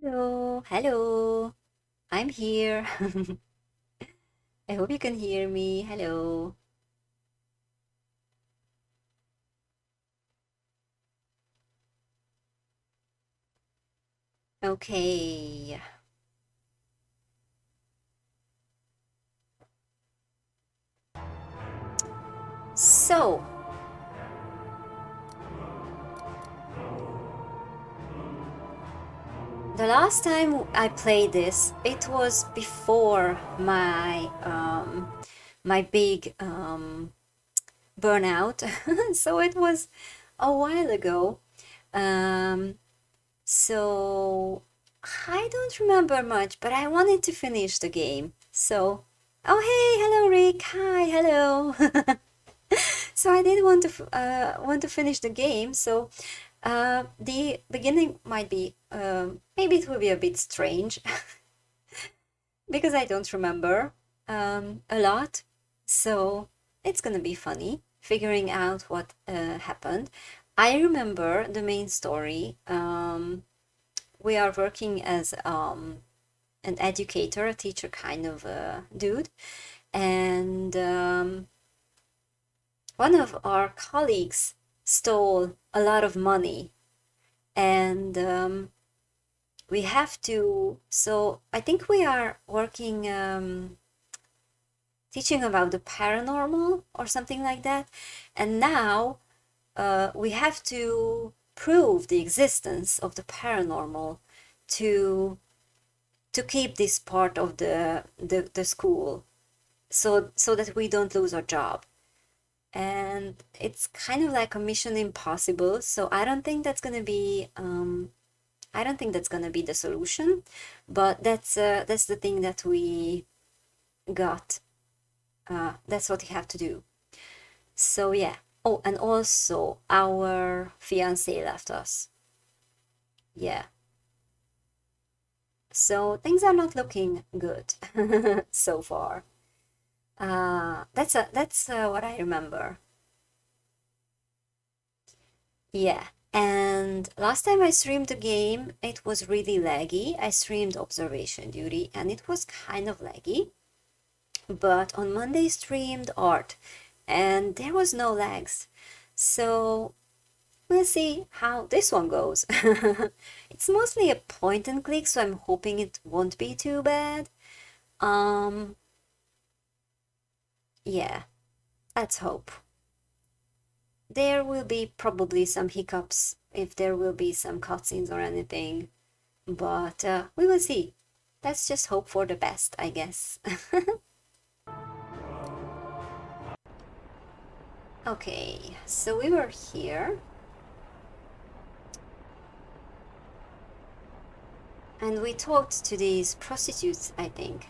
Hello, hello. I'm here. I hope you can hear me. Hello. Okay. So, the last time I played this, it was before my big burnout. So it was a while ago. Um, so I don't remember much, but I wanted to finish the game. So, oh hey, hello Rick. Hi, hello. So I did want to finish the game. So the beginning might be maybe it will be a bit strange because I don't remember a lot. So it's gonna be funny figuring out what happened. I remember the main story. We are working as an educator, a teacher kind of dude, and one of our colleagues stole a lot of money, and we have to. So I think we are working, teaching about the paranormal or something like that, and now we have to prove the existence of the paranormal to keep this part of the school, so that we don't lose our job. And it's kind of like a mission impossible, so I don't think that's gonna be the solution, but that's the thing that we got. That's what we have to do. So yeah. Oh, and also our fiance left us. Yeah. So things are not looking good so far. That's what I remember. Yeah. And last time I streamed the game, it was really laggy. I streamed Observation Duty and it was kind of laggy. But on Monday streamed Art and there was no lags. So we'll see how this one goes. It's mostly a point and click, so I'm hoping it won't be too bad. Um, yeah, let's hope. There will be probably some hiccups if there will be some cutscenes or anything, but we will see. Let's just hope for the best, I guess. Okay, so we were here. And we talked to these prostitutes, I think.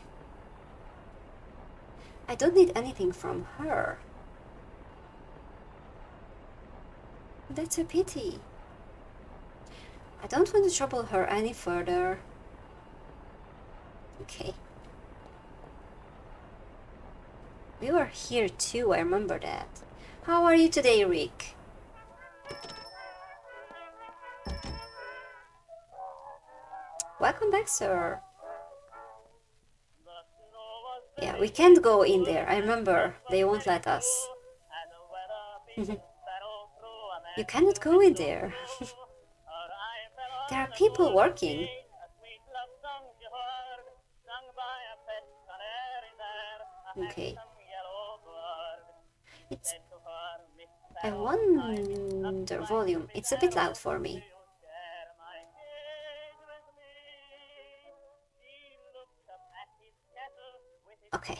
I don't need anything from her. That's a pity. I don't want to trouble her any further. Okay. We were here too, I remember that. How are you today, Rick? Welcome back, sir. Yeah, we can't go in there. I remember. They won't let us. You cannot go in there. There are people working. Okay. It's I wonder volume. It's a bit loud for me. Okay,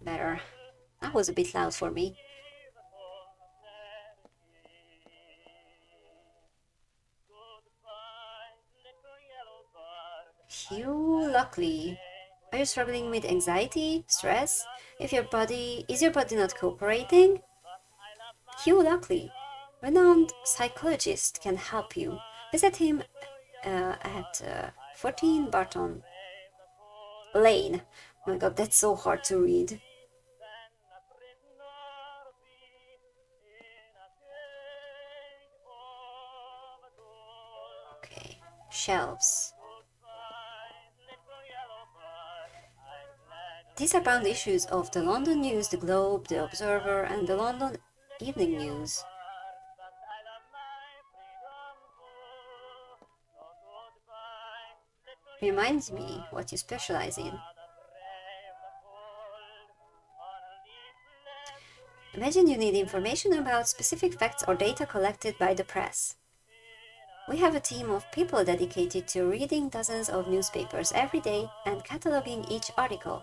better. That was a bit loud for me. Hugh Lockley. Are you struggling with anxiety, stress? If your body is your body not cooperating? Hugh Lockley, renowned psychologist, can help you. Visit him at 14 Barton Lane. Oh my god, that's so hard to read. Okay, shelves. These are bound issues of the London News, the Globe, the Observer, and the London Evening News. Reminds me what you specialize in. Imagine you need information about specific facts or data collected by the press. We have a team of people dedicated to reading dozens of newspapers every day and cataloging each article.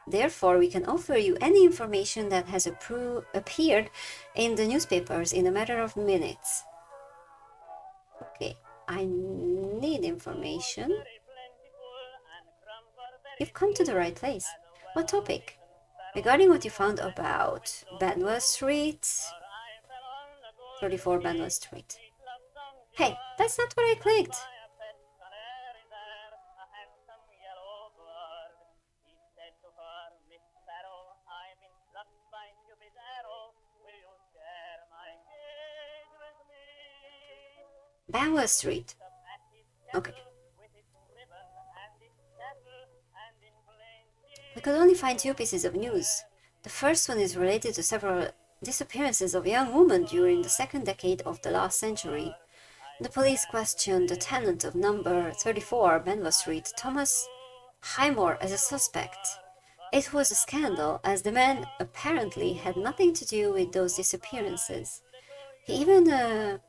Therefore, we can offer you any information that has appeared in the newspapers in a matter of minutes. Okay, I need information. You've come to the right place. What topic? Regarding what you found about Benwell Street, 34 Benwell Street. Hey, that's not what I clicked. Benwell Street. Okay. We could only find 2 pieces of news. The first one is related to several disappearances of young women during the second decade of the last century. The police questioned the tenant of number 34 Benwell Street, Thomas Highmore, as a suspect. It was a scandal, as the man apparently had nothing to do with those disappearances. He even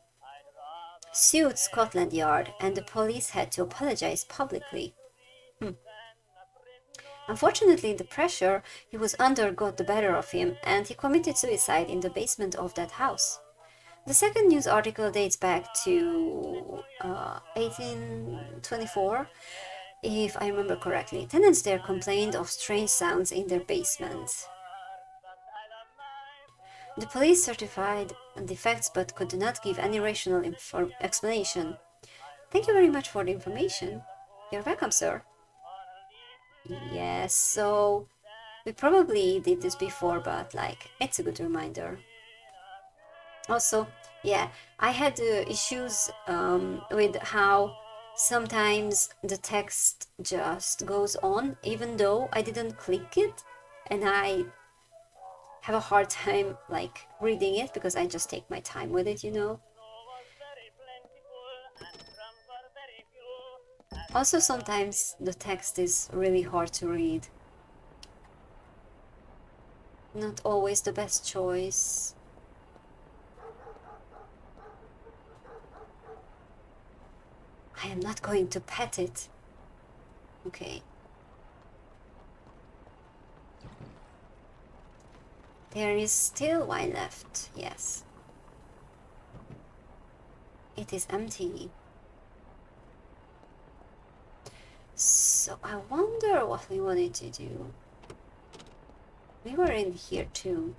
sued Scotland Yard, and the police had to apologize publicly. Unfortunately, the pressure he was under got the better of him, and he committed suicide in the basement of that house. The second news article dates back to 1824, if I remember correctly. Tenants there complained of strange sounds in their basement. The police certified the facts but could not give any rational explanation. Thank you very much for the information. You're welcome, sir. Yes, so we probably did this before, but it's a good reminder. Also, yeah, I had issues with how sometimes the text just goes on even though I didn't click it, and I have a hard time reading it because I just take my time with it, you know. Also, sometimes the text is really hard to read. Not always the best choice. I am not going to pet it. Okay. There is still wine left, yes. It is empty. So I wonder what we wanted to do. We were in here too.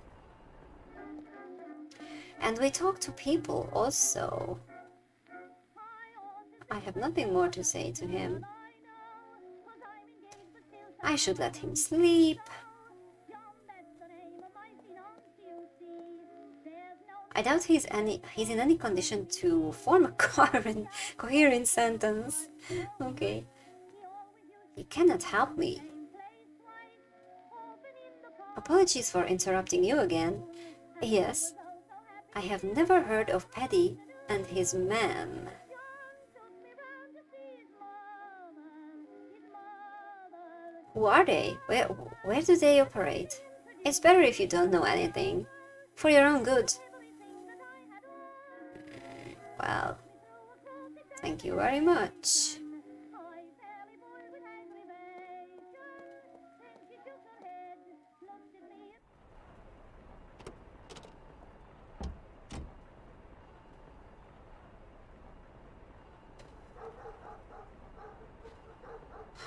And we talked to people also. I have nothing more to say to him. I should let him sleep. I doubt he's in any condition to form a coherent sentence. Okay. He cannot help me. Apologies for interrupting you again. Yes, I have never heard of Paddy and his man. Who are they? Where do they operate? It's better if you don't know anything. For your own good. Well, thank you very much.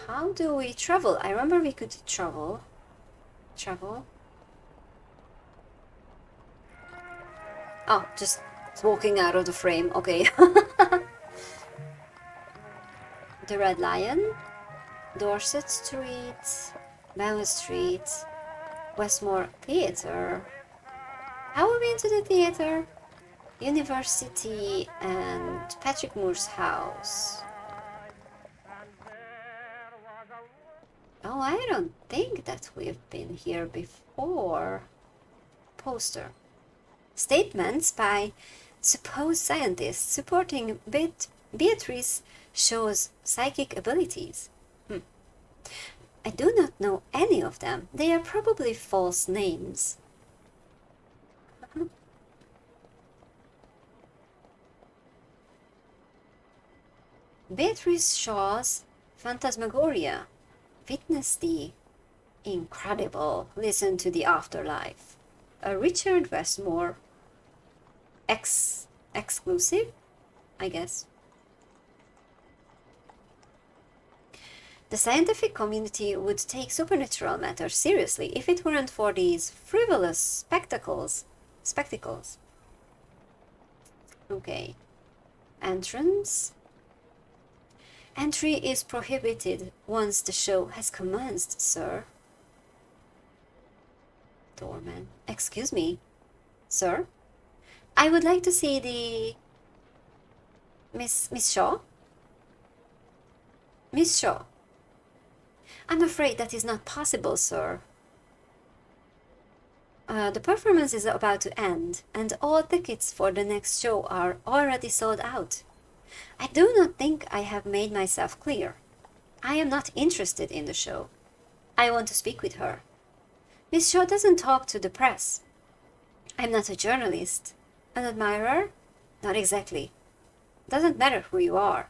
How do we travel? I remember we could travel. Oh, just walking out of the frame. Okay. The Red Lion, Dorset Street, Bell Street, Westmore Theatre. How have we been to the theatre? University and Patrick Moore's house. Oh, I don't think that we've been here before. Poster. Statements by supposed scientists supporting Beatrice Shaw's psychic abilities. I do not know any of them. They are probably false names. Beatrice Shaw's Phantasmagoria. Witness the incredible. Listen to the afterlife. A Richard Westmore exclusive, I guess. The scientific community would take supernatural matters seriously if it weren't for these frivolous spectacles. Okay. Entrance. Entry is prohibited once the show has commenced, sir. Doorman. Excuse me, sir? I would like to see the... Miss Shaw? Miss Shaw. I'm afraid that is not possible, sir. The performance is about to end, and all tickets for the next show are already sold out. I do not think I have made myself clear. I am not interested in the show. I want to speak with her. Miss Shaw doesn't talk to the press. I'm not a journalist. An admirer? Not exactly. Doesn't matter who you are.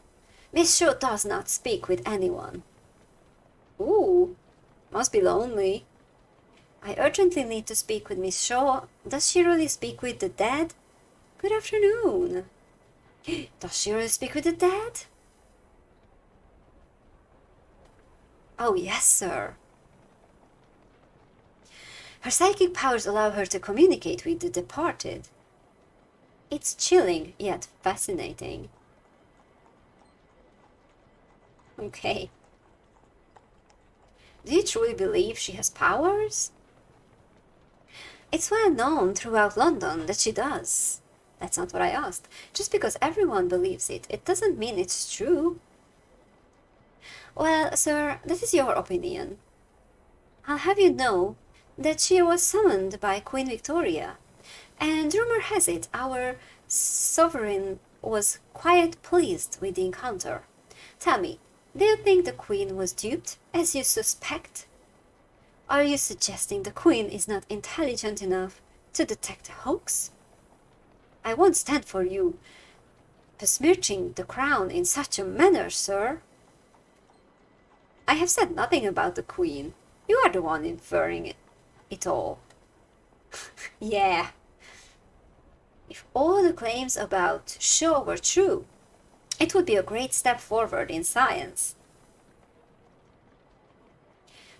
Miss Shaw does not speak with anyone. Ooh, must be lonely. I urgently need to speak with Miss Shaw. Does she really speak with the dead? Good afternoon. Does she really speak with the dead? Oh, yes, sir. Her psychic powers allow her to communicate with the departed. It's chilling, yet fascinating. Okay. Do you truly believe she has powers? It's well known throughout London that she does. That's not what I asked. Just because everyone believes it, it doesn't mean it's true. Well, sir, that is your opinion. I'll have you know that she was summoned by Queen Victoria, and rumor has it our sovereign was quite pleased with the encounter. Tell me, do you think the Queen was duped, as you suspect? Are you suggesting the Queen is not intelligent enough to detect a hoax? I won't stand for you besmirching the crown in such a manner, sir. I have said nothing about the Queen. You are the one inferring it all. Yeah. If all the claims about Shaw were true, it would be a great step forward in science.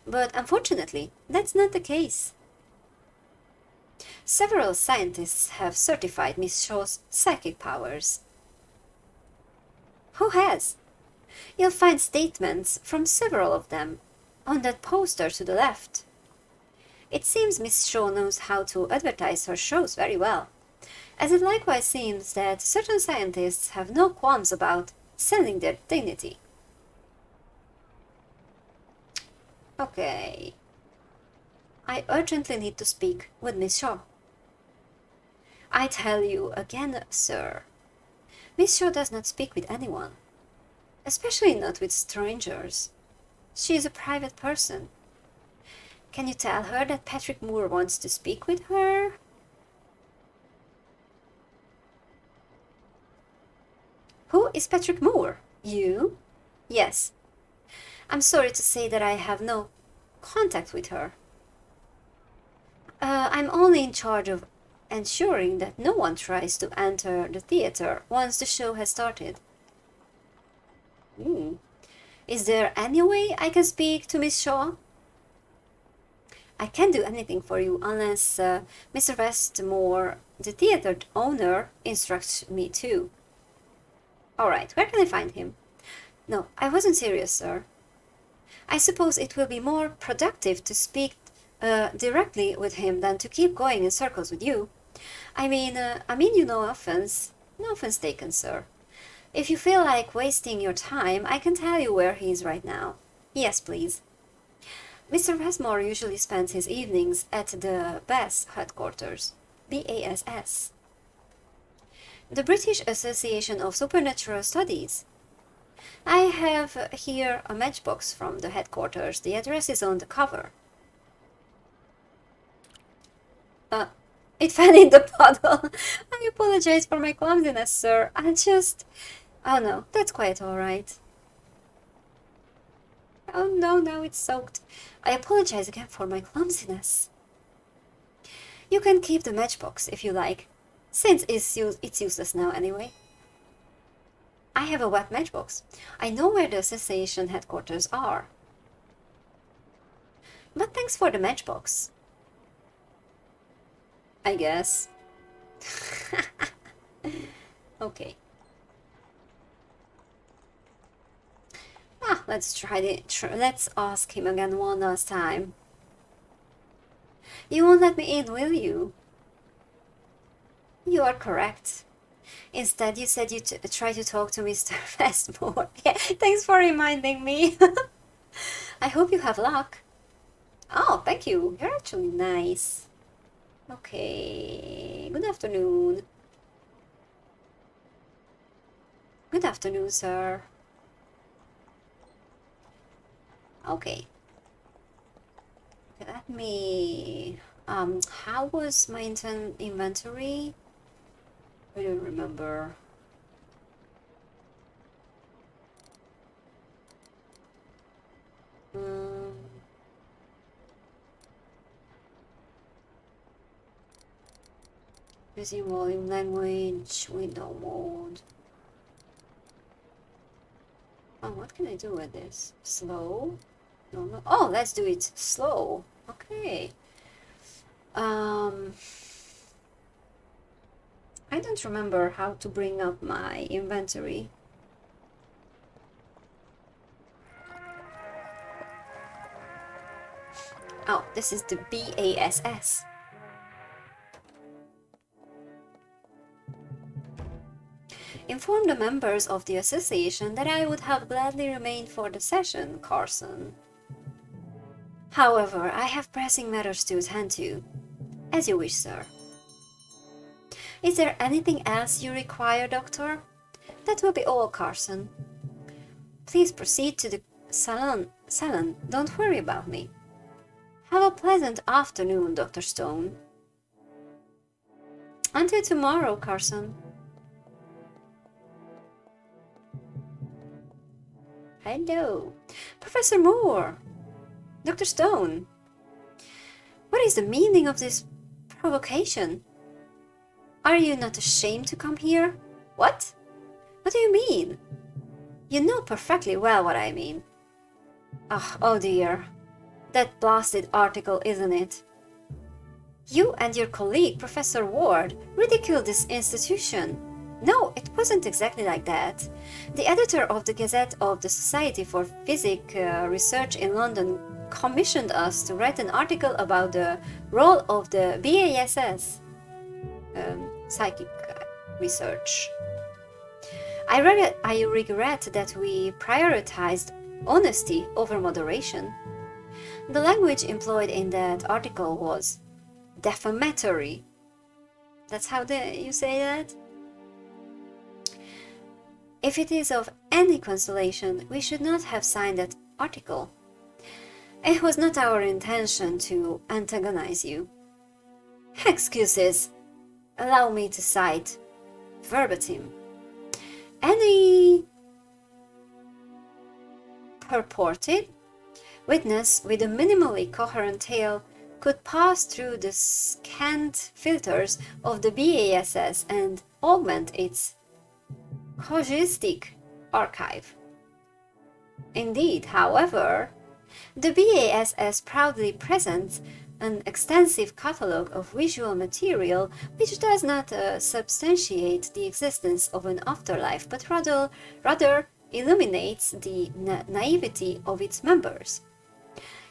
But unfortunately, that's not the case. Several scientists have certified Miss Shaw's psychic powers. Who has? You'll find statements from several of them on that poster to the left. It seems Miss Shaw knows how to advertise her shows very well, as it likewise seems that certain scientists have no qualms about selling their dignity. Okay. I urgently need to speak with Miss Shaw. I tell you again, sir, Miss Shaw does not speak with anyone, especially not with strangers. She is a private person. Can you tell her that Patrick Moore wants to speak with her? Who is Patrick Moore? You? Yes. I'm sorry to say that I have no contact with her. I'm only in charge of ensuring that no one tries to enter the theater once the show has started. Is there any way I can speak to Miss Shaw? I can't do anything for you unless Mr. Westmore, the theater owner, instructs me to. Alright, where can I find him? No, I wasn't serious, sir. I suppose it will be more productive to speak directly with him than to keep going in circles with you. I mean you no offense. No offense taken, sir. If you feel like wasting your time, I can tell you where he is right now. Yes, please. Mr. Westmore usually spends his evenings at the BASS headquarters. BASS. The British Association of Supernatural Studies. I have here a matchbox from the headquarters. The address is on the cover. It fell in the puddle. I apologize for my clumsiness, sir. Oh no, that's quite alright. Oh no, now it's soaked. I apologize again for my clumsiness. You can keep the matchbox if you like, since it's useless now anyway. I have a wet matchbox. I know where the association headquarters are. But thanks for the matchbox. I guess. Okay. Let's let's ask him again one last time. You won't let me in, will you? You are correct. Instead, you said you try to talk to Mr. Westmore. Yeah, thanks for reminding me. I hope you have luck. Oh, thank you. You're actually nice. Okay. Good afternoon. Good afternoon, sir. Okay. Let me... how was my inventory? I don't remember. Busy volume, language, window mode. Oh, what can I do with this? Slow? Normal? Oh, let's do it slow. Okay. I don't remember how to bring up my inventory. Oh, this is the BASS. Inform the members of the association that I would have gladly remained for the session, Carson. However, I have pressing matters to attend to. As you wish, sir. Is there anything else you require, Doctor? That will be all, Carson. Please proceed to the salon. Don't worry about me. Have a pleasant afternoon, Dr. Stone. Until tomorrow, Carson. Hello. Professor Moore. Dr. Stone. What is the meaning of this provocation? Are you not ashamed to come here? What? What do you mean? You know perfectly well what I mean. Oh dear. That blasted article, isn't it? You and your colleague, Professor Ward, ridiculed this institution. No, it wasn't exactly like that. The editor of the Gazette of the Society for Physic Research in London commissioned us to write an article about the role of the BASS psychic research. I regret that we prioritized honesty over moderation. The language employed in that article was defamatory. That's how you say that? If it is of any consolation, we should not have signed that article. It was not our intention to antagonize you. Excuses. Allow me to cite verbatim. Any purported witness with a minimally coherent tale could pass through the scant filters of the BASS and augment its casuistic archive. Indeed, however, the BASS proudly presents an extensive catalogue of visual material which does not substantiate the existence of an afterlife, but rather illuminates the naivety of its members.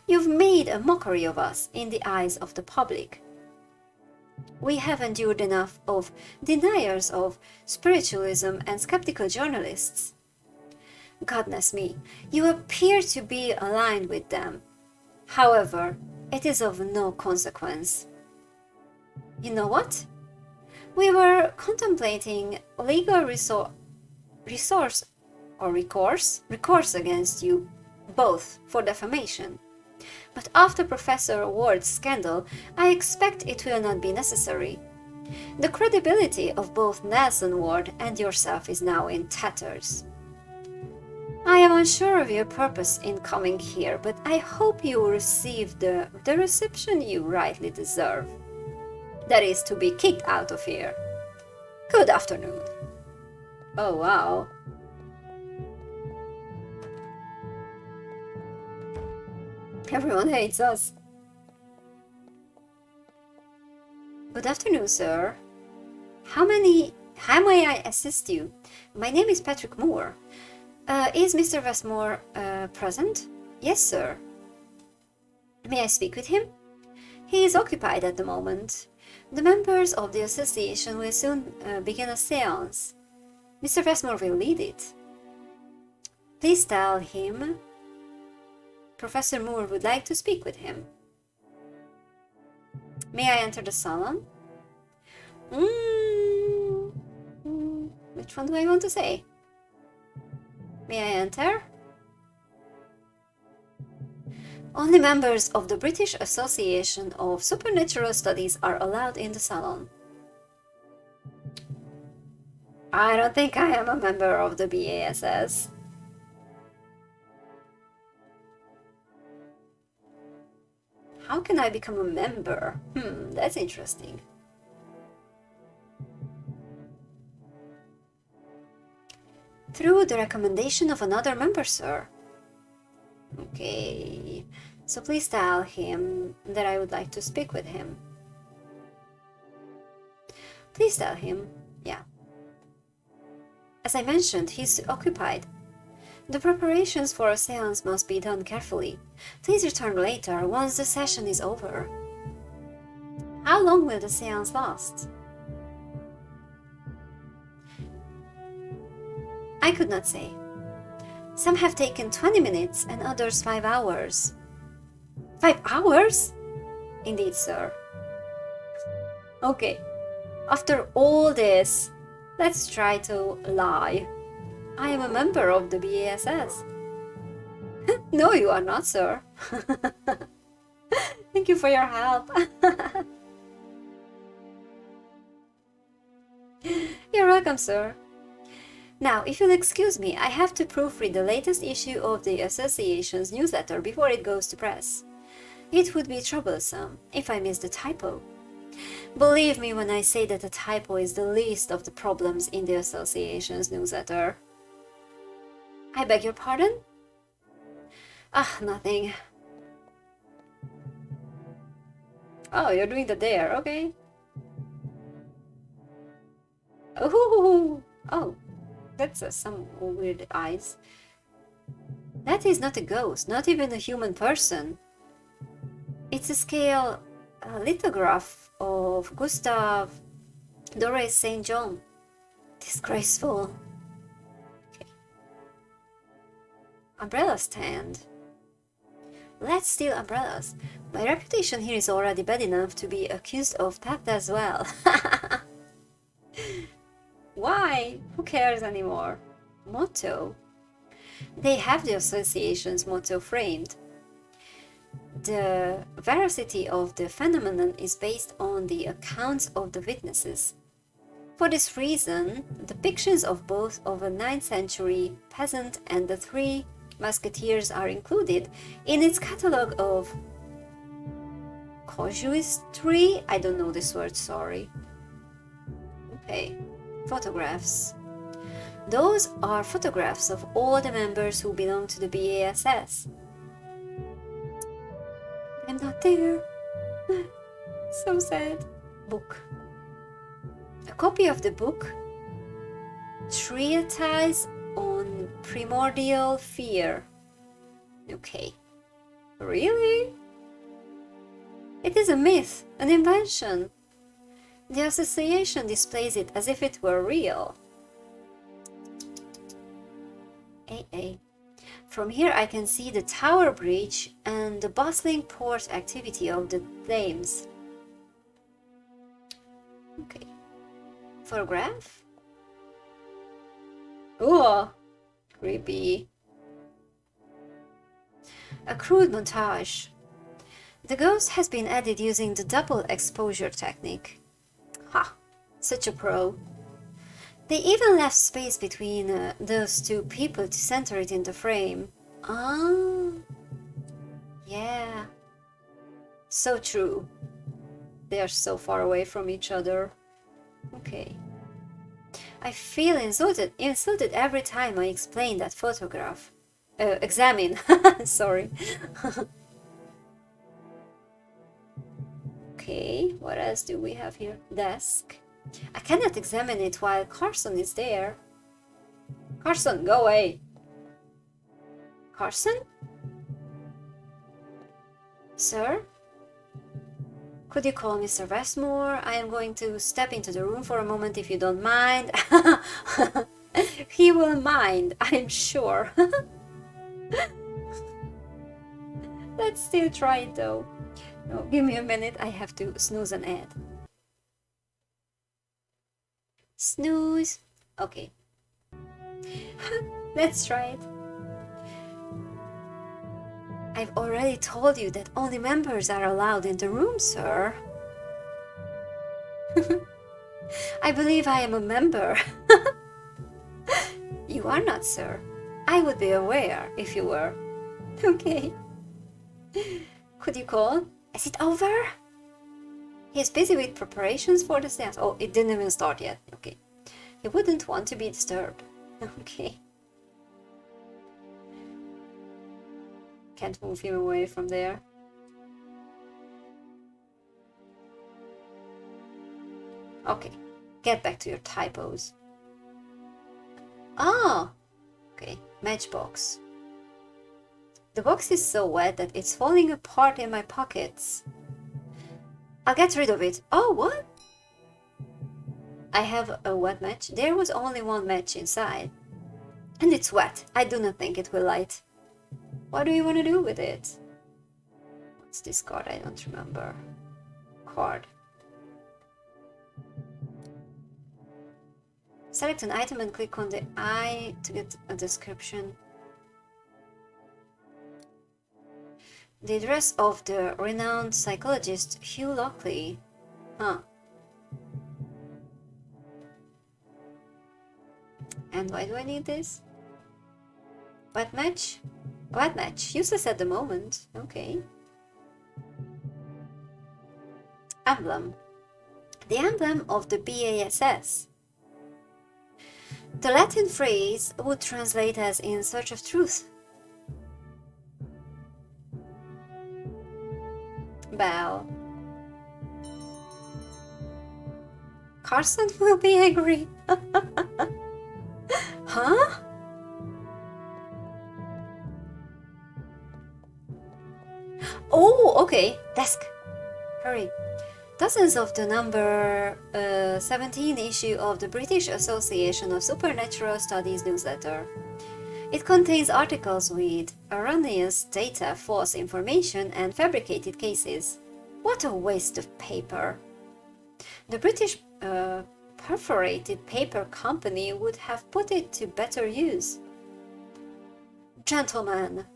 You've made a mockery of us in the eyes of the public. We have endured enough of deniers of spiritualism and skeptical journalists. Goodness me, you appear to be aligned with them. However, it is of no consequence. You know what? We were contemplating legal recourse against you, both for defamation. But after Professor Ward's scandal, I expect it will not be necessary. The credibility of both Nelson Ward and yourself is now in tatters. I am unsure of your purpose in coming here, but I hope you will receive the reception you rightly deserve. That is, to be kicked out of here. Good afternoon. Oh, wow. Everyone hates us. Good afternoon, sir. How may I assist you? My name is Patrick Moore. Is Mr. Westmore present? Yes, sir. May I speak with him? He is occupied at the moment. The members of the association will soon begin a séance. Mr. Westmore will lead it. Please tell him Professor Moore would like to speak with him. May I enter the salon? Which one do I want to say? May I enter? Only members of the British Association of Supernatural Studies are allowed in the salon. I don't think I am a member of the BASS. How can I become a member? That's interesting. Through the recommendation of another member, sir. Okay, so please tell him that I would like to speak with him. Please tell him, yeah. As I mentioned, he's occupied. The preparations for a séance must be done carefully. Please return later, once the session is over. How long will the séance last? I could not say. Some have taken 20 minutes and others 5 hours. 5 hours? Indeed, sir. Okay, after all this, let's try to lie. I am a member of the BASS. No, you are not, sir. Thank you for your help. You're welcome, sir. Now, if you'll excuse me, I have to proofread the latest issue of the association's newsletter before it goes to press. It would be troublesome if I missed a typo. Believe me when I say that a typo is the least of the problems in the association's newsletter. I beg your pardon? Nothing. Oh, you're doing the dare, okay. Oh, that's some weird eyes. That is not a ghost, not even a human person. It's a scale lithograph of Gustave Doré Saint John. Disgraceful. Okay. Umbrella stand. Let's steal umbrellas. My reputation here is already bad enough to be accused of theft as well. Why? Who cares anymore? Motto. They have the association's motto framed. The veracity of the phenomenon is based on the accounts of the witnesses. For this reason, depictions of both of a 9th century peasant and the 3 musketeers are included in its catalogue of casuistry. I don't know this word, sorry. Okay, photographs. Those are photographs of all the members who belong to the BASS. I'm not there. So sad. Book. A copy of the book, Treatise on Primordial Fear. Okay. Really? It is a myth, an invention. The association displays it as if it were real. AA. From here I can see the Tower Bridge and the bustling port activity of the Thames. Okay. Photograph? Oh, creepy. A crude montage. The ghost has been added using the double exposure technique. Ha! Such a pro. They even left space between those two people to center it in the frame. Ah, yeah. So true. They are so far away from each other. Okay. I feel insulted every time I explain that photograph. Examine. Sorry. Okay, what else do we have here? Desk. I cannot examine it while Carson is there. Carson, go away. Carson? Sir? Could you call Mr. Westmore? I am going to step into the room for a moment if you don't mind. He will mind, I'm sure. Let's still try it though. No, give me a minute, I have to snooze an ad. Snooze. Okay. Let's try it. I've already told you that only members are allowed in the room, sir. I believe I am a member. You are not, sir. I would be aware if you were. Okay. Could you call? Is it over? He's busy with preparations for the seance. Oh, it didn't even start yet. Okay. He wouldn't want to be disturbed. Okay. Can't move him away from there. Okay. Get back to your typos. Ah! Okay. Matchbox. The box is so wet that it's falling apart in my pockets. I'll get rid of it. Oh, what? I have a wet match. There was only one match inside. And it's wet. I do not think it will light. What do you want to do with it? What's this card? I don't remember. Card. Select an item and click on the eye to get a description. The address of the renowned psychologist Hugh Lockley. Huh. And why do I need this? Wet match? Wet match. Useless at the moment. Okay. Emblem. The emblem of the BASS. The Latin phrase would translate as in search of truth. Bell. Carson will be angry. Huh? Oh, okay. Desk. Hurry. Dozens of the number 17 issue of the British Association of Supernatural Studies newsletter. It contains articles with erroneous data, false information, and fabricated cases. What a waste of paper! The British Perforated Paper Company would have put it to better use. Gentlemen,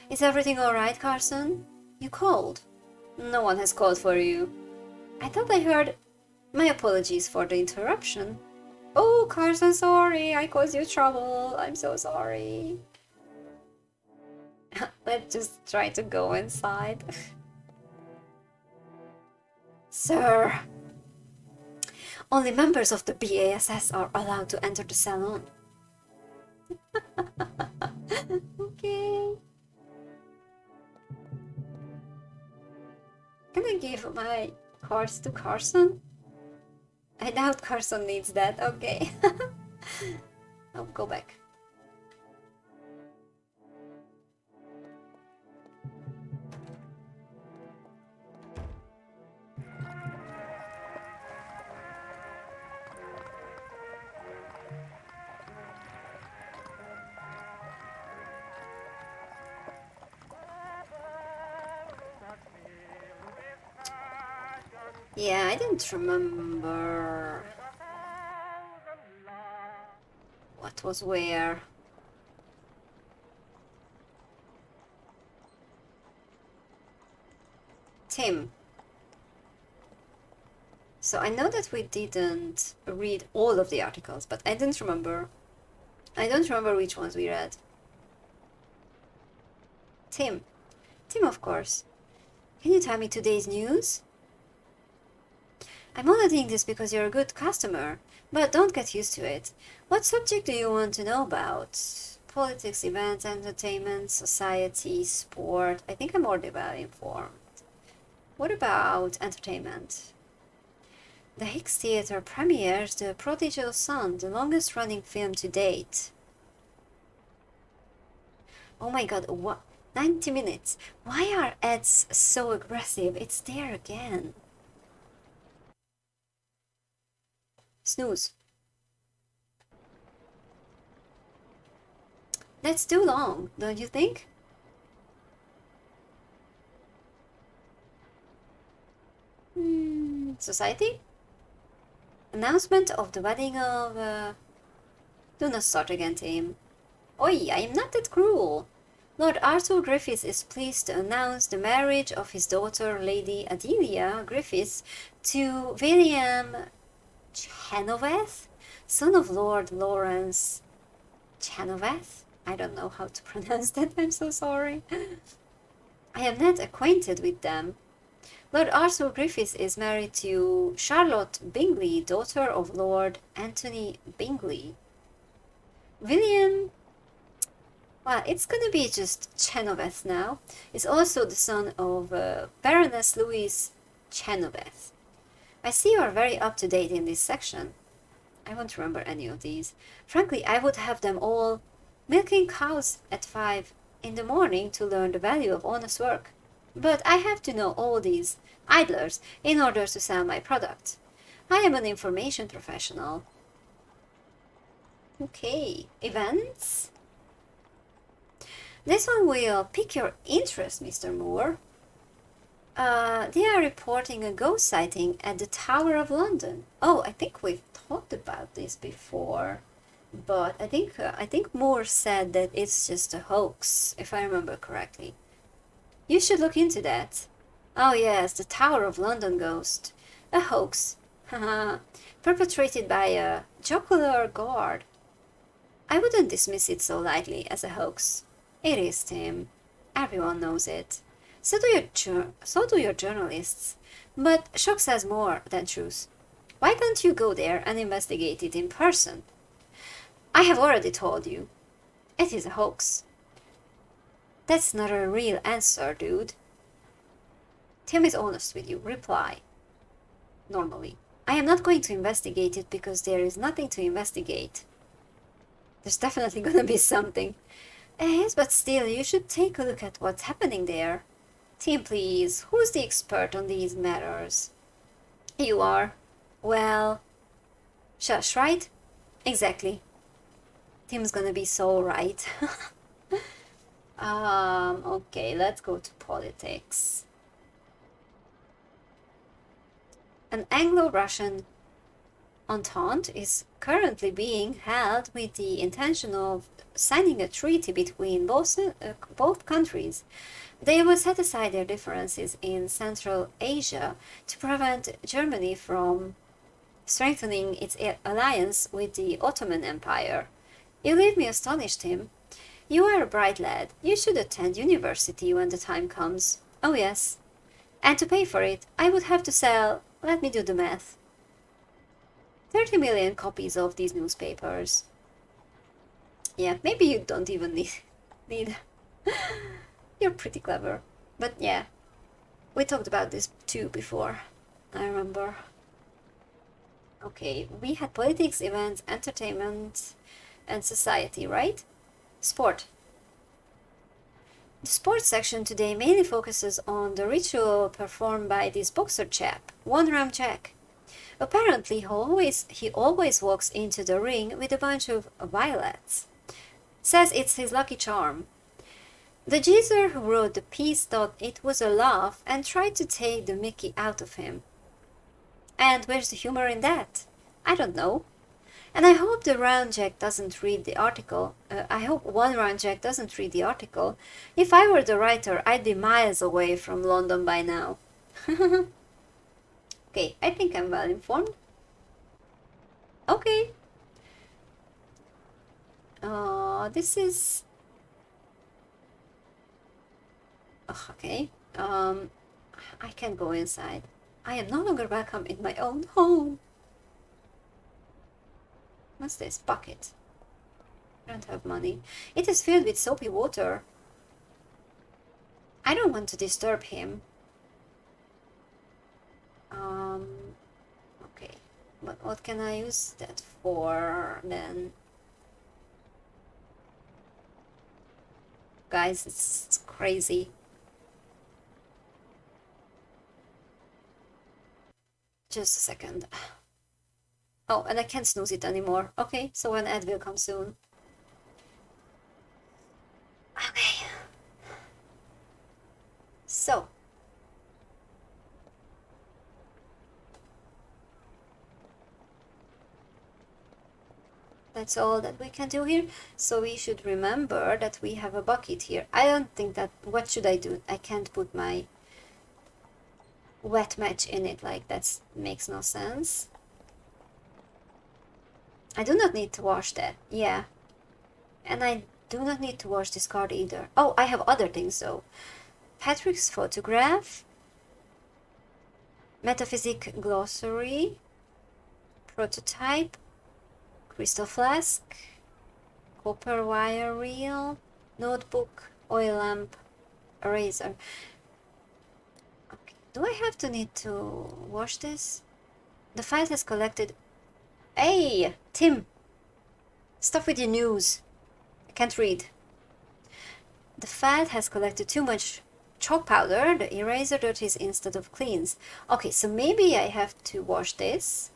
is everything alright, Carson? You called? No one has called for you. I thought I heard... My apologies for the interruption. Oh, Carson, sorry, I caused you trouble. I'm so sorry. Let's just try to go inside. Sir, only members of the BASS are allowed to enter the salon. Okay. Can I give my cards to Carson? I doubt Carson needs that. Okay. I'll go back. Yeah, I didn't remember what was where. Tim. So I know that we didn't read all of the articles, but I didn't remember. I don't remember which ones we read. Tim. Tim, of course. Can you tell me today's news? I'm only doing this because you're a good customer, but don't get used to it. What subject do you want to know about? Politics, events, entertainment, society, sport. I think I'm already well informed. What about entertainment? The Hicks Theatre premieres The Prodigal Son, the longest running film to date. Oh my god, what? 90 minutes. Why are ads so aggressive? It's there again. Snooze. That's too long, don't you think? Society? Announcement of the wedding of... Do not start again, Tim. Oi, I am not that cruel. Lord Arthur Griffiths is pleased to announce the marriage of his daughter, Lady Adelia Griffiths, to William Chenoweth, son of Lord Lawrence Chenoweth. I don't know how to pronounce that, I'm so sorry. I am not acquainted with them. Lord Arthur Griffiths is married to Charlotte Bingley, daughter of Lord Anthony Bingley. William, well, it's gonna be just Chenoweth now, is also the son of Baroness Louise Chenoweth. I see you are very up to date in this section. I won't remember any of these. Frankly, I would have them all milking cows at 5 in the morning to learn the value of honest work. But I have to know all these idlers in order to sell my product. I am an information professional. Okay, events? This one will pique your interest, Mr. Moore. They are reporting a ghost sighting at the Tower of London. Oh, I think we've talked about this before, but I think Moore said that it's just a hoax, if I remember correctly. You should look into that. Oh yes, the Tower of London ghost. A hoax. Haha. Perpetrated by a jocular guard. I wouldn't dismiss it so lightly as a hoax. It is, Tim. Everyone knows it. So do your journalists. But shock says more than truth. Why can't you go there and investigate it in person? I have already told you. It is a hoax. That's not a real answer, dude. Tim is honest with you. Reply. Normally. I am not going to investigate it because there is nothing to investigate. There's definitely gonna be something. Yes, but still, you should take a look at what's happening there. Tim, please, who's the expert on these matters? You are. Well, shush, right? Exactly. Tim's gonna be so right. Okay, let's go to politics. An Anglo-Russian entente is currently being held with the intention of signing a treaty between both countries. They will set aside their differences in Central Asia to prevent Germany from strengthening its alliance with the Ottoman Empire. You leave me astonished, Tim. You are a bright lad. You should attend university when the time comes. Oh yes. And to pay for it, I would have to sell, let me do the math, 30 million copies of these newspapers. Yeah, maybe you don't even need. You're pretty clever. But yeah, we talked about this too before, I remember. Okay, we had politics, events, entertainment, and society, right? Sport. The sports section today mainly focuses on the ritual performed by this boxer chap, One Ram Jack. Apparently, he always walks into the ring with a bunch of violets. Says it's his lucky charm. The geezer who wrote the piece thought it was a laugh and tried to take the mickey out of him. And where's the humor in that? I don't know. And I hope the round jack doesn't read the article. I hope one round jack doesn't read the article. If I were the writer, I'd be miles away from London by now. Okay, I think I'm well informed. Okay. This is... okay. I can go inside. I am no longer welcome in my own home. What's this? Bucket. I don't have money. It is filled with soapy water. I don't want to disturb him. Okay. But what can I use that for then? Guys, it's crazy. Just a second. Oh, and I can't snooze it anymore. Okay, so an ad will come soon. Okay. So. That's all that we can do here. So we should remember that we have a bucket here. I don't think that... what should I do? I can't put my wet match in it. Like, that makes no sense. I do not need to wash that. Yeah. And I do not need to wash this card either. Oh, I have other things though. Patrick's photograph. Metaphysic glossary. Prototype. Crystal flask. Copper wire reel. Notebook. Oil lamp. Eraser. Okay. Do I have to need to wash this? The file has collected... Hey, Tim! Stop with your news. I can't read. The file has collected too much chalk powder. The eraser dirties instead of cleans. Okay, so maybe I have to wash this.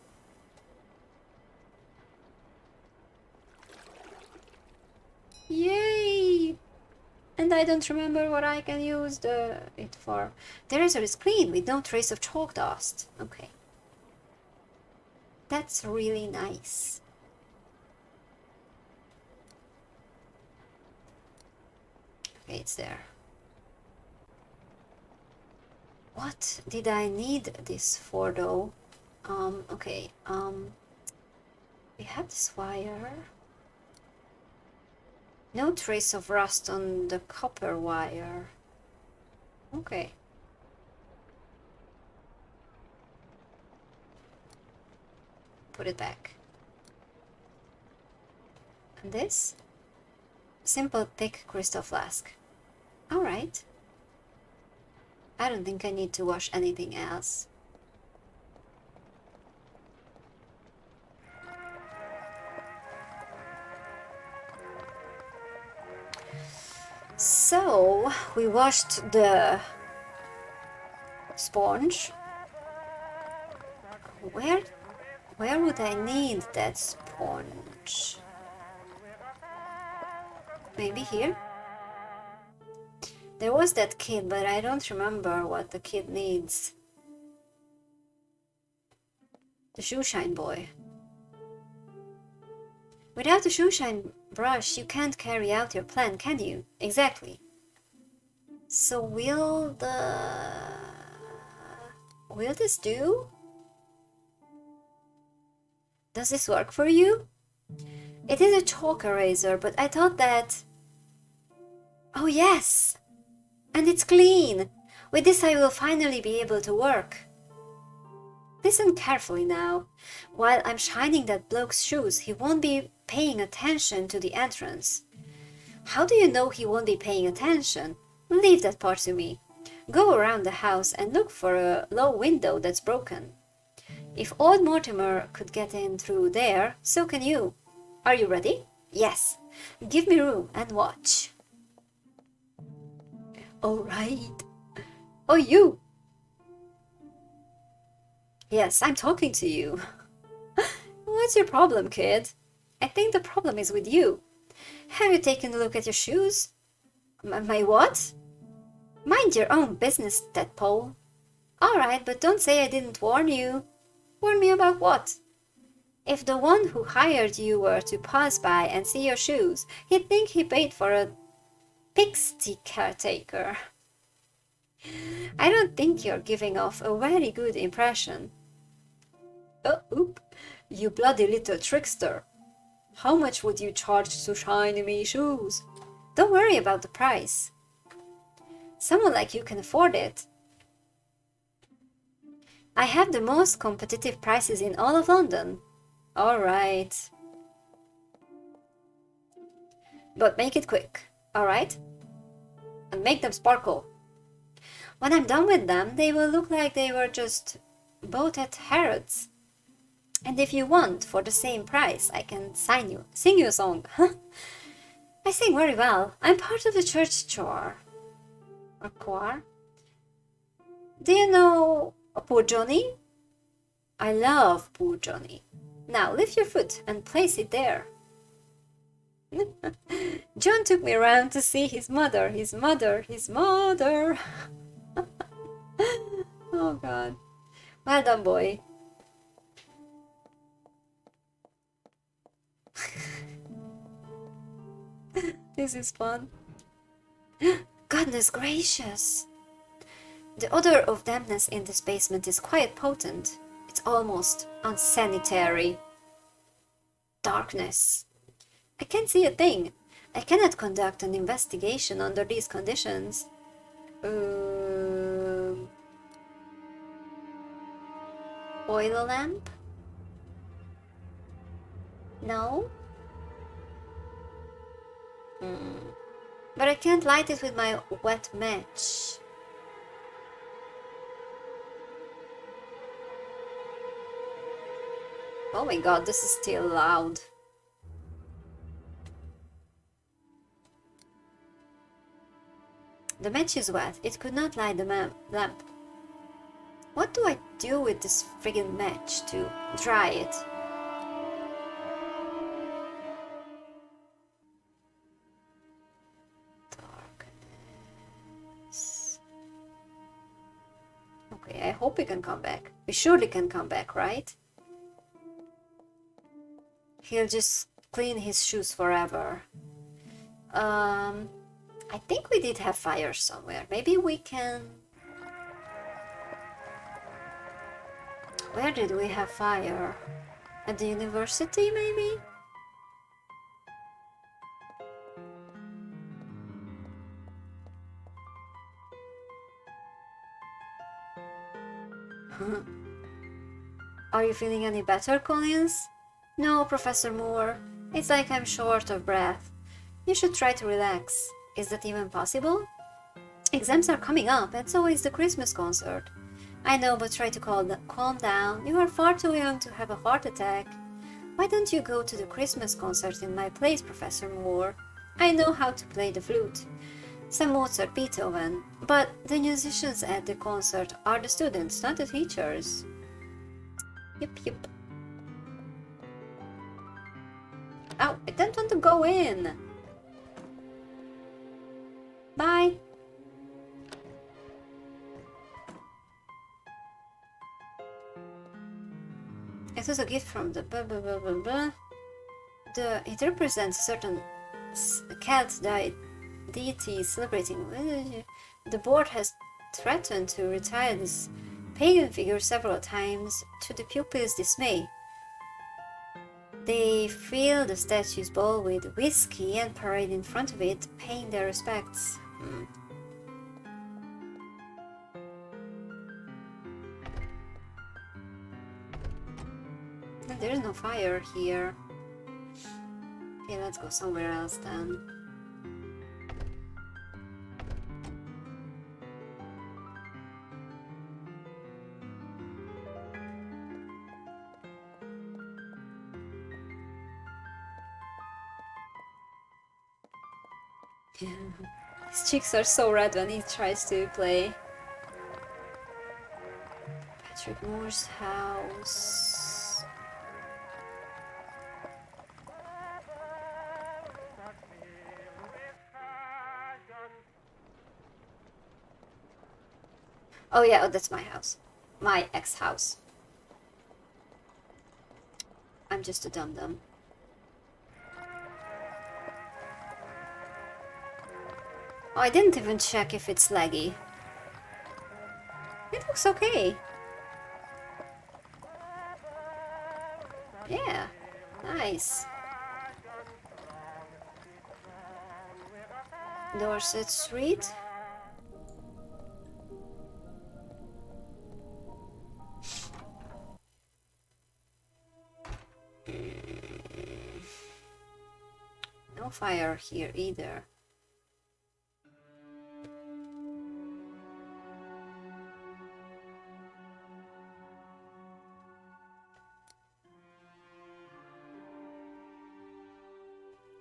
Yay! And I don't remember what I can use it for. The eraser is clean with no trace of chalk dust. Okay. That's really nice. Okay, it's there. What did I need this for though? Okay, we have this wire. No trace of rust on the copper wire. Okay. Put it back. And this? Simple thick crystal flask. Alright. I don't think I need to wash anything else. So, we washed the sponge. Where would I need that sponge? Maybe here? There was that kid, but I don't remember what the kid needs. The shoeshine boy. Without the shoeshine brush, you can't carry out your plan, can you? Exactly. So will this do? Does this work for you? It is a chalk eraser, but I thought that... Oh yes! And it's clean! With this I will finally be able to work. Listen carefully now. While I'm shining that bloke's shoes, he won't be paying attention to the entrance. How do you know he won't be paying attention? Leave that part to me. Go around the house and look for a low window that's broken. If old Mortimer could get in through there, so can you. Are you ready? Yes. Give me room and watch. All right. Oh, you. Yes, I'm talking to you. What's your problem, kid? I think the problem is with you. Have you taken a look at your shoes? My what? Mind your own business, tadpole. All right, but don't say I didn't warn you. Warn me about what? If the one who hired you were to pass by and see your shoes, he'd think he paid for a pixie caretaker. I don't think you're giving off a very good impression. Oh, oop, you bloody little trickster. How much would you charge to shine me shoes? Don't worry about the price. Someone like you can afford it. I have the most competitive prices in all of London. Alright. But make it quick, alright? And make them sparkle. When I'm done with them, they will look like they were just bought at Harrods. And if you want, for the same price, I can sing you a song. I sing very well. I'm part of the church choir. Or choir? Do you know Poor Johnny? I love Poor Johnny. Now lift your foot and place it there. John took me around to see his mother. Oh God. Well done, boy. This is fun. Goodness gracious. The odor of dampness in this basement is quite potent. It's almost unsanitary. Darkness. I can't see a thing. I cannot conduct an investigation under these conditions. Oil lamp? No? But I can't light it with my wet match. Oh my god, this is still loud. The match is wet. It could not light the lamp. What do I do with this friggin' match to dry it? Darkness. Okay, I hope we can come back. We surely can come back, right? He'll just clean his shoes forever. I think we did have fire somewhere. Maybe we can... Where did we have fire? At the university, maybe? Are you feeling any better, Collins? No, Professor Moore. It's like I'm short of breath. You should try to relax. Is that even possible? Exams are coming up, and so is the Christmas concert. I know, but try to calm down. You are far too young to have a heart attack. Why don't you go to the Christmas concert in my place, Professor Moore? I know how to play the flute. Some Mozart, Beethoven. But the musicians at the concert are the students, not the teachers. Yep. Oh, I don't want to go in. Bye. It was a gift from the blah blah blah blah blah. It represents a certain Celt deity celebrating. The board has threatened to retire this pagan figure several times, to the pupils' dismay. They fill the statue's bowl with whiskey and parade in front of it, paying their respects. There's no fire here. Okay, let's go somewhere else then. His cheeks are so red when he tries to play. Patrick Moore's house. Oh yeah, that's my house. My ex-house. I'm just a dum-dum. Oh, I didn't even check if it's laggy. It looks okay. Yeah, nice. Dorset Street. No fire here either.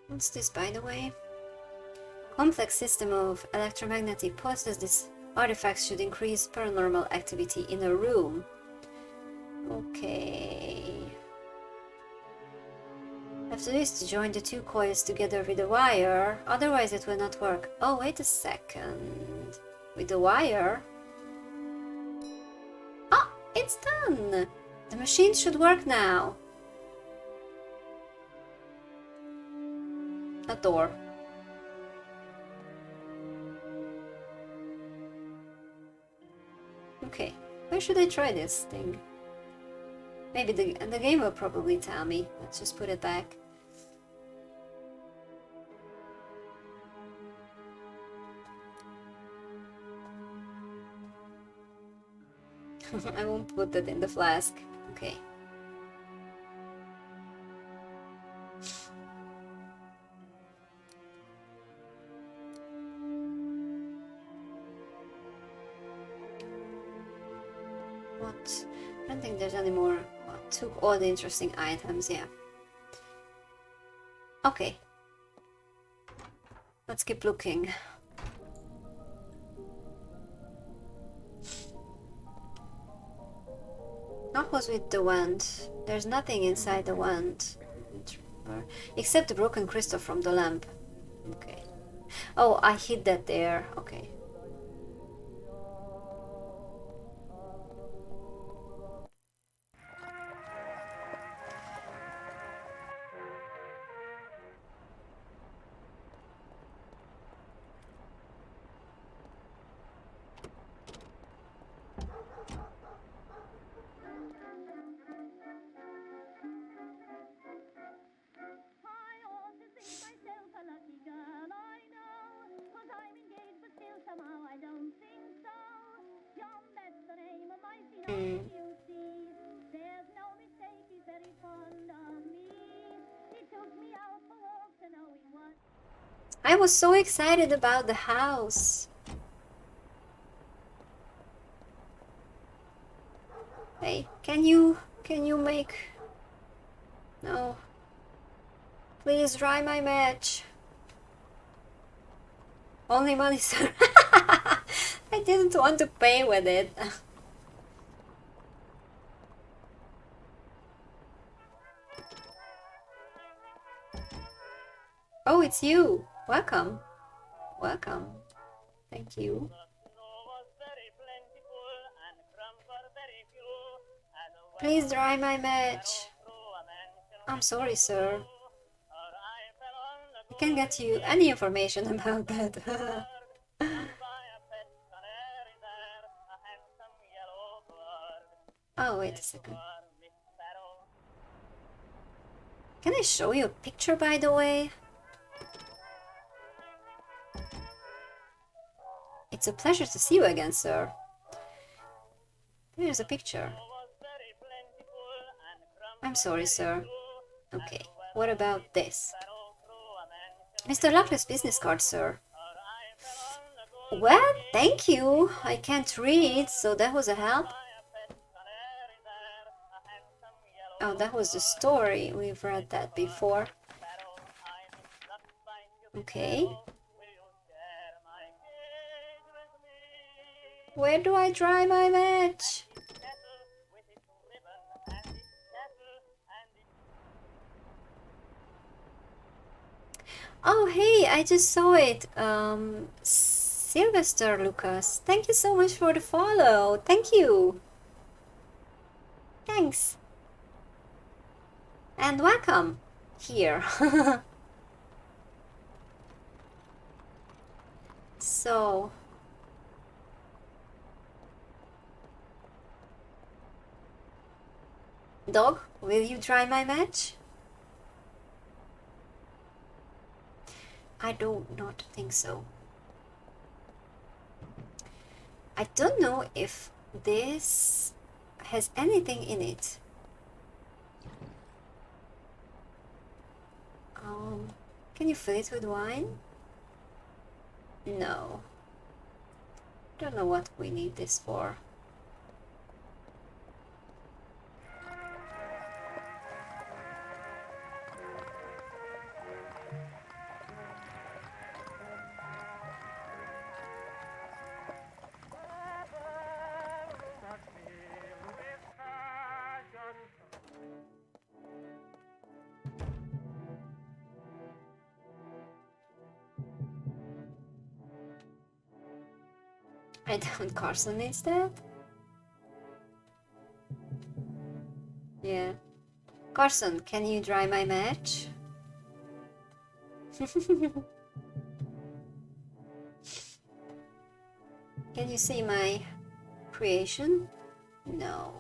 What's this, by the way? Complex system of electromagnetic pulses. This artifact should increase paranormal activity in a room. Okay. Have to do is to join the two coils together with a wire, otherwise it will not work. Oh, wait a second. With the wire? Oh, it's done! The machine should work now. A door. Okay, where should I try this thing? Maybe the game will probably tell me. Let's just put it back. I won't put that in the flask. Okay. What? I don't think there's any more. Well, took all the interesting items, yeah. Okay. Let's keep looking. What was with the wand? There's nothing inside the wand. Except the broken crystal from the lamp. Okay. Oh, I hid that there. Okay. I was so excited about the house. Hey, can you make... No. Please dry my match. Only money, sir. I didn't want to pay with it. Oh, it's you. Welcome. Welcome. Thank you. Please dry my match. I'm sorry, sir. I can't get you any information about that. Oh, wait a second. Can I show you a picture, by the way? It's a pleasure to see you again, sir. Here's a picture. I'm sorry, sir. Okay, what about this? Mr. Luckley's business card, sir. Well, thank you. I can't read, so that was a help. Oh, that was the story. We've read that before. Okay. Where do I dry my match? Oh, hey, I just saw it. Sylvester Lucas. Thank you so much for the follow. Thank you. Thanks. And welcome here. So, dog, will you try my match? I do not think so. I don't know if this has anything in it. Can you fill it with wine? No. Don't know what we need this for. I don't. Carson needs that? Yeah. Carson, can you dry my match? Can you see my creation? No.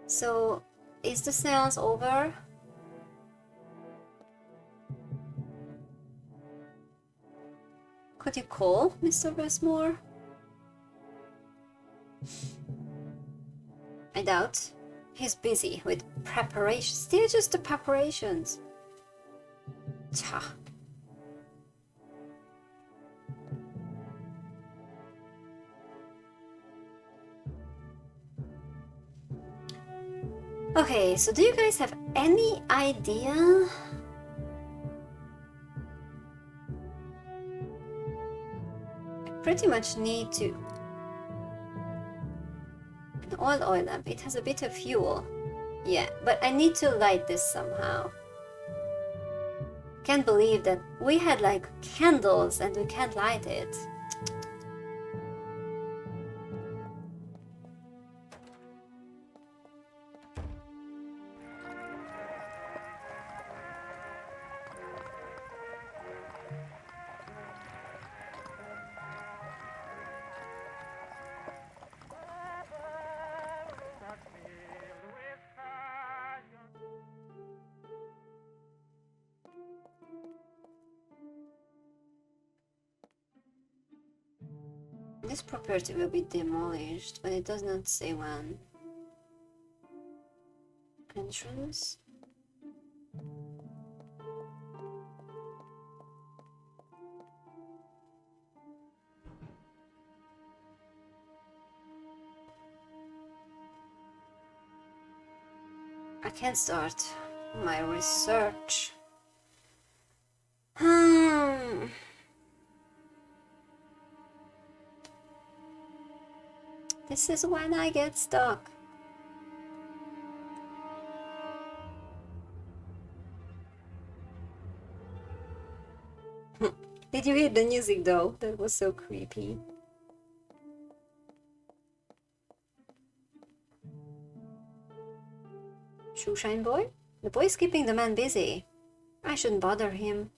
So, is the seance over? Could you call Mr. Westmore? I doubt. He's busy with preparations. Still just the preparations. Cha. Okay, so do you guys have any idea? I pretty much need to... An oil lamp, it has a bit of fuel. Yeah, but I need to light this somehow. Can't believe that we had like candles and we can't light it. This property will be demolished, but it does not say when. Entrance? I can't start my research. This is when I get stuck. Did you hear the music though? That was so creepy. Shoeshine boy? The boy's keeping the man busy. I shouldn't bother him.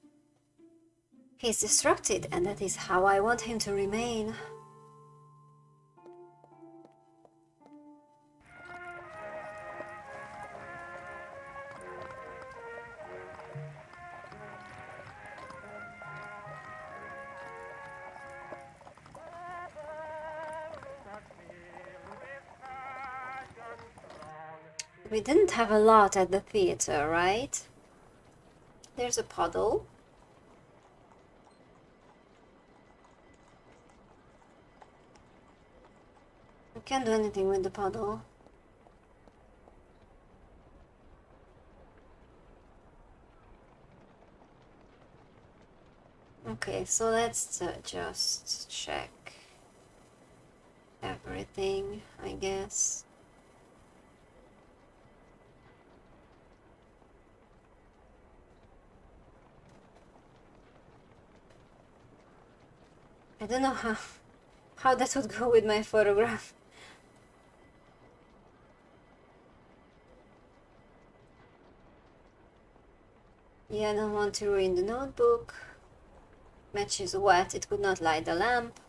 He's distracted, and that is how I want him to remain. We didn't have a lot at the theater, right? There's a puddle. I can't do anything with the puddle. Okay, so let's just check everything, I guess. I don't know how that would go with my photograph. I don't want to ruin the notebook. Match is wet, it could not light the lamp.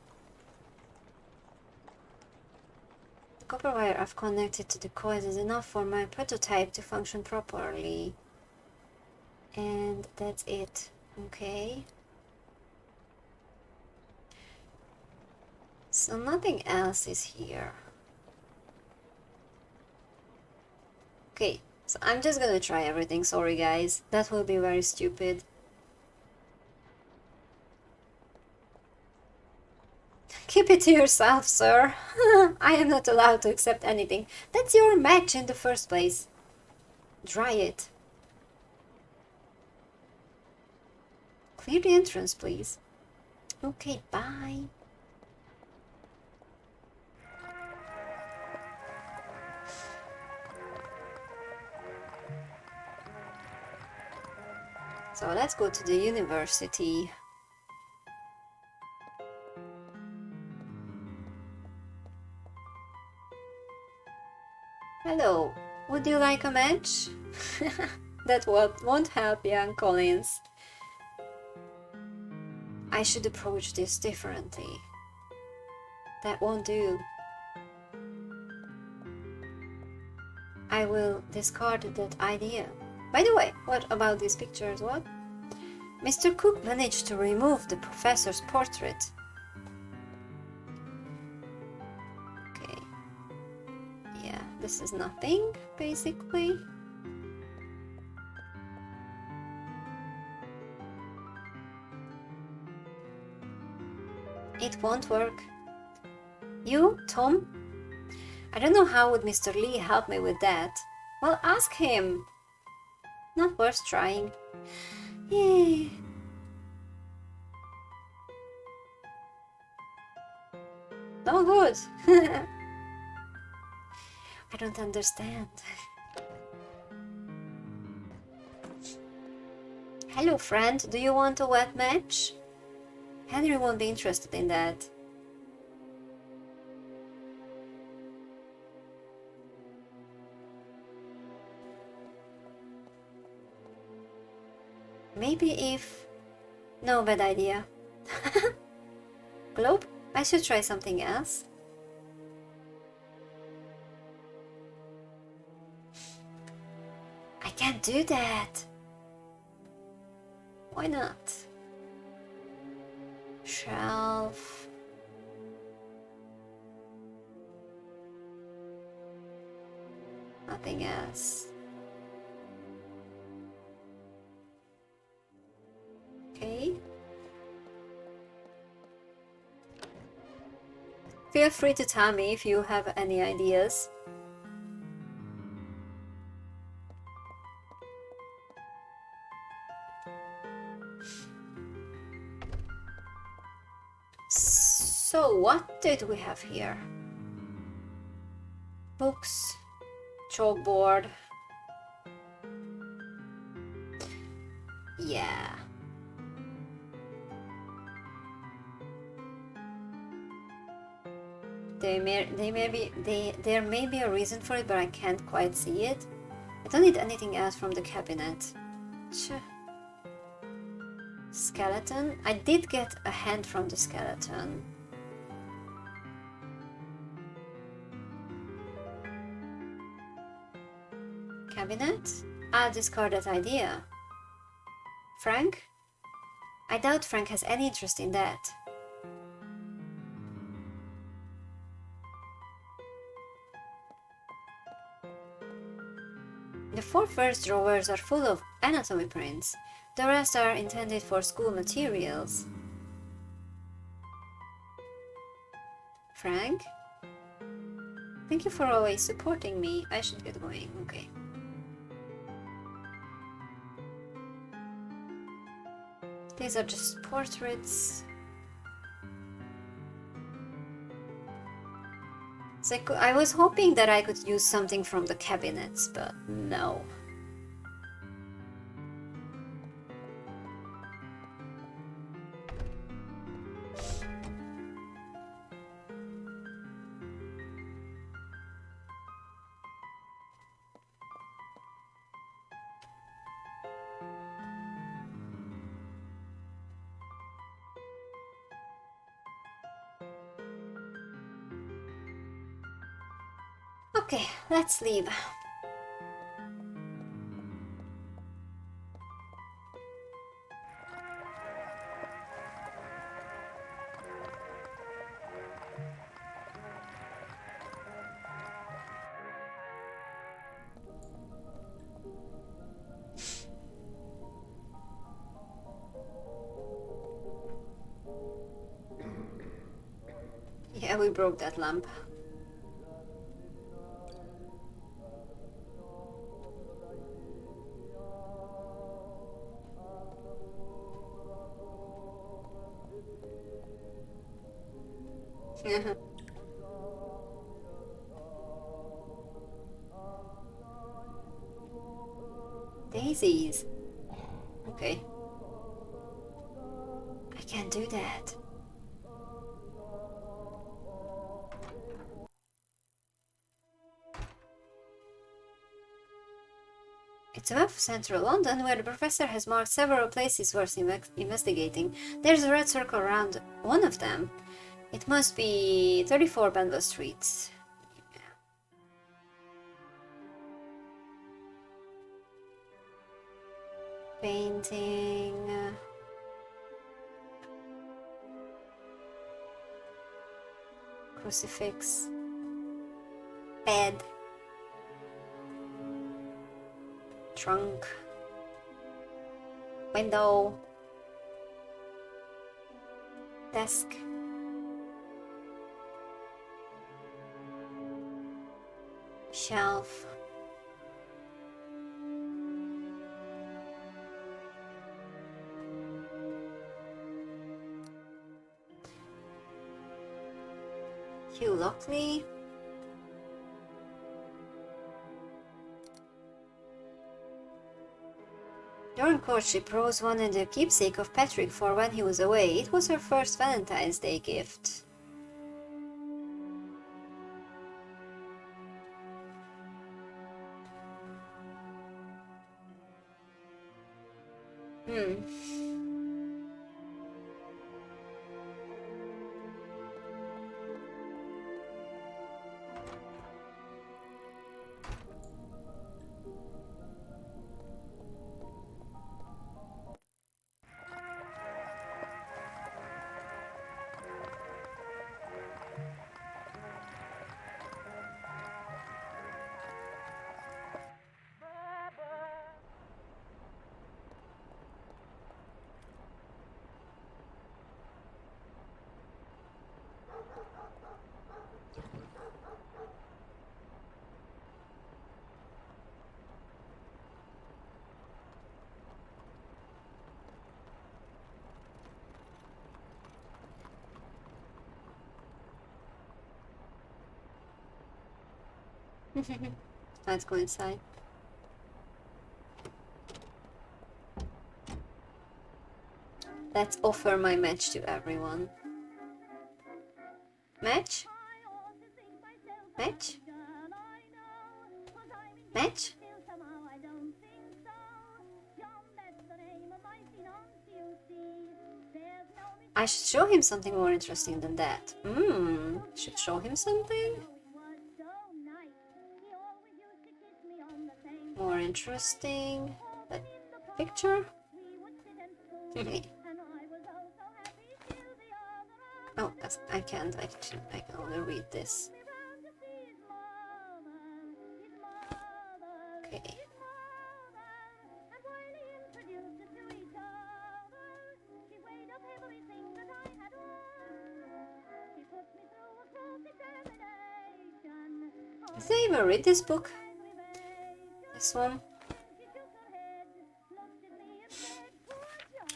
The copper wire I've connected to the coils is enough for my prototype to function properly. And that's it. Okay. So nothing else is here. Okay, so I'm just gonna try everything. Sorry guys, that will be very stupid. Keep it to yourself, sir. I am not allowed to accept anything. That's your match in the first place. Dry it. Clear the entrance, please. Okay, bye. So let's go to the university. Hello, would you like a match? That won't help, young Collins. I should approach this differently. That won't do. I will discard that idea. By the way, what about these pictures? What? Mr. Cook managed to remove the professor's portrait. Okay. Yeah, this is nothing, basically. It won't work. You, Tom? I don't know how would Mr. Lee help me with that. Well, ask him. Not worth trying. Yay. No good. I don't understand. Hello, friend. Do you want a wet match? Henry won't be interested in that. Maybe if... No, bad idea. Globe? I should try something else. I can't do that. Why not? Shelf. Nothing else. Okay. Feel free to tell me if you have any ideas. So, what did we have here? Books, chalkboard. Yeah. There may be a reason for it, but I can't quite see it. I don't need anything else from the cabinet. Skeleton? I did get a hand from the skeleton. Cabinet? I'll discard that idea. Frank? I doubt Frank has any interest in that. The 4 first drawers are full of anatomy prints. The rest are intended for school materials. Frank? Thank you for always supporting me. I should get going. Okay. These are just portraits. So I was hoping that I could use something from the cabinets, but no. Okay, let's leave. Yeah, we broke that lamp. Daisies. Okay. I can't do that. It's a map of central London where the professor has marked several places worth investigating. There's a red circle around one of them. It must be 34 Benwell Street. Painting. Crucifix. Bed. Trunk. Window. Desk. Shelf. Hugh Lockley. During courtship, Rose wanted a keepsake of Patrick for when he was away. It was her first Valentine's Day gift. Let's go inside. Let's offer my match to everyone. Match? Match? Match? I should show him something more interesting than that. Should show him something? More interesting. That picture? Oh, I can't actually. I can only read this. Okay. Did I even read this book? This one?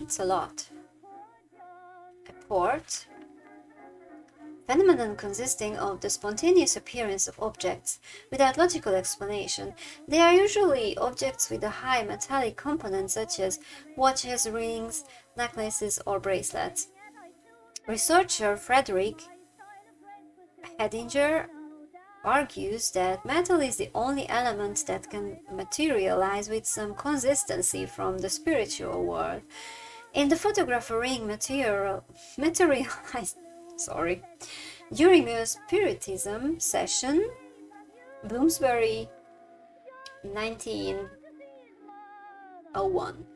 It's a lot. A port. Phenomenon consisting of the spontaneous appearance of objects without logical explanation. They are usually objects with a high metallic component such as watches, rings, necklaces or bracelets. Researcher Frederick Hedinger argues that metal is the only element that can materialize with some consistency from the spiritual world. In the photograph, a ring materialized during a spiritism session Bloomsbury, 1901.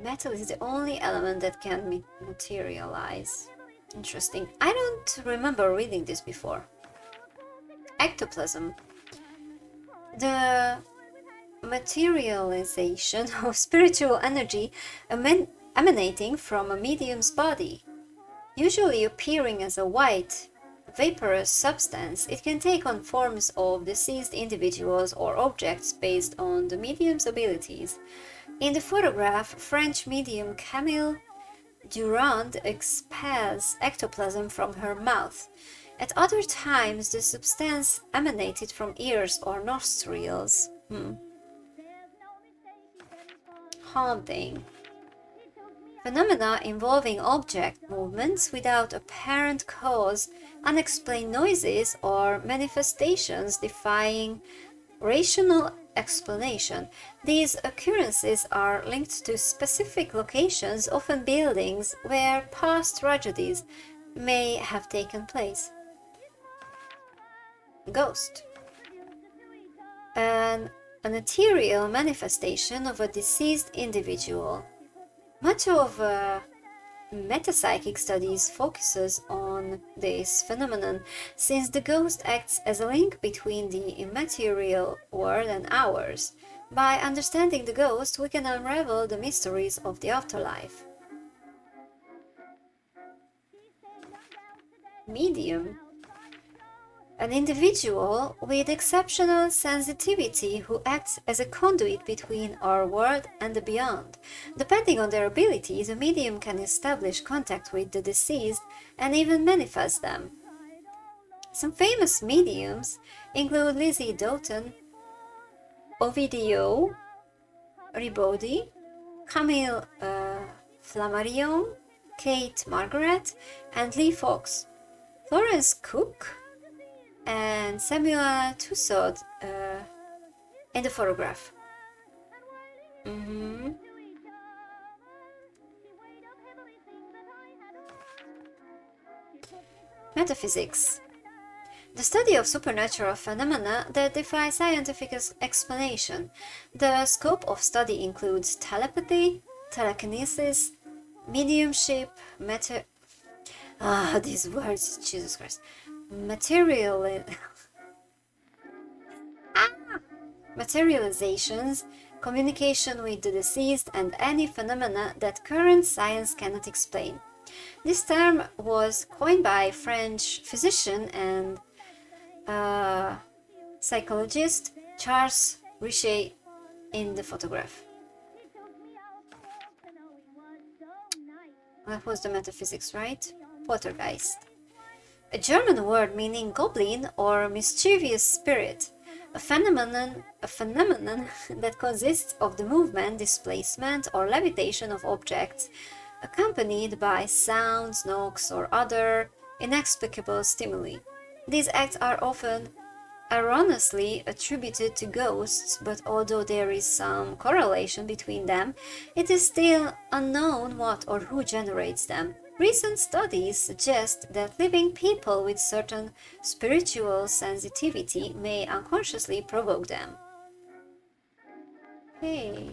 Metal is the only element that can materialize. Interesting. I don't remember reading this before. Ectoplasm. The materialization of spiritual energy emanating from a medium's body. Usually appearing as a white, vaporous substance, it can take on forms of deceased individuals or objects based on the medium's abilities. In the photograph, French medium Camille Durand expels ectoplasm from her mouth. At other times, the substance emanated from ears or nostrils. Haunting. Phenomena involving object movements without apparent cause, unexplained noises, or manifestations defying rational explanation. These occurrences are linked to specific locations, often buildings, where past tragedies may have taken place. Ghost. An ethereal manifestation of a deceased individual. Much of metapsychic studies focuses on this phenomenon, since the ghost acts as a link between the immaterial world and ours. By understanding the ghost, we can unravel the mysteries of the afterlife. Medium. An individual with exceptional sensitivity who acts as a conduit between our world and the beyond. Depending on their abilities, a medium can establish contact with the deceased and even manifest them. Some famous mediums include Lizzie Doughton, Ovidio Ribodi, Camille Flammarion, Kate Margaret, and Lee Fox. Florence Cook and Samuel Tussaud in the photograph. Metaphysics. The study of supernatural phenomena that defy scientific explanation. The scope of study includes telepathy, telekinesis, mediumship, these words, Jesus Christ. Materializations, communication with the deceased, and any phenomena that current science cannot explain. This term was coined by French physician and psychologist Charles Richet in the photograph. That was the metaphysics, right? Poltergeist. A German word meaning goblin or mischievous spirit, a phenomenon that consists of the movement, displacement, or levitation of objects, accompanied by sounds, knocks, or other inexplicable stimuli. These acts are often erroneously attributed to ghosts, but although there is some correlation between them, it is still unknown what or who generates them. Recent studies suggest that living people with certain spiritual sensitivity may unconsciously provoke them. Hey.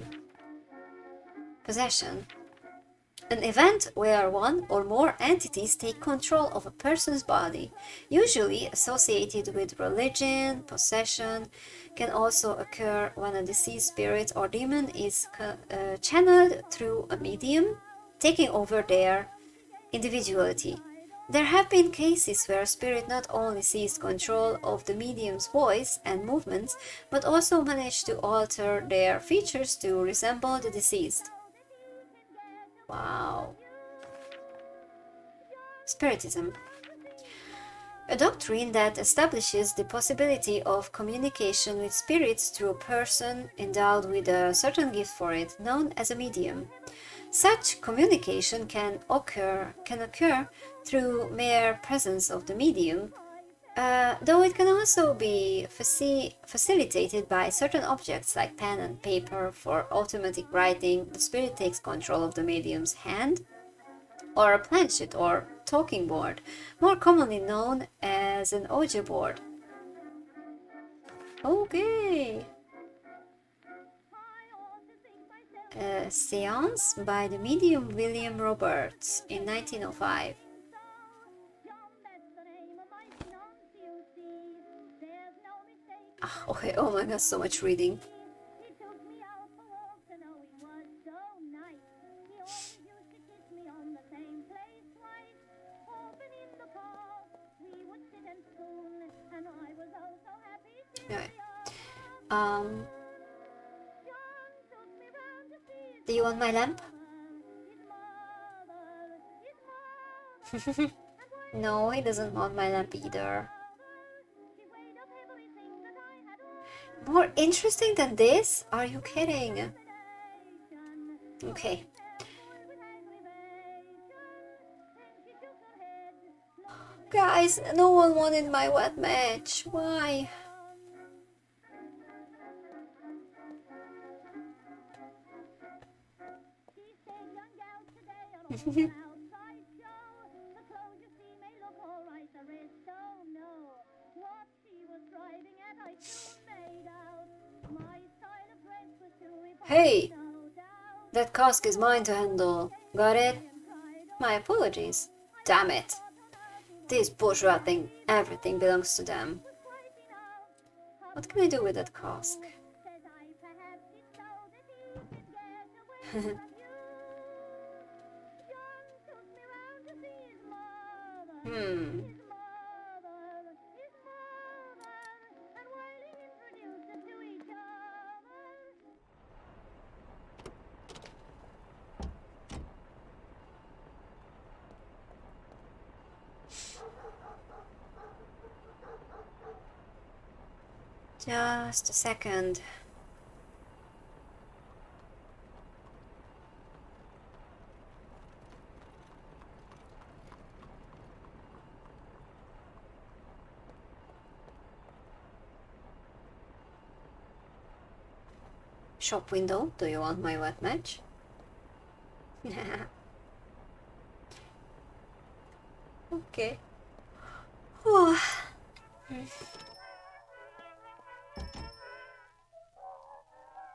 Possession. An event where one or more entities take control of a person's body, usually associated with religion. Possession can also occur when a deceased spirit or demon is channeled through a medium, taking over their individuality. There have been cases where a spirit not only seized control of the medium's voice and movements, but also managed to alter their features to resemble the deceased. Wow. Spiritism. A doctrine that establishes the possibility of communication with spirits through a person endowed with a certain gift for it, known as a medium. Such communication can occur through mere presence of the medium, though it can also be facilitated by certain objects like pen and paper. For automatic writing, the spirit takes control of the medium's hand, or a planchette or talking board, more commonly known as an Ouija board. Okay. A seance by the medium William Roberts in 1905. Okay, oh my god, so much reading. Okay. Do you want my lamp? No, he doesn't want my lamp either. More interesting than this? Are you kidding? Okay. Guys, no one wanted my wet match. Why? Hey! That cask is mine to handle. Got it? My apologies. Damn it. These bourgeois think everything belongs to them. What can I do with that cask? Just a second. Shop window, do you want my wet match? Okay.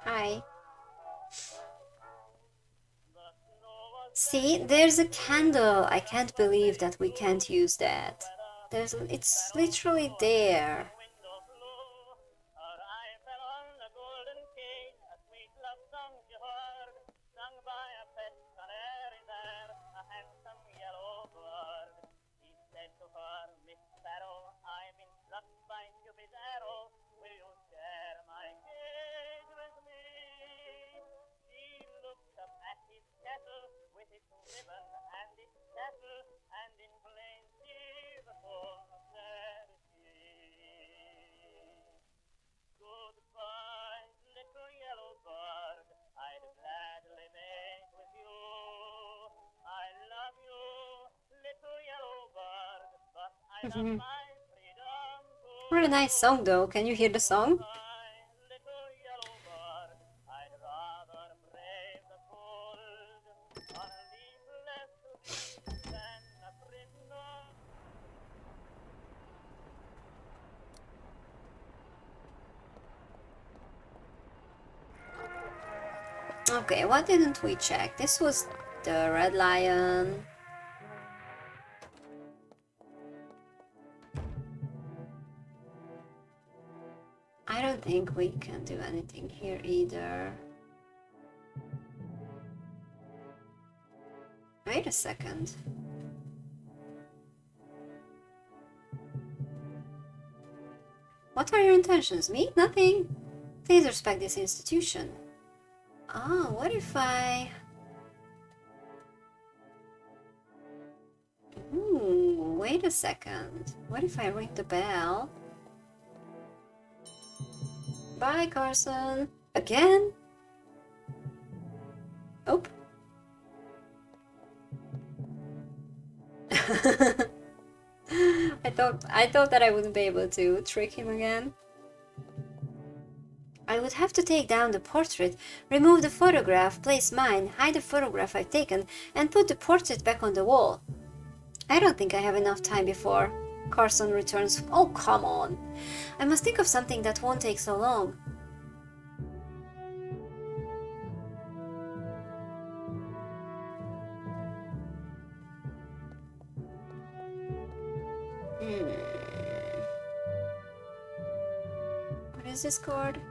Hi. See, there's a candle. I can't believe that we can't use that. It's literally there. What a nice song though. Can you hear the song? Okay, what didn't we check? This was the Red Lion. I don't think we can do anything here either. Wait a second. What are your intentions? Me? Nothing. Please respect this institution. Ah, what if I... Ooh, wait a second. What if I ring the bell? Bye, Carson. Again? Oh. I thought that I wouldn't be able to trick him again. I would have to take down the portrait, remove the photograph, place mine, hide the photograph I've taken, and put the portrait back on the wall. I don't think I have enough time before Carson returns. Oh, come on. I must think of something that won't take so long. What is this card?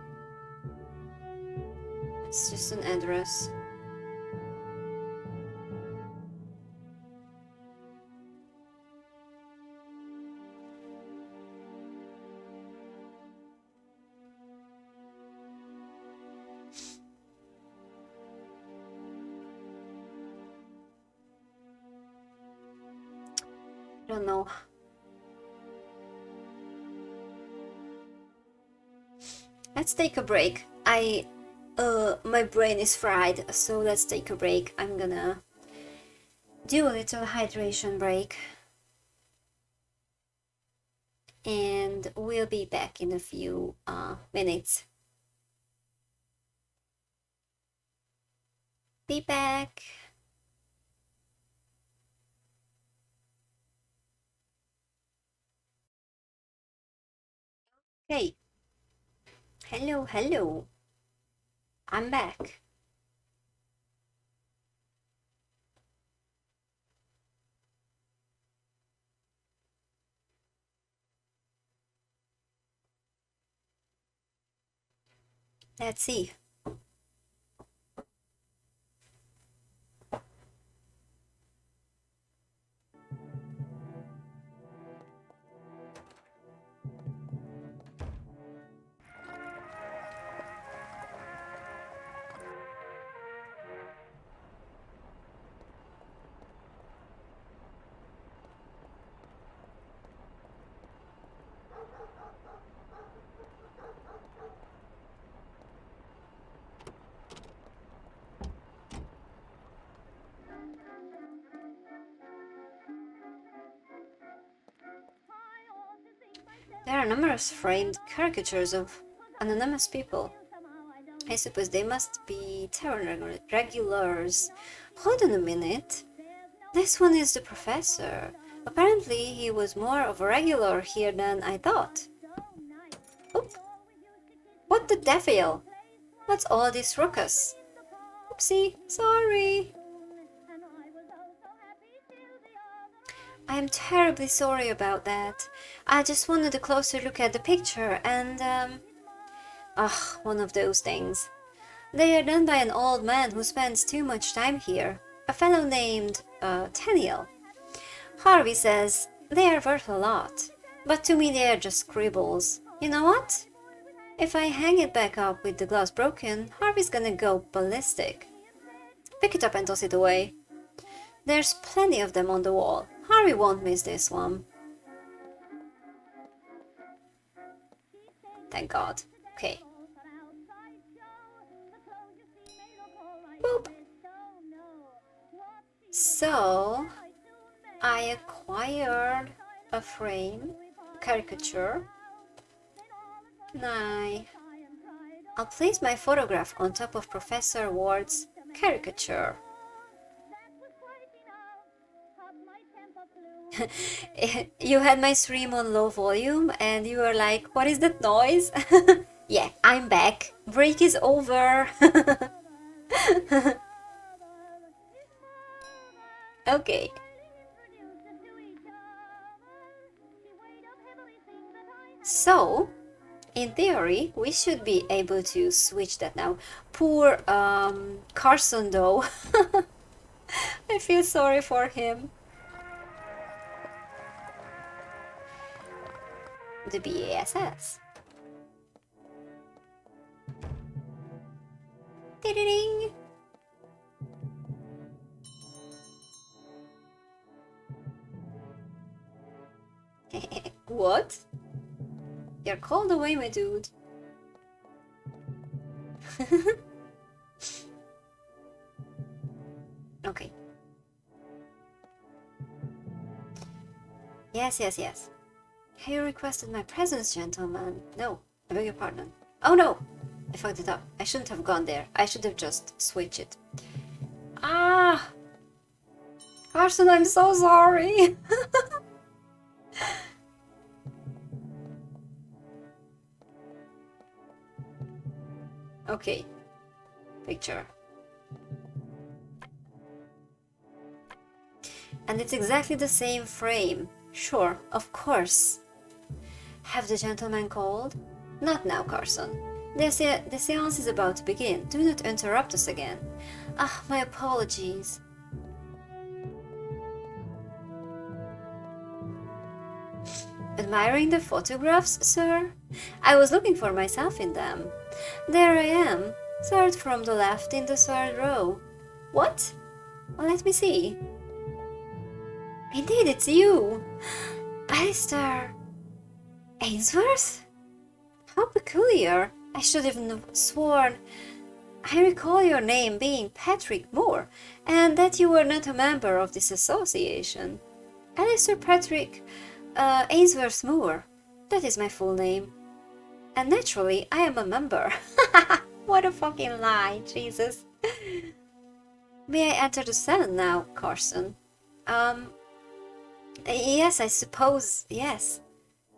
It's just an address. I don't know. Let's take a break. My brain is fried, so let's take a break. I'm gonna do a little hydration break. And we'll be back in a few minutes. Be back. Hey. Hello, hello. I'm back. Let's see. There are numerous framed caricatures of anonymous people. I suppose they must be tavern regulars. Hold on a minute. This one is the professor. Apparently, he was more of a regular here than I thought. Oop. What the devil? What's all this ruckus? Oopsie, sorry. I am terribly sorry about that. I just wanted a closer look at the picture and, one of those things. They are done by an old man who spends too much time here. A fellow named, Teniel. Harvey says they are worth a lot, but to me they are just scribbles. You know what? If I hang it back up with the glass broken, Harvey's gonna go ballistic. Pick it up and toss it away. There's plenty of them on the wall. Harvey won't miss this one. Thank God. Okay. Boop. So, I acquired a frame, caricature. Now, I'll place my photograph on top of Professor Ward's caricature. You had my stream on low volume and you were like, what is that noise? Yeah, I'm back. Break is over. Okay. So, in theory, we should be able to switch that now. Poor Carson though. I feel sorry for him. The BASS. Ding! What? You're called away, my dude. Okay. Yes. Have you requested my presence, gentlemen? No, I beg your pardon. Oh no! I fucked it up. I shouldn't have gone there. I should have just switched it. Ah! Carson, I'm so sorry. Okay, picture. And it's exactly the same frame. Sure, of course. Have the gentleman called? Not now, Carson. The seance is about to begin. Do not interrupt us again. Ah, my apologies. Admiring the photographs, sir? I was looking for myself in them. There I am, third from the left in the third row. What? Well, let me see. Indeed, it's you! Alistair Ainsworth? How peculiar! I should have sworn. I recall your name being Patrick Moore, and that you were not a member of this association. Alistair Patrick Ainsworth Moore. That is my full name. And naturally, I am a member. What a fucking lie, Jesus. May I enter the salon now, Carson? Yes, I suppose, yes.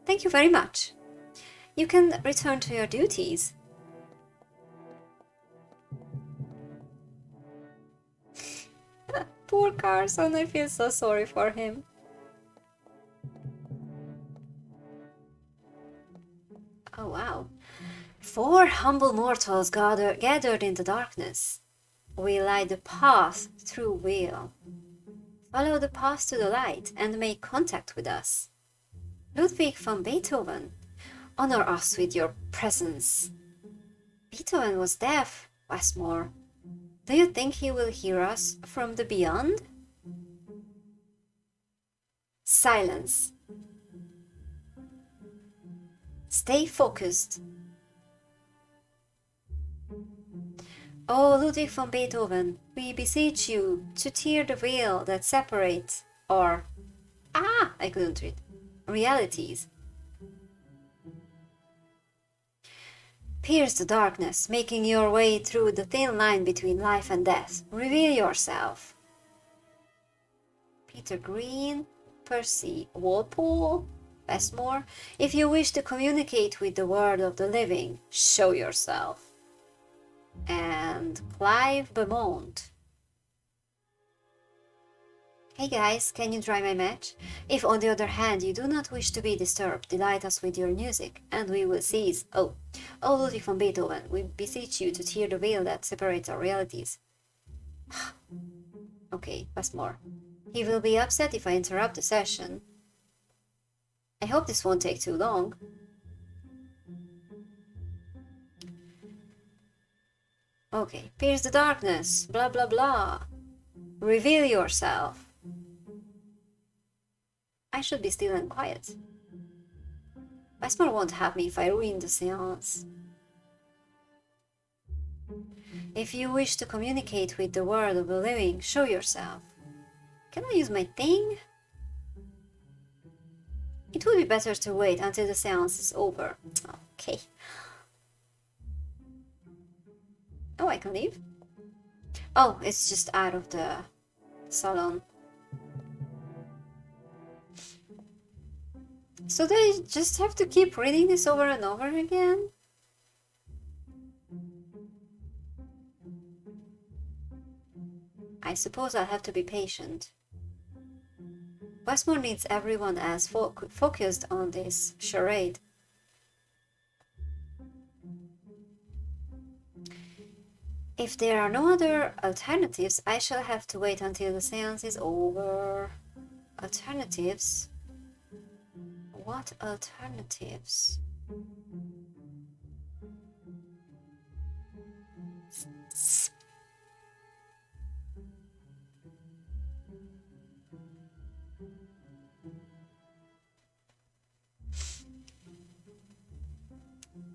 Thank you very much. You can return to your duties. Poor Carson, I feel so sorry for him. Oh wow. 4 humble mortals gathered in the darkness. We light the path through will. Follow the path to the light and make contact with us. Ludwig van Beethoven, honor us with your presence. Beethoven was deaf, Westmore. Do you think he will hear us from the beyond? Silence. Stay focused. Oh, Ludwig van Beethoven, we beseech you to tear the veil that separates our... I couldn't read. Realities. Pierce the darkness, making your way through the thin line between life and death. Reveal yourself. Peter Green, Percy Walpole, Westmore. If you wish to communicate with the world of the living, show yourself. And Clive Beaumont. Hey guys, can you try my match? If on the other hand you do not wish to be disturbed, delight us with your music, and we will cease. Oh, Ludwig van Beethoven, we beseech you to tear the veil that separates our realities. Okay, Westmore. He will be upset if I interrupt the session. I hope this won't take too long. Okay, pierce the darkness, blah blah blah. Reveal yourself. I should be still and quiet. Westmore won't have me if I ruin the seance. If you wish to communicate with the world of the living, show yourself. Can I use my thing? It would be better to wait until the seance is over. Okay. Oh, I can leave? Oh, it's just out of the salon. So they just have to keep reading this over and over again? I suppose I'll have to be patient. Westmore needs everyone else focused on this charade. If there are no other alternatives, I shall have to wait until the seance is over. Alternatives? What alternatives?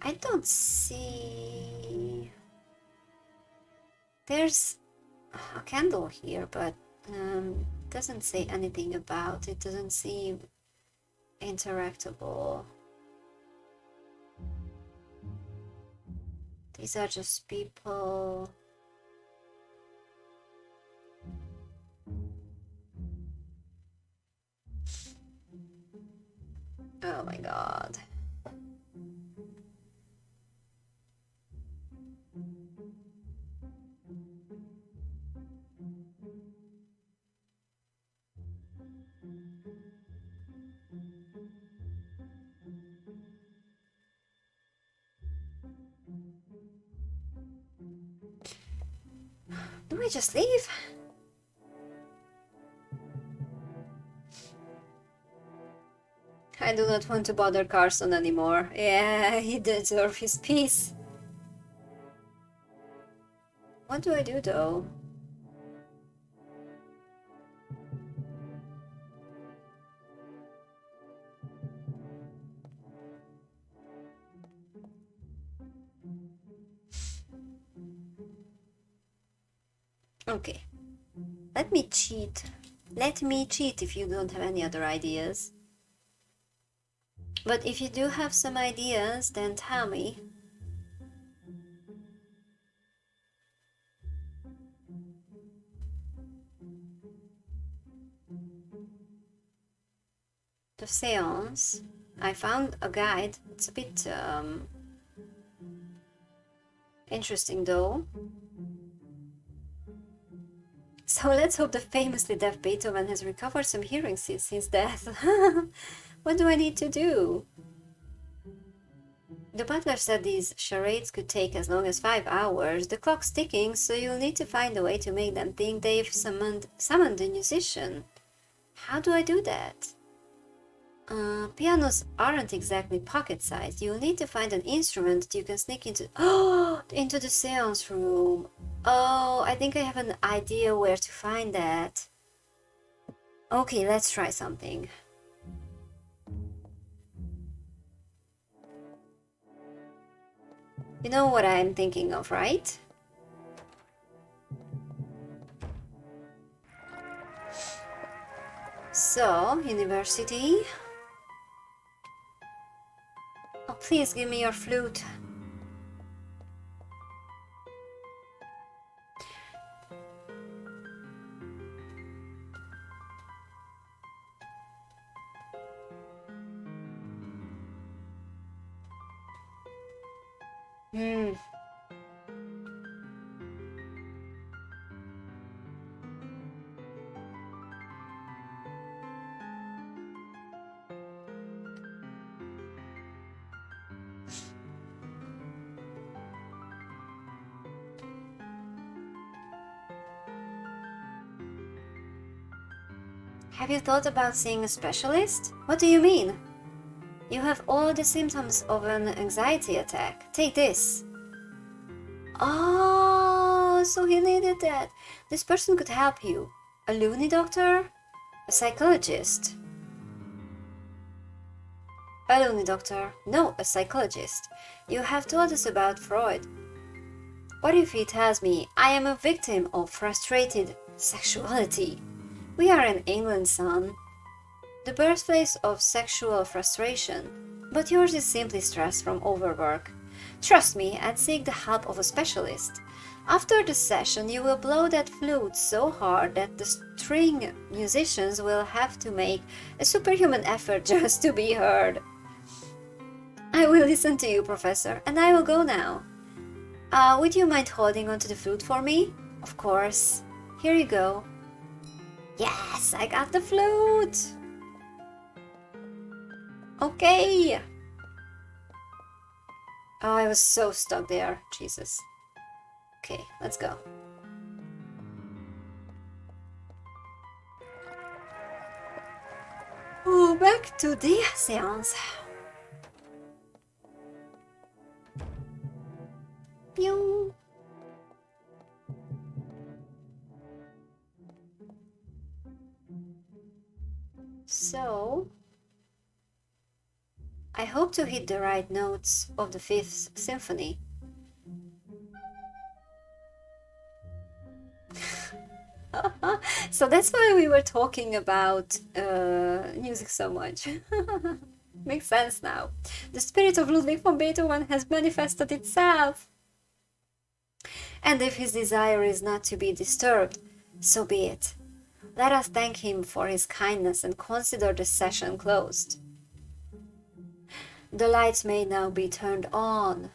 I don't see... There's a candle here, but doesn't say anything about it. Doesn't seem interactable. These are just people. Oh my god. Do I just leave? I do not want to bother Carson anymore. Yeah, he deserves his peace. What do I do though? Okay. Let me cheat. Let me cheat if you don't have any other ideas. But if you do have some ideas, then tell me. The seance. I found a guide. It's a bit interesting though. So let's hope the famously deaf Beethoven has recovered some hearing since his death. What do I need to do? The butler said these charades could take as long as 5 hours. The clock's ticking, so you'll need to find a way to make them think they've summoned a musician. How do I do that? Pianos aren't exactly pocket-sized. You'll need to find an instrument that you can sneak into into the seance room. Oh, I think I have an idea where to find that. Okay, let's try something. You know what I'm thinking of, right? So, university. Oh, please give me your flute. Have you thought about seeing a specialist? What do you mean? You have all the symptoms of an anxiety attack. Take this. Oh, so he needed that. This person could help you. A loony doctor? A psychologist? A loony doctor? No, a psychologist. You have told us about Freud. What if he tells me I am a victim of frustrated sexuality? We are in England, son. The birthplace of sexual frustration. But yours is simply stress from overwork. Trust me and seek the help of a specialist. After the session, you will blow that flute so hard that the string musicians will have to make a superhuman effort just to be heard. I will listen to you, Professor, and I will go now. Would you mind holding onto the flute for me? Of course. Here you go. Yes, I got the flute! Okay! Oh, I was so stuck there. Jesus. Okay, let's go. Oh, back to the seance. Pew! So, I hope to hit the right notes of the Fifth Symphony. So that's why we were talking about music so much. Makes sense now. The spirit of Ludwig von Beethoven has manifested itself. And if his desire is not to be disturbed, so be it. Let us thank him for his kindness and consider the session closed. The lights may now be turned on.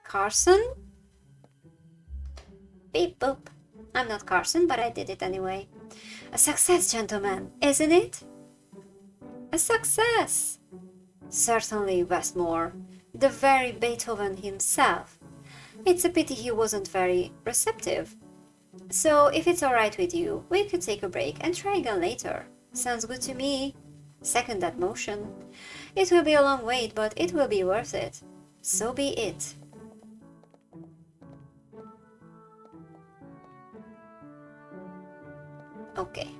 Carson? Beep boop. I'm not Carson, but I did it anyway. A success, gentlemen, isn't it? A success! Certainly, Westmore. The very Beethoven himself. It's a pity he wasn't very receptive. So, if it's alright with you, we could take a break and try again later. Sounds good to me. Second that motion. It will be a long wait, but it will be worth it. So be it. Okay.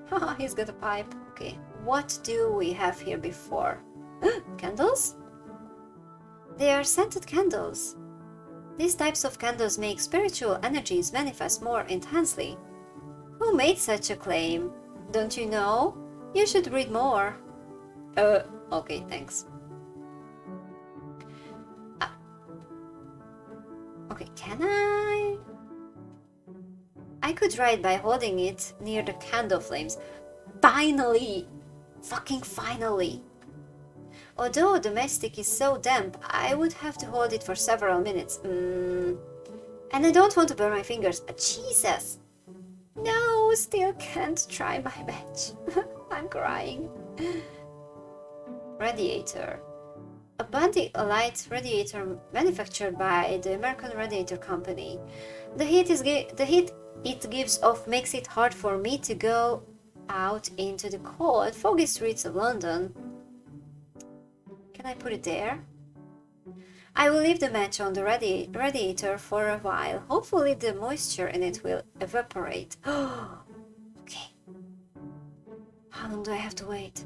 Haha, he's got a pipe. Okay, what do we have here before? Candles? They are scented candles. These types of candles make spiritual energies manifest more intensely. Who made such a claim? Don't you know? You should read more. Okay, thanks. Okay, can I? I could try it by holding it near the candle flames. Finally! Fucking finally! Although the mastic is so damp, I would have to hold it for several minutes. And I don't want to burn my fingers. Jesus! No, still can't try my match. I'm crying. Radiator. A Bundy light radiator manufactured by the American Radiator Company. The heat it gives off makes it hard for me to go out into the cold, foggy streets of London. Can I put it there? I will leave the match on the radiator for a while. Hopefully the moisture in it will evaporate. Okay. How long do I have to wait?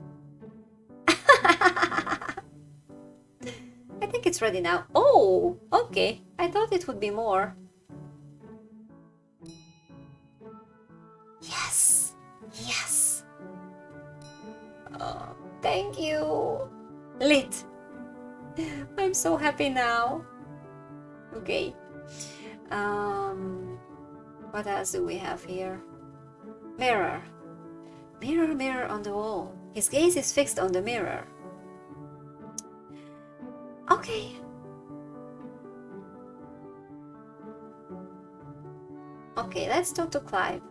I think it's ready now. Oh, okay. I thought it would be more. Yes. Yes. Oh, thank you. Lit. I'm so happy now. Okay. What else do we have here? Mirror. Mirror, mirror on the wall. His gaze is fixed on the mirror. Okay. Okay, let's talk to Clive.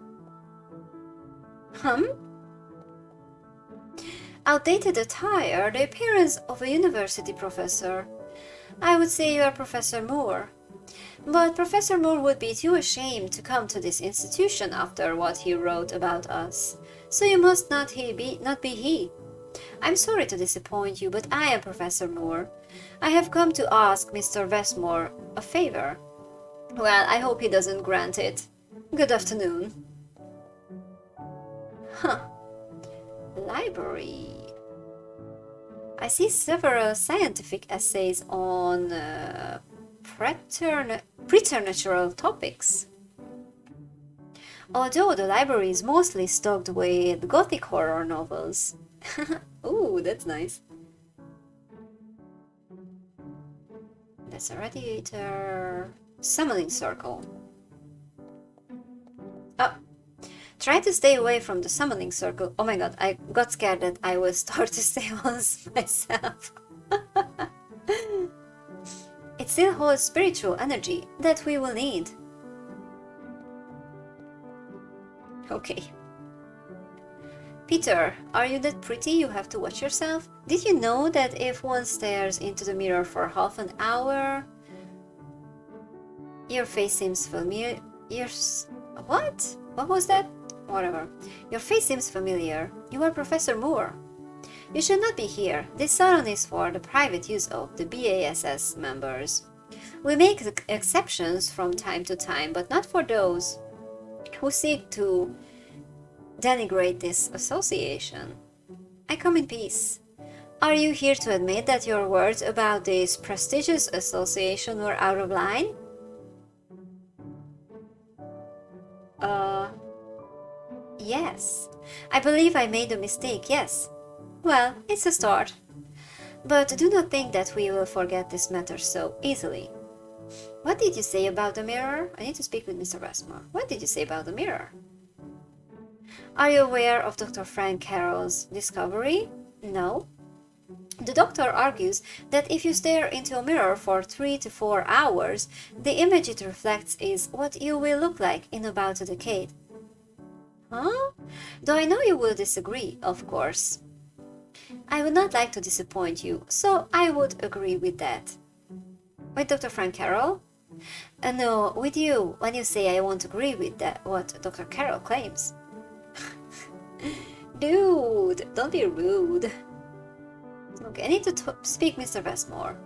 Outdated attire, the appearance of a university professor. I would say you are Professor Moore. But Professor Moore would be too ashamed to come to this institution after what he wrote about us. So you must not be he. I'm sorry to disappoint you, but I am Professor Moore. I have come to ask Mr. Westmore a favor. Well, I hope he doesn't grant it. Good afternoon. Library. I see several scientific essays on preternatural topics. Although the library is mostly stocked with gothic horror novels. Ooh, that's nice. That's a radiator. Summoning circle. Oh. Try to stay away from the summoning circle. Oh my god, I got scared that I will start to stay on myself. It still holds spiritual energy that we will need. Okay. Peter, are you that pretty you have to watch yourself? Did you know that if one stares into the mirror for half an hour, your face seems familiar? What? What was that? Whatever. Your face seems familiar. You are Professor Moore. You should not be here. This salon is for the private use of the BASS members. We make exceptions from time to time, but not for those who seek to denigrate this association. I come in peace. Are you here to admit that your words about this prestigious association were out of line? Yes. I believe I made a mistake, yes. Well, it's a start. But do not think that we will forget this matter so easily. What did you say about the mirror? I need to speak with Mr. Westmore. What did you say about the mirror? Are you aware of Dr. Frank Carroll's discovery? No. The doctor argues that if you stare into a mirror for 3 to 4 hours, the image it reflects is what you will look like in about a decade. Huh? Though I know you will disagree, of course. I would not like to disappoint you, so I would agree with that. With Dr. Frank Carroll? No, with you, when you say I won't agree with that, what Dr. Carroll claims. Dude, don't be rude. Okay, I need to speak Mr. Westmore.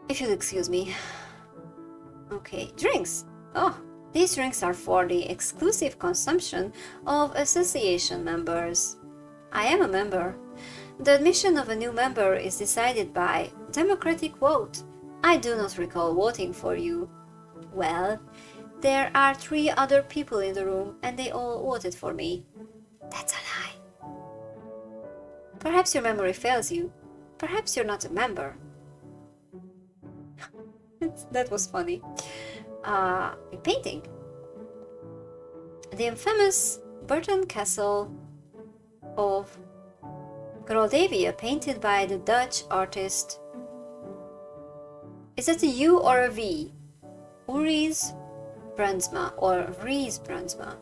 If you'll excuse me. Okay, drinks. Oh, these drinks are for the exclusive consumption of association members. I am a member. The admission of a new member is decided by democratic vote. I do not recall voting for you. Well, there are 3 other people in the room and they all voted for me. That's a lie. Perhaps your memory fails you. Perhaps you're not a member. That was funny. A painting. The infamous Burton Castle of Groldavia, painted by the Dutch artist. Is that a U or a V? Uri's Brunsma or Ries Brunsma.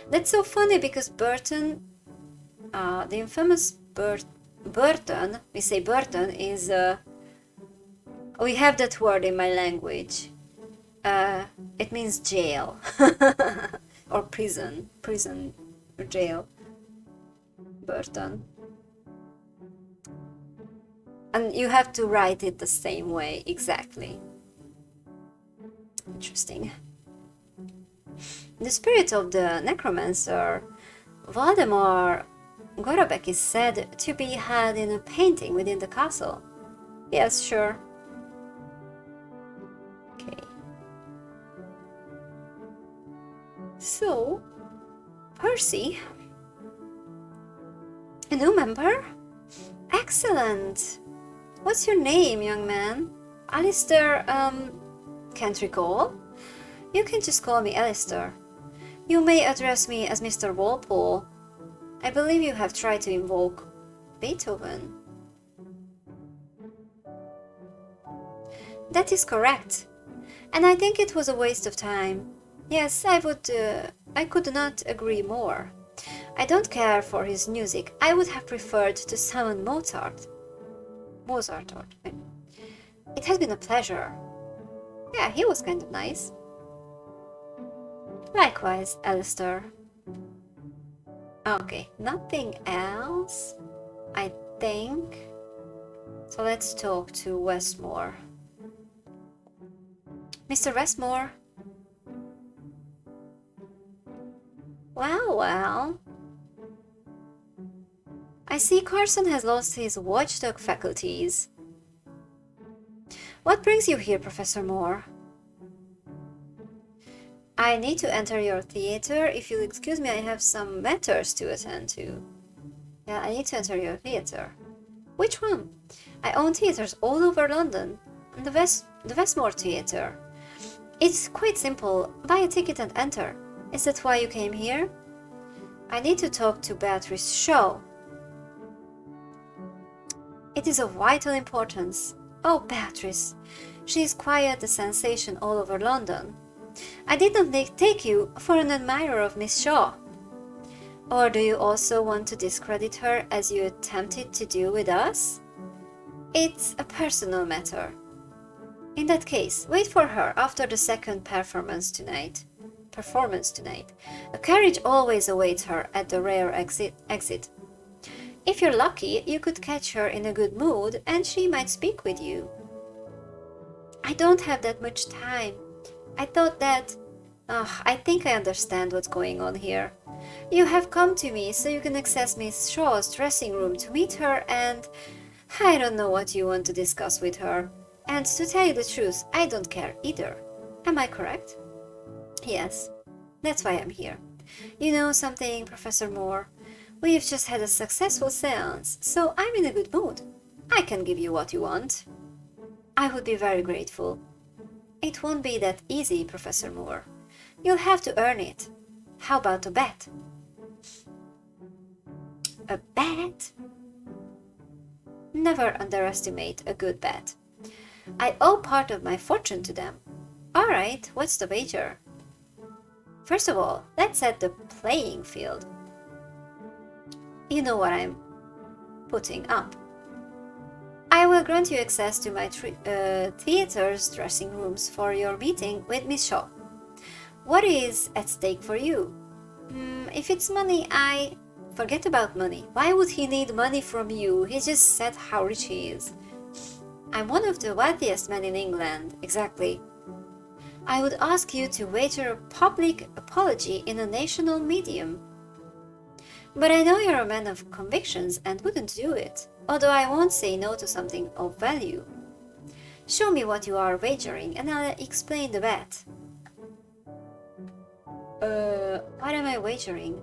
That's so funny because Burton, the infamous Burton, we say Burton is, we have that word in my language. It means jail or prison or jail. Burton. And you have to write it the same way, exactly. Interesting. The spirit of the necromancer Valdemar Gorobek is said to be had in a painting within the castle. Yes, sure. Okay. So, Percy, a new member? Excellent! What's your name, young man? Alistair, can't recall? You can just call me Alistair. You may address me as Mr. Walpole. I believe you have tried to invoke Beethoven. That is correct. And I think it was a waste of time. Yes, I could not agree more. I don't care for his music. I would have preferred to summon Mozart. It has been a pleasure. Yeah, he was kind of nice. Likewise, Alistair. Okay, nothing else, I think. So let's talk to Westmore. Mr. Westmore? Well. I see Carson has lost his watchdog faculties. What brings you here, Professor Moore? I need to enter your theater. If you'll excuse me, I have some matters to attend to. Yeah, I need to enter your theater. Which one? I own theaters all over London. The Westmore Theatre. It's quite simple. Buy a ticket and enter. Is that why you came here? I need to talk to Beatrice Shaw. It is of vital importance. Oh, Beatrice. She is quite a sensation all over London. I did not take you for an admirer of Miss Shaw. Or do you also want to discredit her as you attempted to do with us? It's a personal matter. In that case, wait for her after the second performance tonight. A carriage always awaits her at the rear exit. If you're lucky, you could catch her in a good mood and she might speak with you. I don't have that much time. I thought that... I think I understand what's going on here. You have come to me so you can access Miss Shaw's dressing room to meet her and... I don't know what you want to discuss with her. And to tell you the truth, I don't care either. Am I correct? Yes, that's why I'm here. You know something, Professor Moore? We've just had a successful seance, so I'm in a good mood. I can give you what you want. I would be very grateful. It won't be that easy, Professor Moore. You'll have to earn it. How about a bet? A bet? Never underestimate a good bet. I owe part of my fortune to them. Alright, what's the wager? First of all, let's set the playing field. You know what I'm putting up. I will grant you access to my theater's dressing rooms for your meeting with Miss Shaw. What is at stake for you? If it's money, Forget about money. Why would he need money from you? He just said how rich he is. I'm one of the wealthiest men in England. Exactly. I would ask you to wager a public apology in a national medium. But I know you're a man of convictions and wouldn't do it, although I won't say no to something of value. Show me what you are wagering and I'll explain the bet. What am I wagering?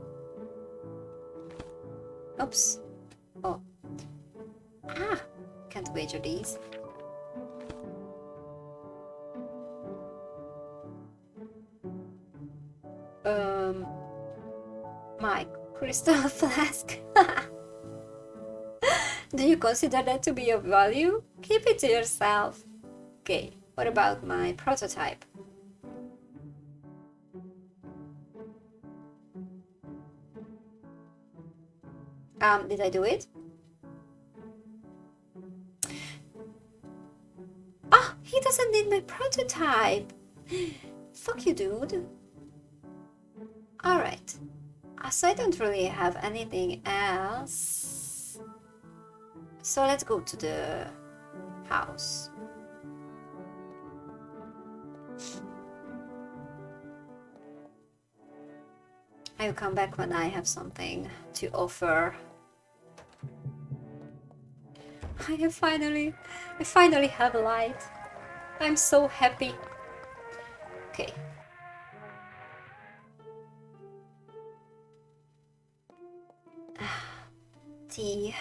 Oops. Oh. Can't wager these. My crystal flask. Do you consider that to be of value? Keep it to yourself. Okay, what about my prototype? Did I do it? He doesn't need my prototype. Fuck you, dude. Alright. So I don't really have anything else. So let's go to the house. I will come back when I have something to offer. I finally have a light. I'm so happy. Okay. Tea.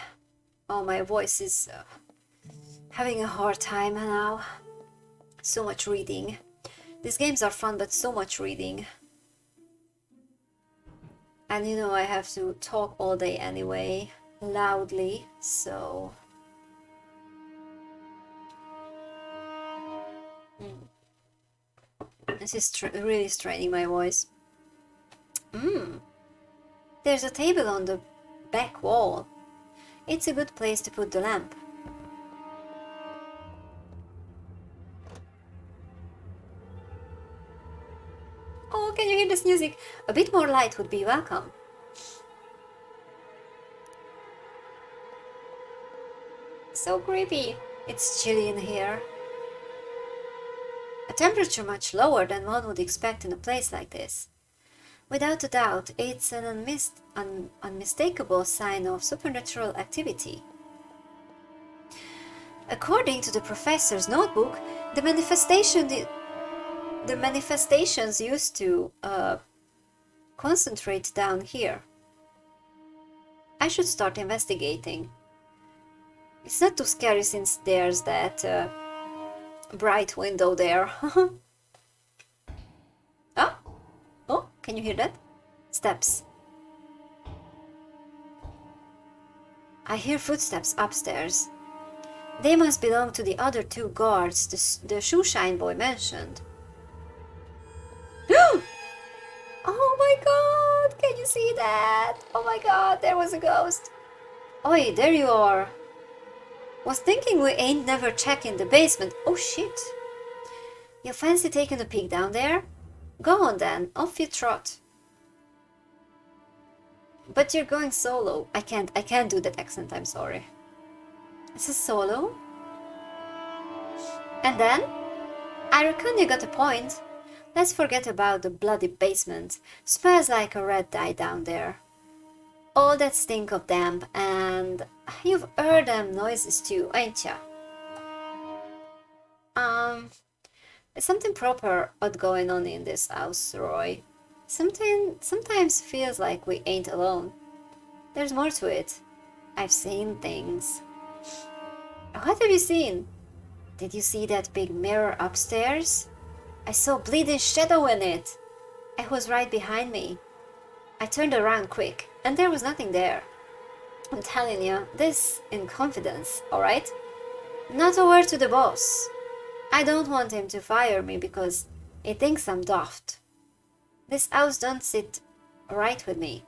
Oh, my voice is having a hard time now. So much reading. These games are fun, but so much reading. And you know, I have to talk all day anyway, loudly, so... This is really straining my voice. There's a table on the back wall. It's a good place to put the lamp. Oh, can you hear this music? A bit more light would be welcome. So creepy. It's chilly in here. A temperature much lower than one would expect in a place like this. Without a doubt, it's an unmistakable sign of supernatural activity. According to the professor's notebook, the manifestations used to concentrate down here. I should start investigating. It's not too scary since there's that bright window there. Oh, can you hear that? Steps. I hear footsteps upstairs. They must belong to the other two guards the shoeshine boy mentioned. Oh my god! Can you see that? Oh my god, there was a ghost. Oi, there you are. Was thinking we ain't never check in the basement. Oh shit. You fancy taking a peek down there? Go on then, off you trot. But you're going solo. I can't do that accent, I'm sorry. Is this solo? And then? I reckon you got a point. Let's forget about the bloody basement. Smells like a red dye down there. All that stink of damp, and you've heard them noises too, ain't ya? Something proper odd going on in this house, Roy. Sometimes feels like we ain't alone. There's more to it. I've seen things. What have you seen? Did you see that big mirror upstairs? I saw bleeding shadow in it. It was right behind me. I turned around quick, and there was nothing there. I'm telling you, this in confidence, alright? Not a word to the boss. I don't want him to fire me because he thinks I'm daft. This house don't sit right with me.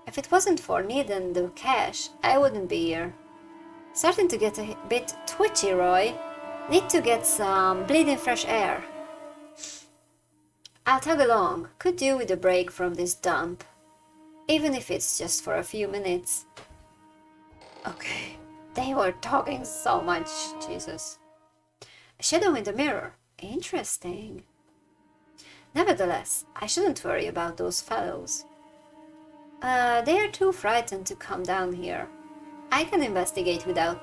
If it wasn't for needing the cash, I wouldn't be here. Starting to get a bit twitchy, Roy. Need to get some bleeding fresh air. I'll tag along. Could do with a break from this dump. Even if it's just for a few minutes. Okay. They were talking so much, Jesus. A shadow in the mirror. Interesting. Nevertheless, I shouldn't worry about those fellows. They are too frightened to come down here. I can investigate without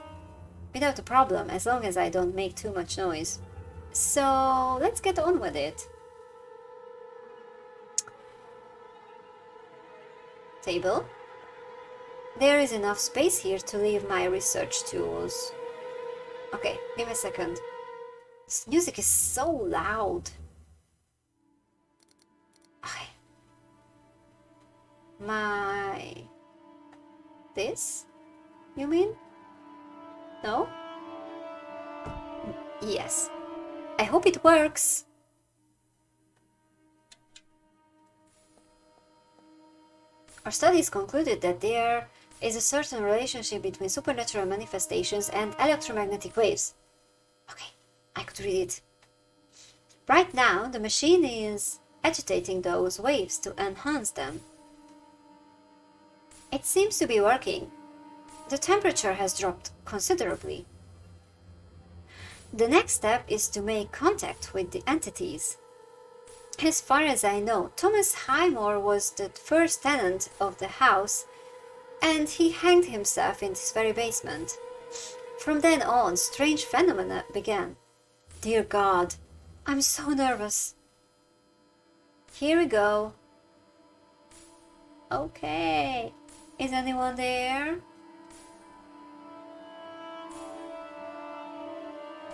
a problem as long as I don't make too much noise. So let's get on with it. Table. There is enough space here to leave my research tools. Okay, give me a second. This music is so loud. Okay. This? You mean? No? Yes. I hope it works. Our studies concluded that there is a certain relationship between supernatural manifestations and electromagnetic waves. Okay, I could read it. Right now, the machine is agitating those waves to enhance them. It seems to be working. The temperature has dropped considerably. The next step is to make contact with the entities. As far as I know, Thomas Highmore was the first tenant of the house, and he hanged himself in this very basement. From then on, strange phenomena began. Dear God, I'm so nervous. Here we go. Okay. Is anyone there?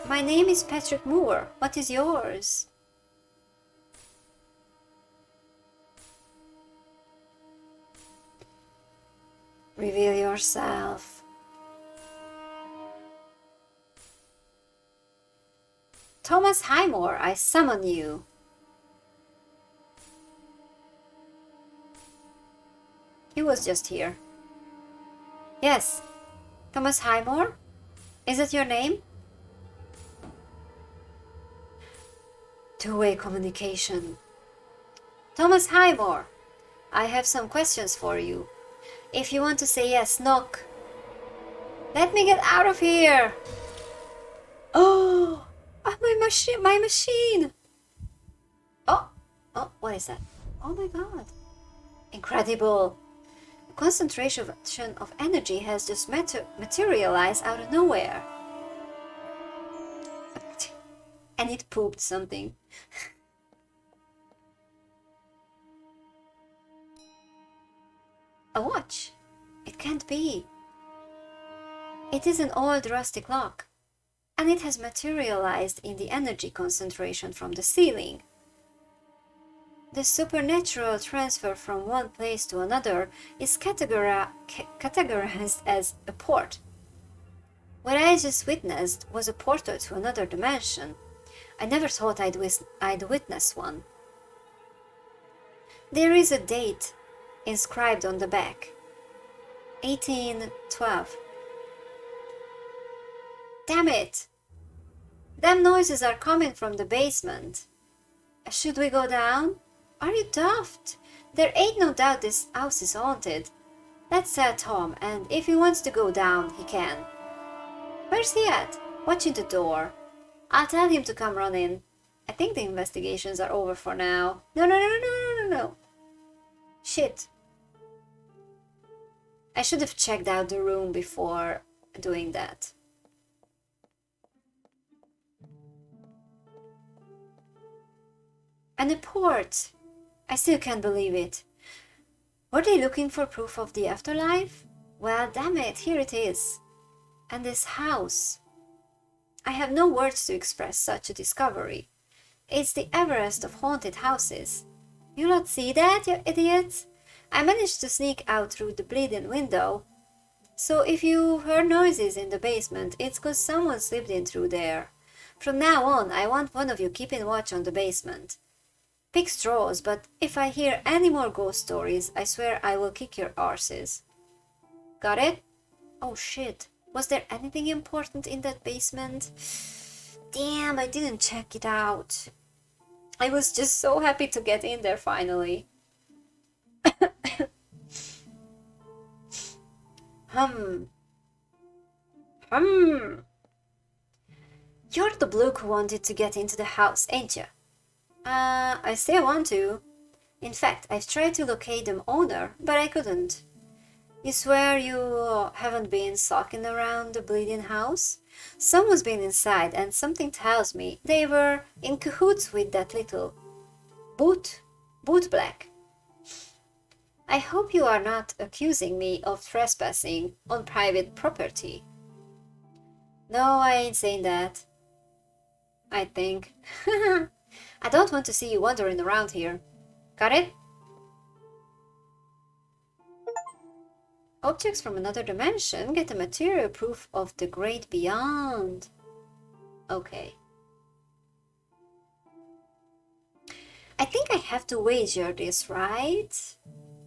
My name is Patrick Moore. What is yours? Reveal yourself. Thomas Highmore, I summon you. He was just here. Yes. Thomas Highmore? Is that your name? Two-way communication. Thomas Highmore, I have some questions for you. If you want to say yes, knock. Let me get out of here. Oh, my machine. Oh, what is that? Oh my God. Incredible. The concentration of energy has just materialized out of nowhere. And it pooped something. A watch? It can't be. It is an old rusty clock, and it has materialized in the energy concentration from the ceiling. The supernatural transfer from one place to another is categorized as a port. What I just witnessed was a portal to another dimension. I never thought I'd witness one. There is a date inscribed on the back. 1812. Damn it! Them noises are coming from the basement. Should we go down? Are you daft? There ain't no doubt this house is haunted. Let's tell Tom, and if he wants to go down, he can. Where's he at? Watching the door. I'll tell him to come run in. I think the investigations are over for now. No. Shit. I should have checked out the room before doing that. And a port! I still can't believe it. Were they looking for proof of the afterlife? Well, damn it, here it is. And this house. I have no words to express such a discovery. It's the Everest of haunted houses. You not see that, you idiots? I managed to sneak out through the bleeding window. So if you heard noises in the basement, it's 'cause someone slipped in through there. From now on, I want one of you keeping watch on the basement. Pick straws, but if I hear any more ghost stories, I swear I will kick your arses. Got it? Oh shit. Was there anything important in that basement? Damn, I didn't check it out. I was just so happy to get in there finally. Hmm. You're the bloke who wanted to get into the house, ain't you? I still want to. In fact, I've tried to locate the owner, but I couldn't. You swear you haven't been stalking around the bleeding house? Someone's been inside, and something tells me they were in cahoots with that little Boot Black. I hope you are not accusing me of trespassing on private property. No, I ain't saying that. I think. I don't want to see you wandering around here. Got it? Objects from another dimension get a material proof of the great beyond. Okay. I think I have to wager this, right?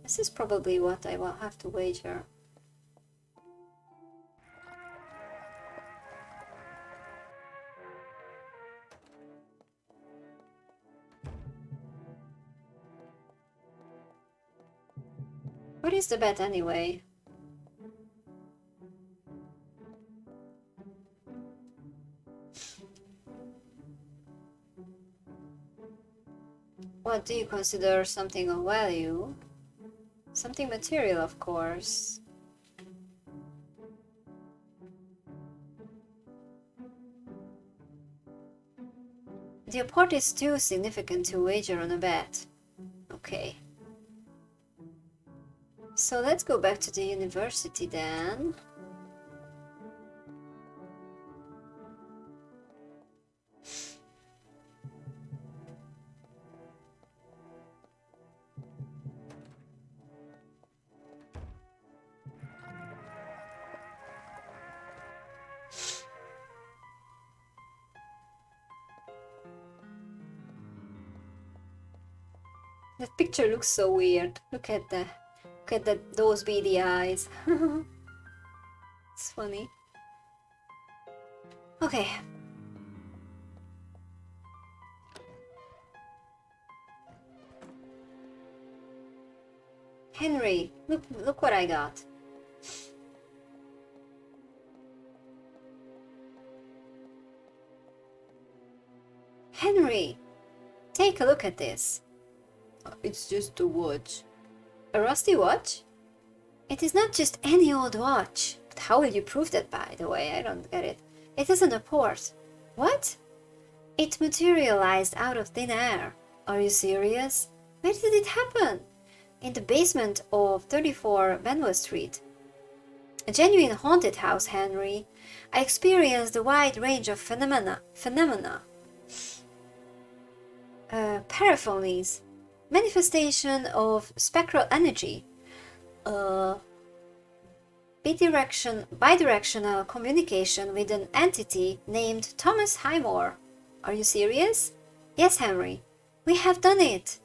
This is probably what I will have to wager. What is the bet anyway? What do you consider something of value? Something material, of course. The report is too significant to wager on a bet. Okay. So let's go back to the university then. That picture looks so weird. Look at those beady eyes. It's funny. Okay. Henry, look what I got. Henry, take a look at this. It's just a watch. A rusty watch? It is not just any old watch. But how will you prove that, by the way? I don't get it. It is an report. What? It materialized out of thin air. Are you serious? Where did it happen? In the basement of 34 Benwell Street. A genuine haunted house, Henry. I experienced a wide range of phenomena. Paraphonies. Manifestation of spectral energy. Bidirectional communication with an entity named Thomas Highmore. Are you serious? Yes, Henry. We have done it.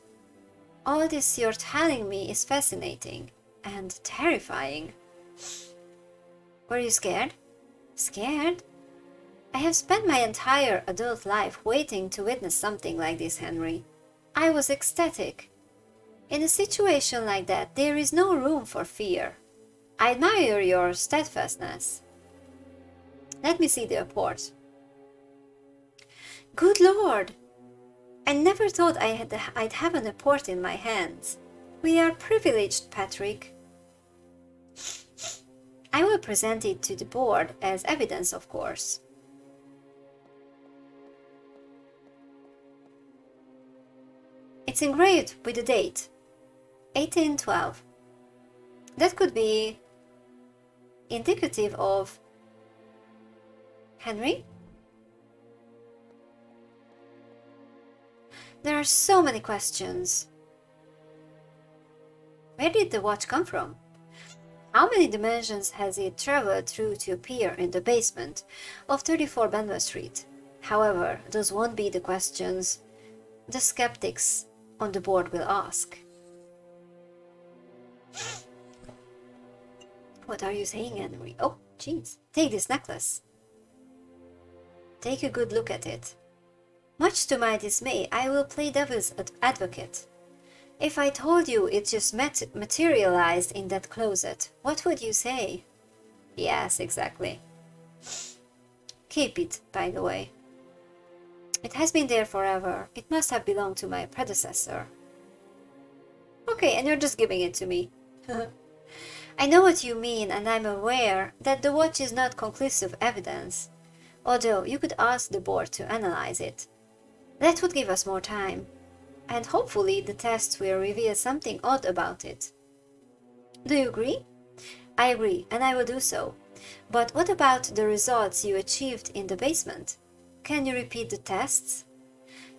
All this you're telling me is fascinating and terrifying. Were you scared? Scared? I have spent my entire adult life waiting to witness something like this, Henry. I was ecstatic. In a situation like that, there is no room for fear. I admire your steadfastness. Let me see the report. Good Lord! I never thought I'd have an report in my hands. We are privileged, Patrick. I will present it to the board as evidence, of course. It's engraved with the date, 1812. That could be indicative of Henry? There are so many questions. Where did the watch come from? How many dimensions has it traveled through to appear in the basement of 34 Benwell Street? However, those won't be the questions the skeptics on the board will ask. What are you saying, Henry? Oh, jeez. Take this necklace. Take a good look at it. Much to my dismay, I will play devil's advocate. If I told you it just materialized in that closet, what would you say? Yes, exactly. Keep it, by the way. It has been there forever. It must have belonged to my predecessor. Okay, and you're just giving it to me. I know what you mean, and I'm aware that the watch is not conclusive evidence, although you could ask the board to analyze it. That would give us more time, and hopefully the tests will reveal something odd about it. Do you agree? I agree, and I will do so. But what about the results you achieved in the basement? Can you repeat the tests?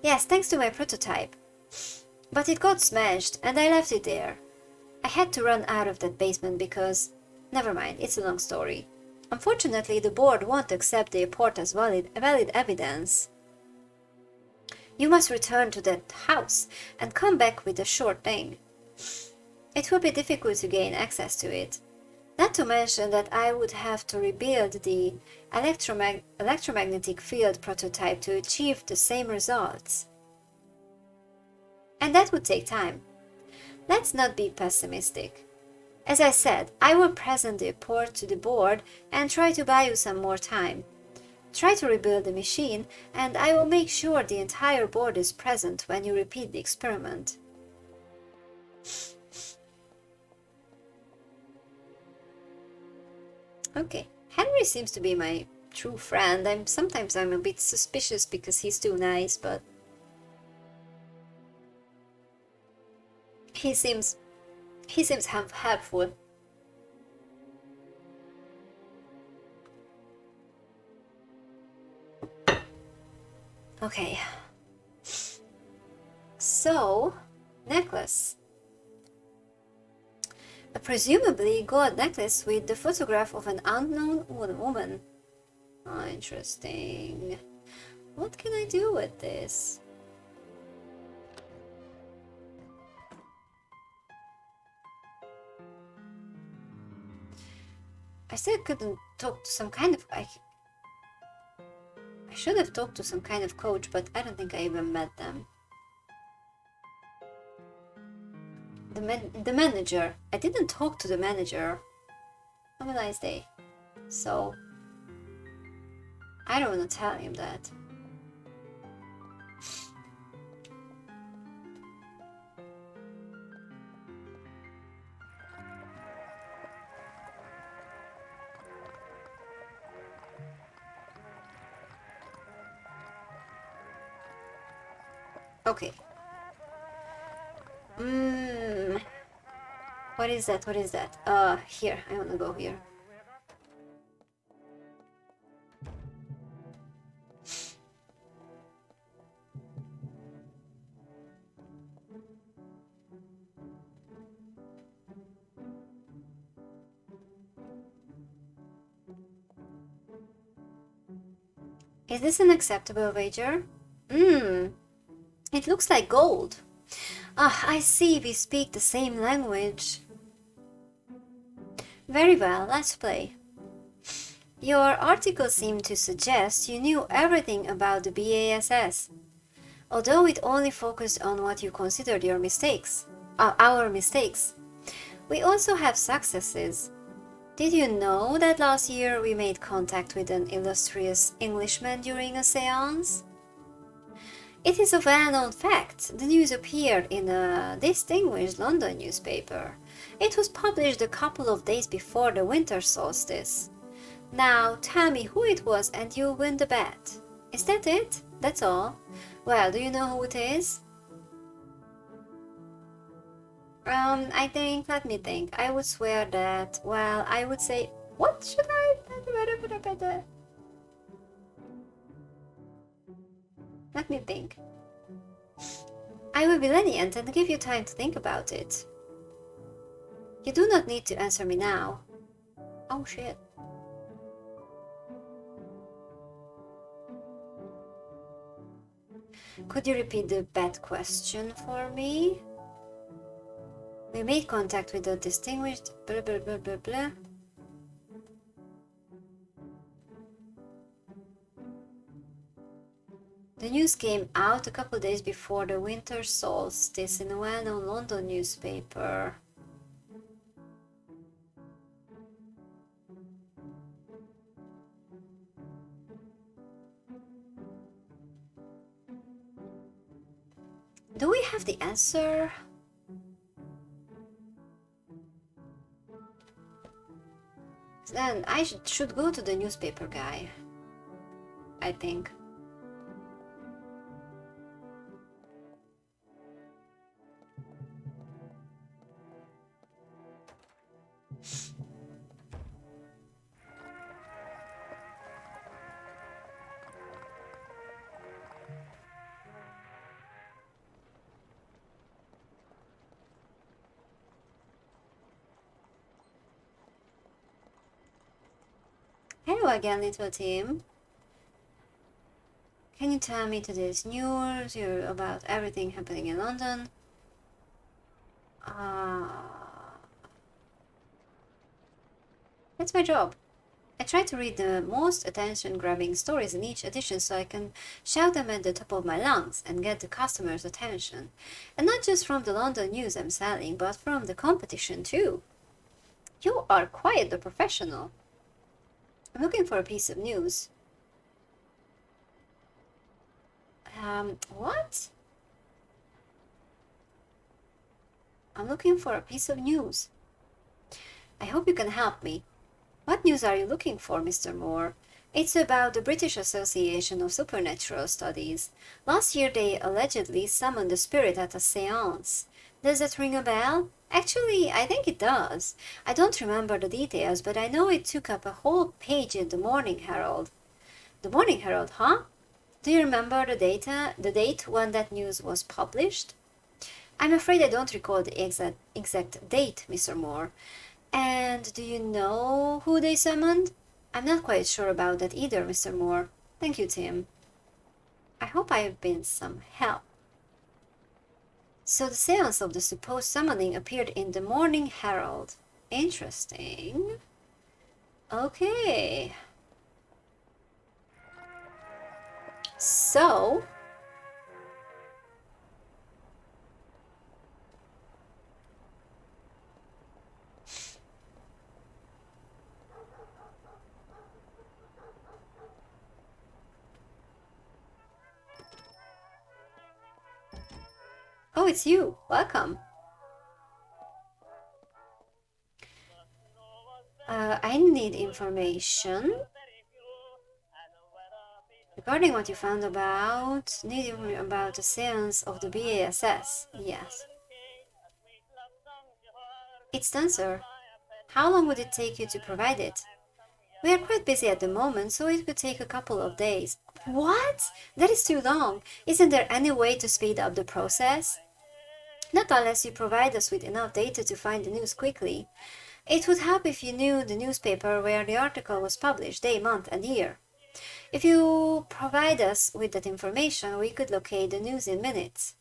Yes, thanks to my prototype. But it got smashed, and I left it there. I had to run out of that basement because... Never mind, it's a long story. Unfortunately, the board won't accept the report as valid evidence. You must return to that house and come back with a sure thing. It will be difficult to gain access to it. Not to mention that I would have to rebuild the electromagnetic field prototype to achieve the same results. And that would take time. Let's not be pessimistic. As I said, I will present the report to the board and try to buy you some more time. Try to rebuild the machine, and I will make sure the entire board is present when you repeat the experiment. Okay, Henry seems to be my true friend. Sometimes I'm a bit suspicious because he's too nice, but he seems helpful. Okay. So, necklace. A presumably gold necklace with the photograph of an unknown woman. Oh, interesting. What can I do with this? I still couldn't talk to some kind of... I should have talked to some kind of coach, but I don't think I even met them. The manager. I didn't talk to the manager. Have a nice day. So, I don't want to tell him that. Okay. What is that? What is that? Here. I want to go here. Is this an acceptable wager? It looks like gold. Ah, I see we speak the same language. Very well, let's play. Your article seemed to suggest you knew everything about the BASS, although it only focused on what you considered your mistakes, our mistakes. We also have successes. Did you know that last year we made contact with an illustrious Englishman during a séance? It is a well-known fact. The news appeared in a distinguished London newspaper. It was published a couple of days before the winter solstice. Now, tell me who it was and you'll win the bet. Is that it? That's all? Well, do you know who it is? let me think. I would swear that, well, I would say, what should I? Let me think. I will be lenient and give you time to think about it. You do not need to answer me now. Oh shit. Could you repeat the bad question for me? We made contact with a distinguished blah blah blah blah blah. The news came out a couple days before the winter solstice in a well-known London newspaper. Do we have the answer? Then I should go to the newspaper guy, I think. Hello again, little Tim. Can you tell me today's news about everything happening in London? That's my job. I try to read the most attention-grabbing stories in each edition so I can shout them at the top of my lungs and get the customer's attention. And not just from the London news I'm selling, but from the competition too. You are quite the professional. I'm looking for a piece of news. What? I'm looking for a piece of news. I hope you can help me. What news are you looking for, Mr. Moore? It's about the British Association of Supernatural Studies. Last year they allegedly summoned a spirit at a séance. Does that ring a bell? Actually, I think it does. I don't remember the details, but I know it took up a whole page in the Morning Herald. The Morning Herald, huh? Do you remember the date when that news was published? I'm afraid I don't recall the exact date, Mr. Moore. And do you know who they summoned? I'm not quite sure about that either, Mr. Moore. Thank you, Tim. I hope I have been some help. So the seance of the supposed summoning appeared in the Morning Herald. Interesting. Okay. So... Oh, it's you. Welcome. I need information. Regarding what you found about, about the seance of the BASS. Yes. It's done, sir. How long would it take you to provide it? We are quite busy at the moment, so it could take a couple of days. What? That is too long. Isn't there any way to speed up the process? Not unless you provide us with enough data to find the news quickly. It would help if you knew the newspaper where the article was published, day, month, and year. If you provide us with that information, we could locate the news in minutes.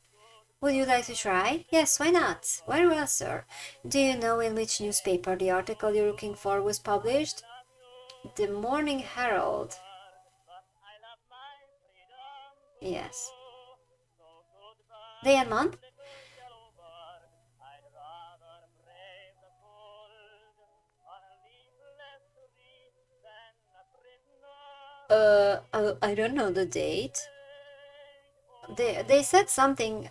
Would you like to try? Yes, why not? Very well, sir. Do you know in which newspaper the article you're looking for was published? The Morning Herald. Yes. Day and month? I don't know the date. They said something.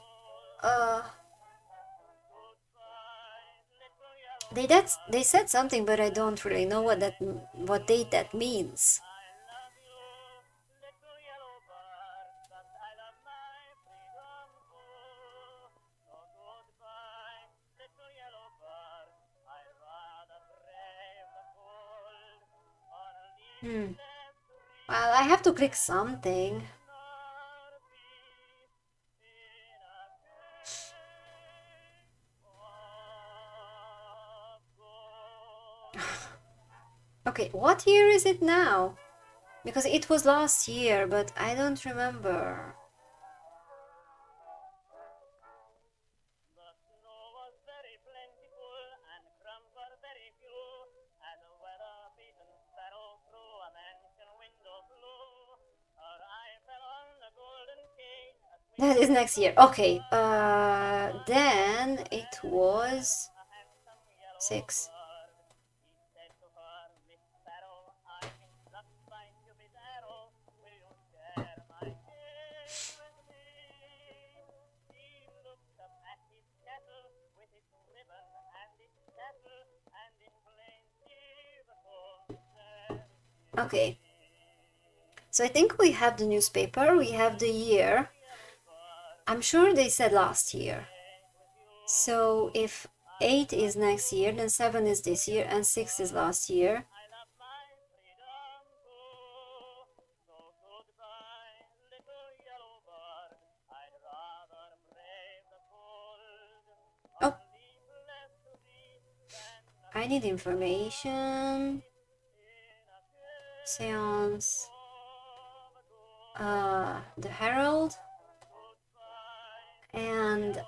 They said something, but I don't really know what date that means. Well, I have to click something. Okay, what year is it now? Because it was last year, but I don't remember. That is next year. Okay. Then it was 6. Okay. So I think we have the newspaper, we have the year. I'm sure they said last year. So if 8 is next year, then 7 is this year, and 6 is last year. Oh, I need information. Seance. The Herald. And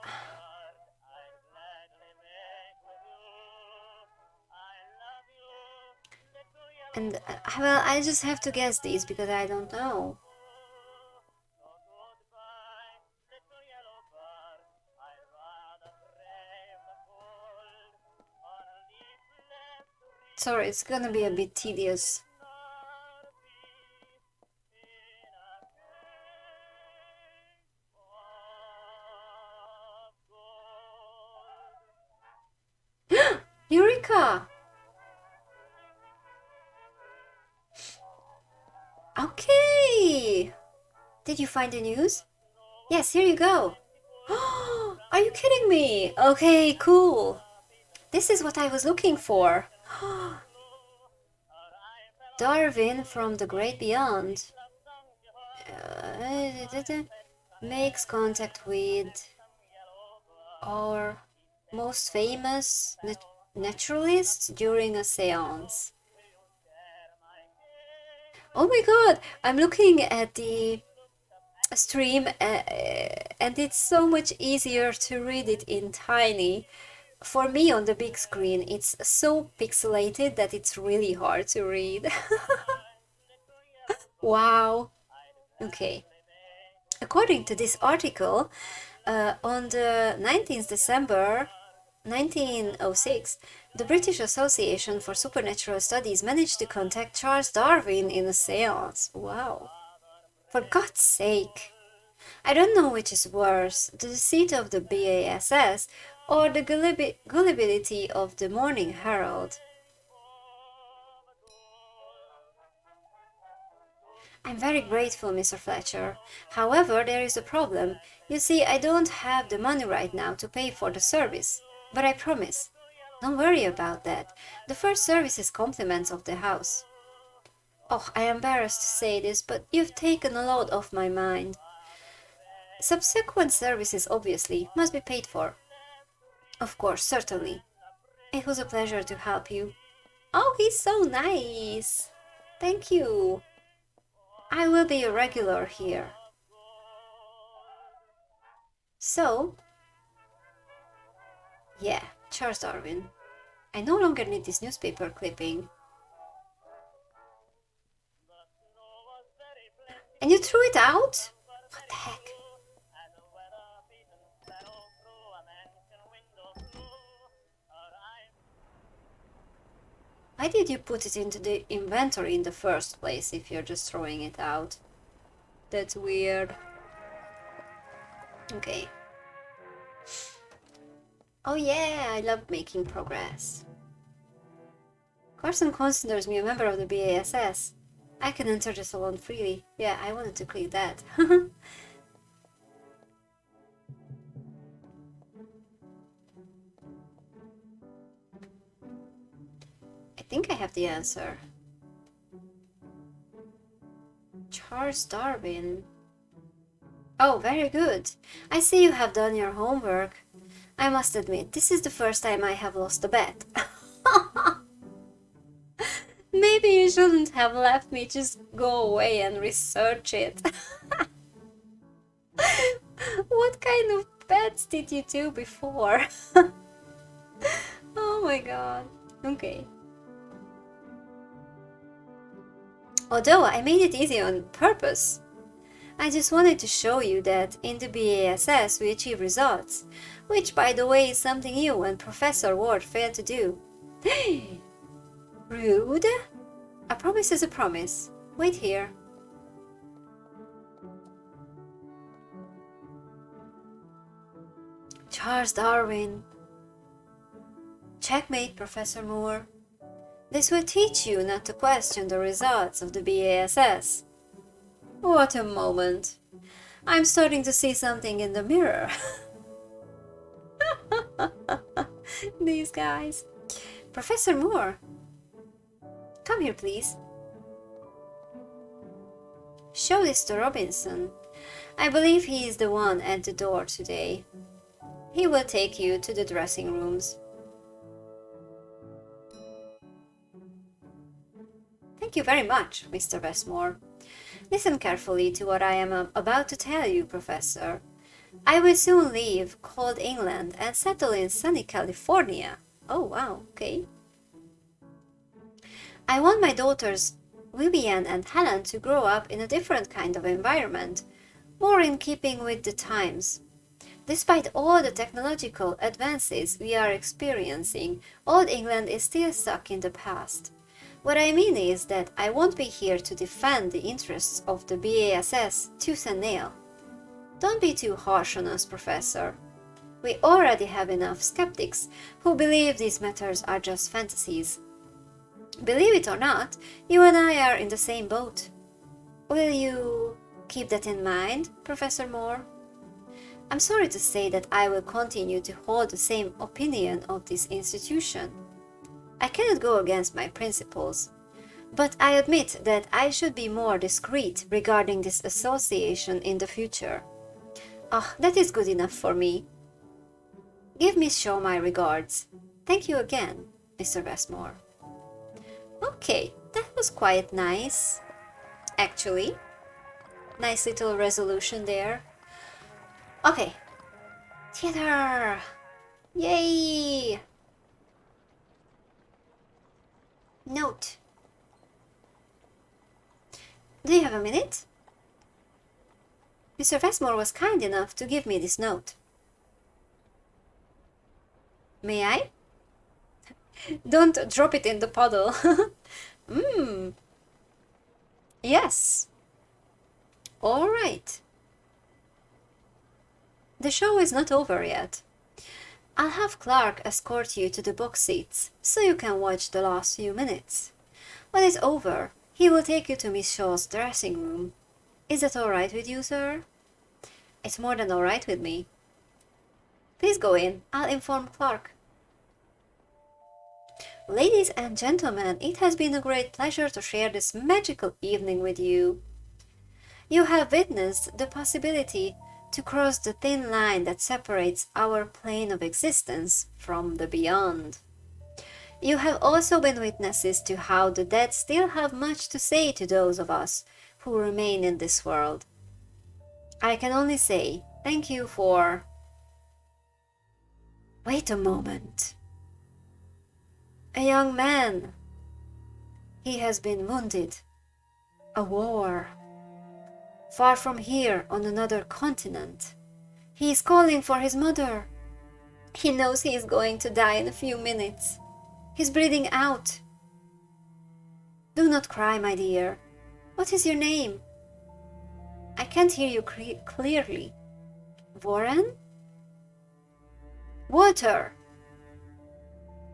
well, I just have to guess these because I don't know. Sorry, it's gonna be a bit tedious. Eureka! Okay! Did you find the news? Yes, here you go. Are you kidding me? Okay, cool. This is what I was looking for. Darwin from the great beyond makes contact with our most famous naturalist during a seance. Oh my god, I'm looking at the stream and it's so much easier to read it in tiny. For me on the big screen, it's so pixelated that it's really hard to read. Wow. Okay. According to this article, on the 19th December 1906, the British Association for Supernatural Studies managed to contact Charles Darwin in a seance. Wow. For God's sake. I don't know which is worse, the deceit of the BASS or the gullibility of the Morning Herald. I'm very grateful, Mr. Fletcher. However, there is a problem. You see, I don't have the money right now to pay for the service. But I promise. Don't worry about that. The first service is compliments of the house. Oh, I am embarrassed to say this, but you've taken a load off my mind. Subsequent services, obviously, must be paid for. Of course, certainly. It was a pleasure to help you. Oh, he's so nice. Thank you. I will be a regular here. So, yeah, Charles Darwin. I no longer need this newspaper clipping. And you threw it out? What the heck? Why did you put it into the inventory in the first place if you're just throwing it out? That's weird. Okay. Oh yeah, I love making progress. Carson considers me a member of the BASS. I can enter the salon freely. Yeah, I wanted to click that. I think I have the answer. Charles Darwin. Oh, very good. I see you have done your homework. I must admit, this is the first time I have lost a bet. Maybe you shouldn't have left me. Just go away and research it. What kind of pets did you do before? Oh my god. Okay. Although I made it easy on purpose. I just wanted to show you that in the BASS we achieve results, which by the way is something you and Professor Ward failed to do. Rude? A promise is a promise. Wait here. Charles Darwin. Checkmate, Professor Moore. This will teach you not to question the results of the BASS. What a moment. I'm starting to see something in the mirror. These guys. Professor Moore. Come here, please. Show this to Robinson. I believe he is the one at the door today. He will take you to the dressing rooms. Thank you very much, Mr. Westmore. Listen carefully to what I am about to tell you, Professor. I will soon leave cold England and settle in sunny California. Oh, wow, okay. I want my daughters, Vivian and Helen, to grow up in a different kind of environment, more in keeping with the times. Despite all the technological advances we are experiencing, Old England is still stuck in the past. What I mean is that I won't be here to defend the interests of the BASS tooth and nail. Don't be too harsh on us, Professor. We already have enough skeptics who believe these matters are just fantasies. Believe it or not, you and I are in the same boat. Will you keep that in mind, Professor Moore? I'm sorry to say that I will continue to hold the same opinion of this institution. I cannot go against my principles, but I admit that I should be more discreet regarding this association in the future. Ah, that is good enough for me. Give Miss Shaw my regards. Thank you again, Mr. Westmore. Okay, that was quite nice, actually. Nice little resolution there. Okay, theater! Yay! Note. Do you have a minute? Mr. Westmore was kind enough to give me this note. May I? Don't drop it in the puddle. Yes. All right. The show is not over yet. I'll have Clark escort you to the box seats, so you can watch the last few minutes. When it's over, he will take you to Miss Shaw's dressing room. Is that all right with you, sir? It's more than all right with me. Please go in. I'll inform Clark. Ladies and gentlemen, it has been a great pleasure to share this magical evening with you. You have witnessed the possibility to cross the thin line that separates our plane of existence from the beyond. You have also been witnesses to how the dead still have much to say to those of us who remain in this world. I can only say thank you for... Wait a moment. A young man. He has been wounded. A war. Far from here, on another continent. He is calling for his mother. He knows he is going to die in a few minutes. He's breathing out. Do not cry, my dear. What is your name? I can't hear you clearly. Warren? Walter!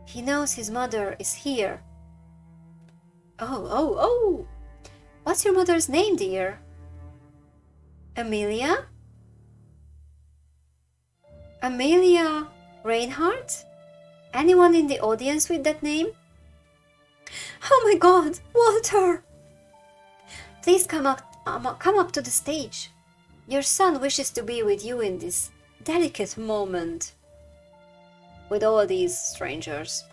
He knows his mother is here. Oh! What's your mother's name, dear? Amelia? Amelia Reinhardt? Anyone in the audience with that name? Oh my God, Walter! Please come up to the stage. Your son wishes to be with you in this delicate moment. With all these strangers.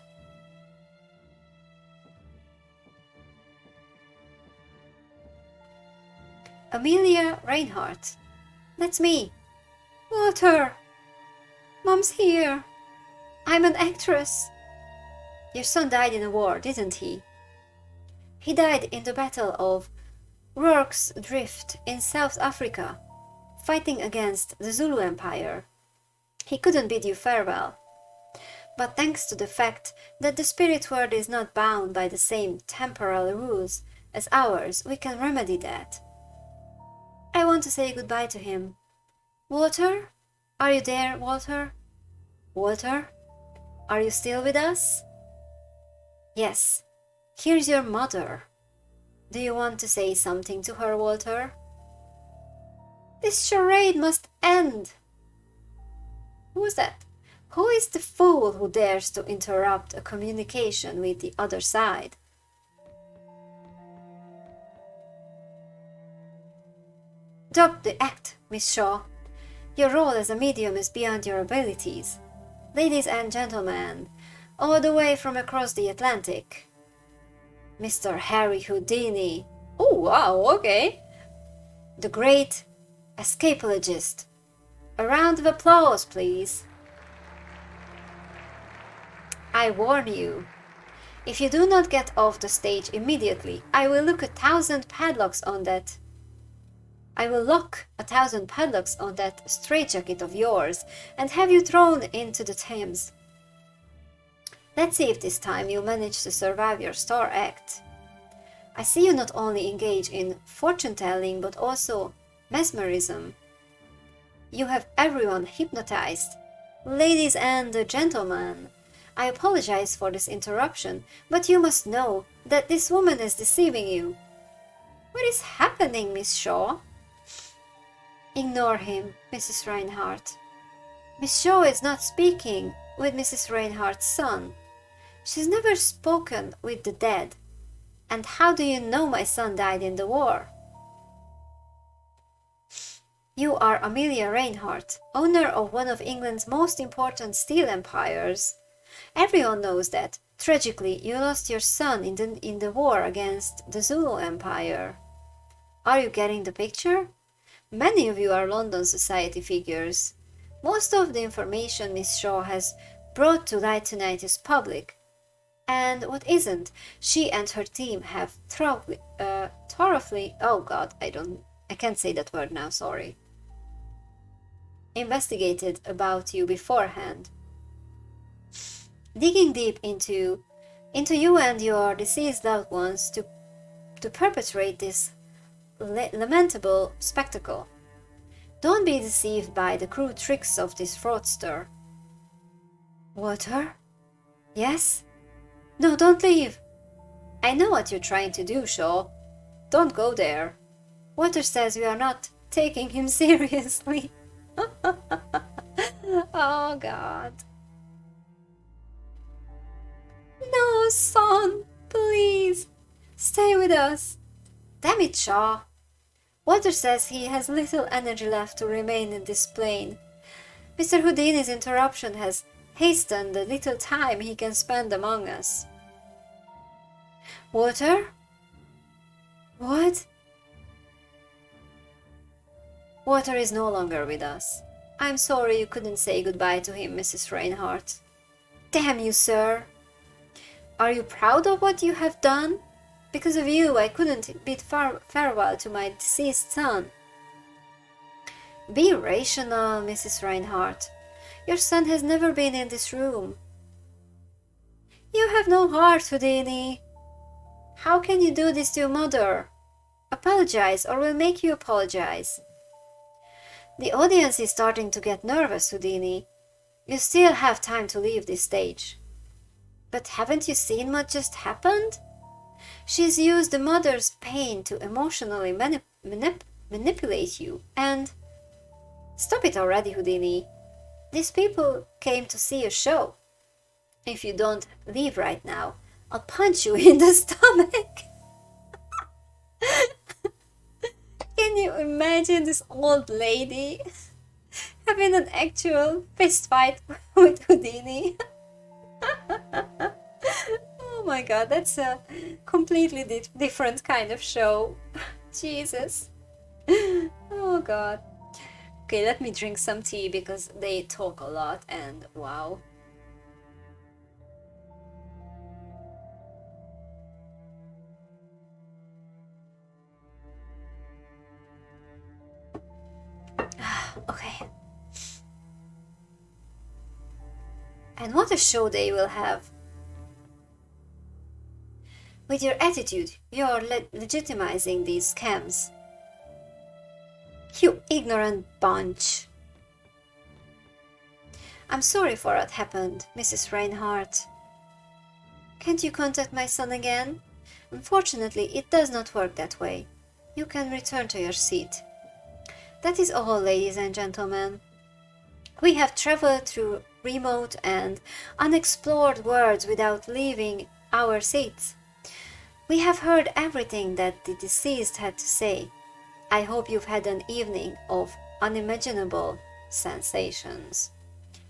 Amelia Reinhardt. That's me. Walter! Mom's here. I'm an actress. Your son died in a war, didn't he? He died in the Battle of Rorke's Drift in South Africa, fighting against the Zulu Empire. He couldn't bid you farewell. But thanks to the fact that the spirit world is not bound by the same temporal rules as ours, we can remedy that. I want to say goodbye to him. Walter? Are you there, Walter? Walter? Are you still with us? Yes. Here's your mother. Do you want to say something to her, Walter? This charade must end. Who's that? Who is the fool who dares to interrupt a communication with the other side? Drop the act, Miss Shaw. Your role as a medium is beyond your abilities. Ladies and gentlemen, all the way from across the Atlantic, Mr. Harry Houdini. Oh, wow, okay. The great escapologist. A round of applause, please. I warn you, if you do not get off the stage immediately, I will lock 1,000 padlocks on that. I will lock 1,000 padlocks on that straitjacket of yours and have you thrown into the Thames. Let's see if this time you manage to survive your star act. I see you not only engage in fortune-telling but also mesmerism. You have everyone hypnotized. Ladies and gentlemen, I apologize for this interruption, but you must know that this woman is deceiving you. What is happening, Miss Shaw? Ignore him, Mrs. Reinhardt. Miss Shaw is not speaking with Mrs. Reinhardt's son. She's never spoken with the dead. And how do you know my son died in the war? You are Amelia Reinhardt, owner of one of England's most important steel empires. Everyone knows that. Tragically, you lost your son in the war against the Zulu Empire. Are you getting the picture? Many of you are London society figures. Most of the information Miss Shaw has brought to light tonight is public. And what isn't, she and her team have thoroughly, oh god, I can't say that word now, sorry. Investigated about you beforehand. Digging deep into you and your deceased loved ones to perpetrate this lamentable spectacle. Don't be deceived by the crude tricks of this fraudster. Walter? Yes? No, don't leave. I know what you're trying to do, Shaw. Don't go there. Walter says we are not taking him seriously. Oh, God. No, son, please. Stay with us. Damn it, Shaw. Walter says he has little energy left to remain in this plane. Mr. Houdini's interruption has hastened the little time he can spend among us. Walter? What? Walter is no longer with us. I'm sorry you couldn't say goodbye to him, Mrs. Reinhardt. Damn you, sir. Are you proud of what you have done? Because of you, I couldn't bid farewell to my deceased son. Be rational, Mrs. Reinhardt. Your son has never been in this room. You have no heart, Houdini. How can you do this to your mother? Apologize, or we'll make you apologize. The audience is starting to get nervous, Houdini. You still have time to leave this stage. But haven't you seen what just happened? She's used the mother's pain to emotionally manipulate you, and... Stop it already, Houdini. These people came to see a show. If you don't leave right now, I'll punch you in the stomach. Can you imagine this old lady having an actual fist fight with Houdini? Oh my god, that's a completely different kind of show. Jesus. Oh god. Okay, let me drink some tea because they talk a lot and wow. Okay. And what a show they will have. With your attitude, you're legitimizing these scams. You ignorant bunch. I'm sorry for what happened, Mrs. Reinhardt. Can't you contact my son again? Unfortunately, it does not work that way. You can return to your seat. That is all, ladies and gentlemen. We have traveled through remote and unexplored worlds without leaving our seats. We have heard everything that the deceased had to say. I hope you've had an evening of unimaginable sensations.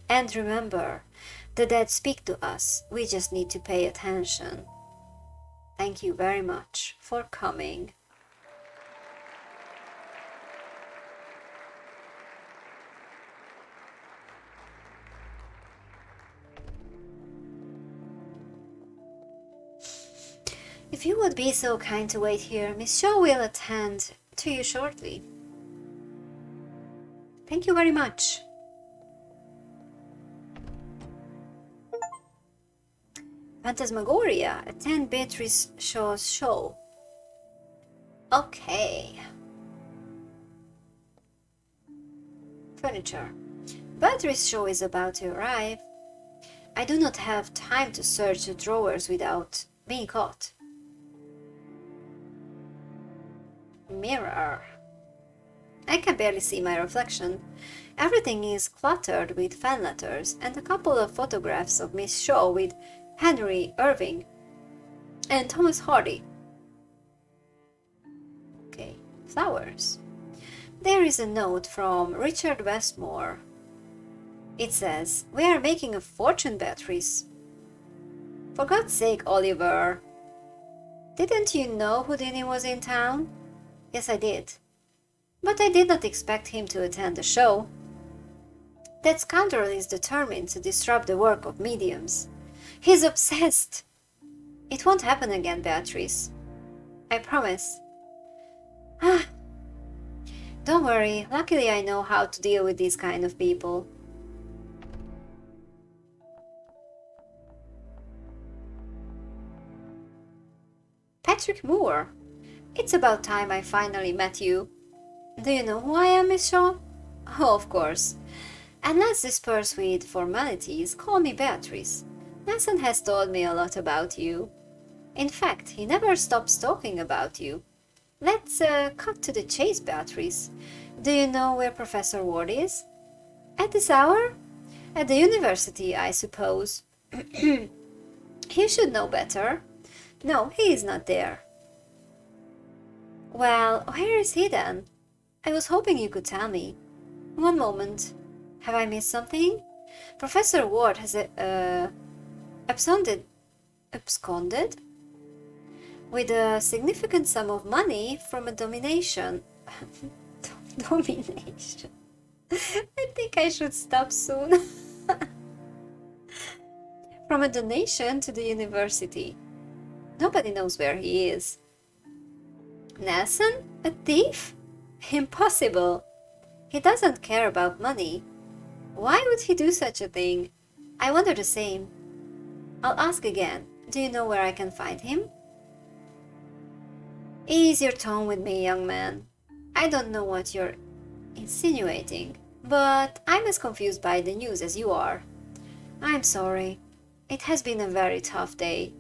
And remember, the dead speak to us, we just need to pay attention. Thank you very much for coming. If you would be so kind to wait here, Miss Shaw will attend to you shortly. Thank you very much. Phantasmagoria, attend Beatrice Shaw's show. Okay. Furniture. Beatrice Shaw is about to arrive. I do not have time to search the drawers without being caught. Mirror. I can barely see my reflection. Everything is cluttered with fan letters and a couple of photographs of Miss Shaw with Henry Irving and Thomas Hardy. Okay, flowers. There is a note from Richard Westmore. It says, "We are making a fortune, Beatrice." For God's sake, Oliver. Didn't you know Houdini was in town? Yes, I did. But I did not expect him to attend the show. That scoundrel is determined to disrupt the work of mediums. He's obsessed. It won't happen again, Beatrice. I promise. Ah. Don't worry, luckily I know how to deal with these kind of people. Patrick Moore. It's about time I finally met you. Do you know who I am, Miss Shaw? Oh, of course. And let's disperse with formalities. Call me Beatrice. Nelson has told me a lot about you. In fact, he never stops talking about you. Let's cut to the chase, Beatrice. Do you know where Professor Ward is? At this hour? At the university, I suppose. He should know better. No, he is not there. Well, where is he then? I was hoping you could tell me. One moment. Have I missed something? Professor Ward has absconded with a significant sum of money from a domination. Domination. I think I should stop soon. From a donation to the university. Nobody knows where he is. Nelson? A thief? Impossible. He doesn't care about money. Why would he do such a thing? I wonder the same. I'll ask again. Do you know where I can find him? Ease your tone with me, young man. I don't know what you're insinuating, but I'm as confused by the news as you are. I'm sorry. It has been a very tough day.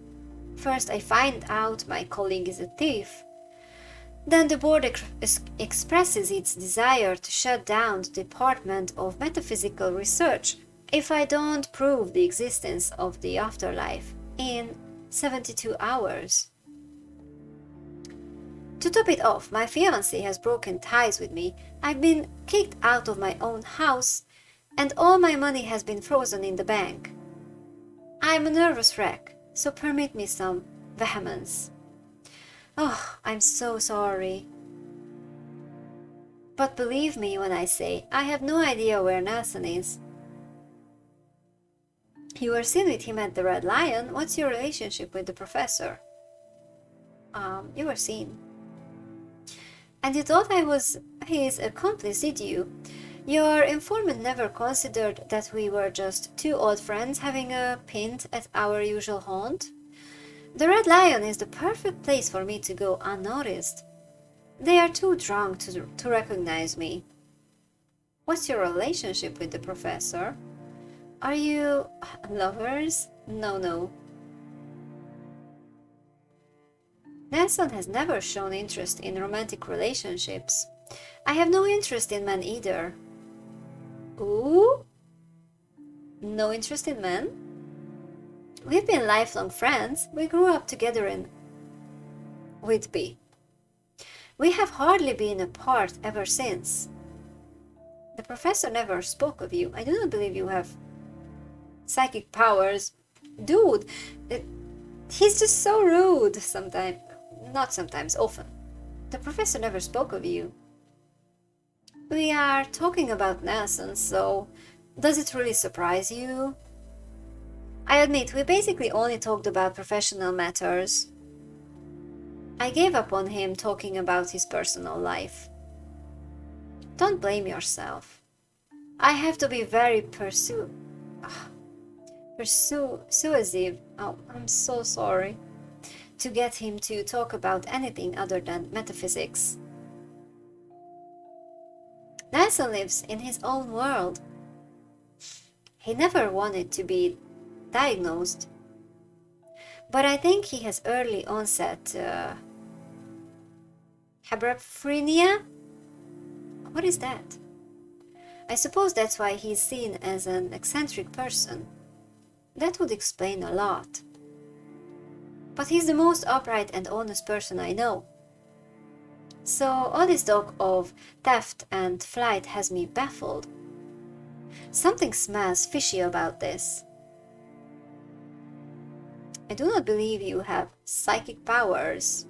First, I find out my colleague is a thief. Then the board expresses its desire to shut down the Department of Metaphysical Research if I don't prove the existence of the afterlife in 72 hours. To top it off, my fiancé has broken ties with me. I've been kicked out of my own house, and all my money has been frozen in the bank. I'm a nervous wreck, so permit me some vehemence. Oh, I'm so sorry. But believe me when I say, I have no idea where Nelson is. You were seen with him at the Red Lion. What's your relationship with the professor? You were seen. And you thought I was his accomplice, did you? Your informant never considered that we were just two old friends having a pint at our usual haunt? The Red Lion is the perfect place for me to go unnoticed. They are too drunk to recognize me. What's your relationship with the professor? Are you lovers? No. Nelson has never shown interest in romantic relationships. I have no interest in men either. Ooh? No interest in men? We've been lifelong friends. We grew up together in Whitby. We have hardly been apart ever since. The professor never spoke of you. I do not believe you have psychic powers. Dude, he's just so rude sometimes. Not sometimes, often. The professor never spoke of you. We are talking about Nelson, so does it really surprise you? I admit, we basically only talked about professional matters. I gave up on him talking about his personal life. Don't blame yourself. I have to be very persuasive. Oh, I'm so sorry. To get him to talk about anything other than metaphysics. Nelson lives in his own world. He never wanted to be diagnosed. But I think he has early onset hebephrenia? What is that? I suppose that's why he's seen as an eccentric person. That would explain a lot. But he's the most upright and honest person I know. So all this talk of theft and flight has me baffled. Something smells fishy about this. I do not believe you have psychic powers.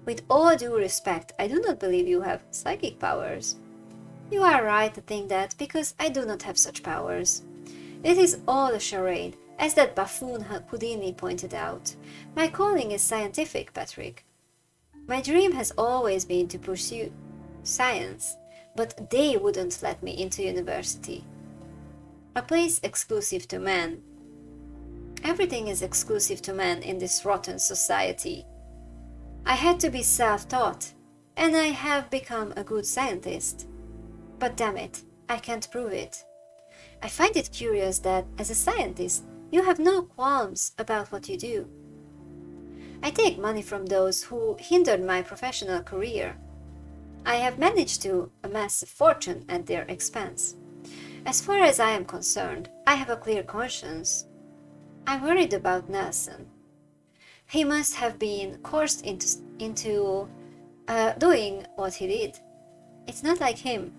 With all due respect, I do not believe you have psychic powers. You are right to think that, because I do not have such powers. It is all a charade, as that buffoon Houdini pointed out. My calling is scientific, Patrick. My dream has always been to pursue science, but they wouldn't let me into university. A place exclusive to men. Everything is exclusive to men in this rotten society. I had to be self-taught, and I have become a good scientist. But damn it, I can't prove it. I find it curious that, as a scientist, you have no qualms about what you do. I take money from those who hindered my professional career. I have managed to amass a fortune at their expense. As far as I am concerned, I have a clear conscience. I'm worried about Nelson. He must have been coerced into doing what he did. It's not like him.